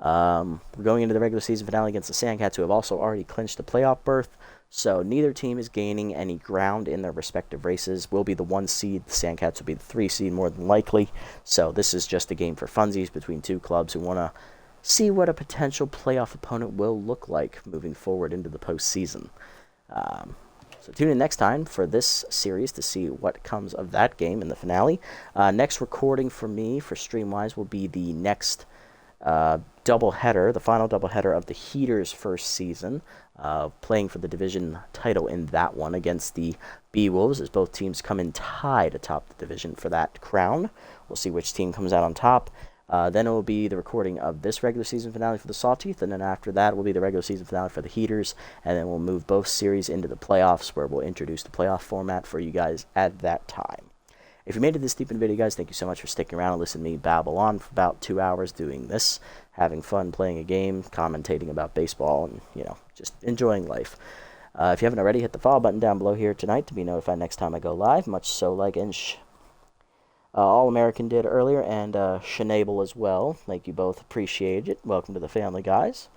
We're going into the regular season finale against the Sandcats, who have also already clinched the playoff berth. So neither team is gaining any ground in their respective races. We'll be the 1 seed. The Sandcats will be the 3 seed more than likely. So this is just a game for funsies between two clubs who want to see what a potential playoff opponent will look like moving forward into the postseason. So tune in next time for this series to see what comes of that game in the finale. Next recording for me for Streamwise will be the next doubleheader, the final doubleheader of the Heaters' first season, playing for the division title in that one against the B-Wolves, as both teams come in tied atop the division for that crown. We'll see which team comes out on top. Then it will be the recording of this regular season finale for the Sawteeth, and then after that will be the regular season finale for the Heaters, and then we'll move both series into the playoffs, where we'll introduce the playoff format for you guys at that time. If you made it this deep in the video, guys, thank you so much for sticking around and listening to me babble on for about 2 hours doing this, having fun playing a game, commentating about baseball, and, just enjoying life. If you haven't already, hit the follow button down below here tonight to be notified next time I go live, much so like Inch All-American did earlier, and Shenable as well. Thank you both. Appreciate it. Welcome to the family, guys.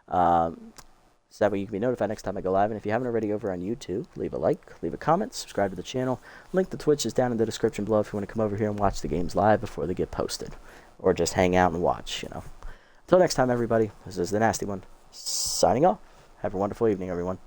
So that way you can be notified next time I go live. And if you haven't already over on YouTube, leave a like, leave a comment, subscribe to the channel. Link to Twitch is down in the description below if you want to come over here and watch the games live before they get posted. Or just hang out and watch, Until next time, everybody, this is the Nasty One, signing off. Have a wonderful evening, everyone.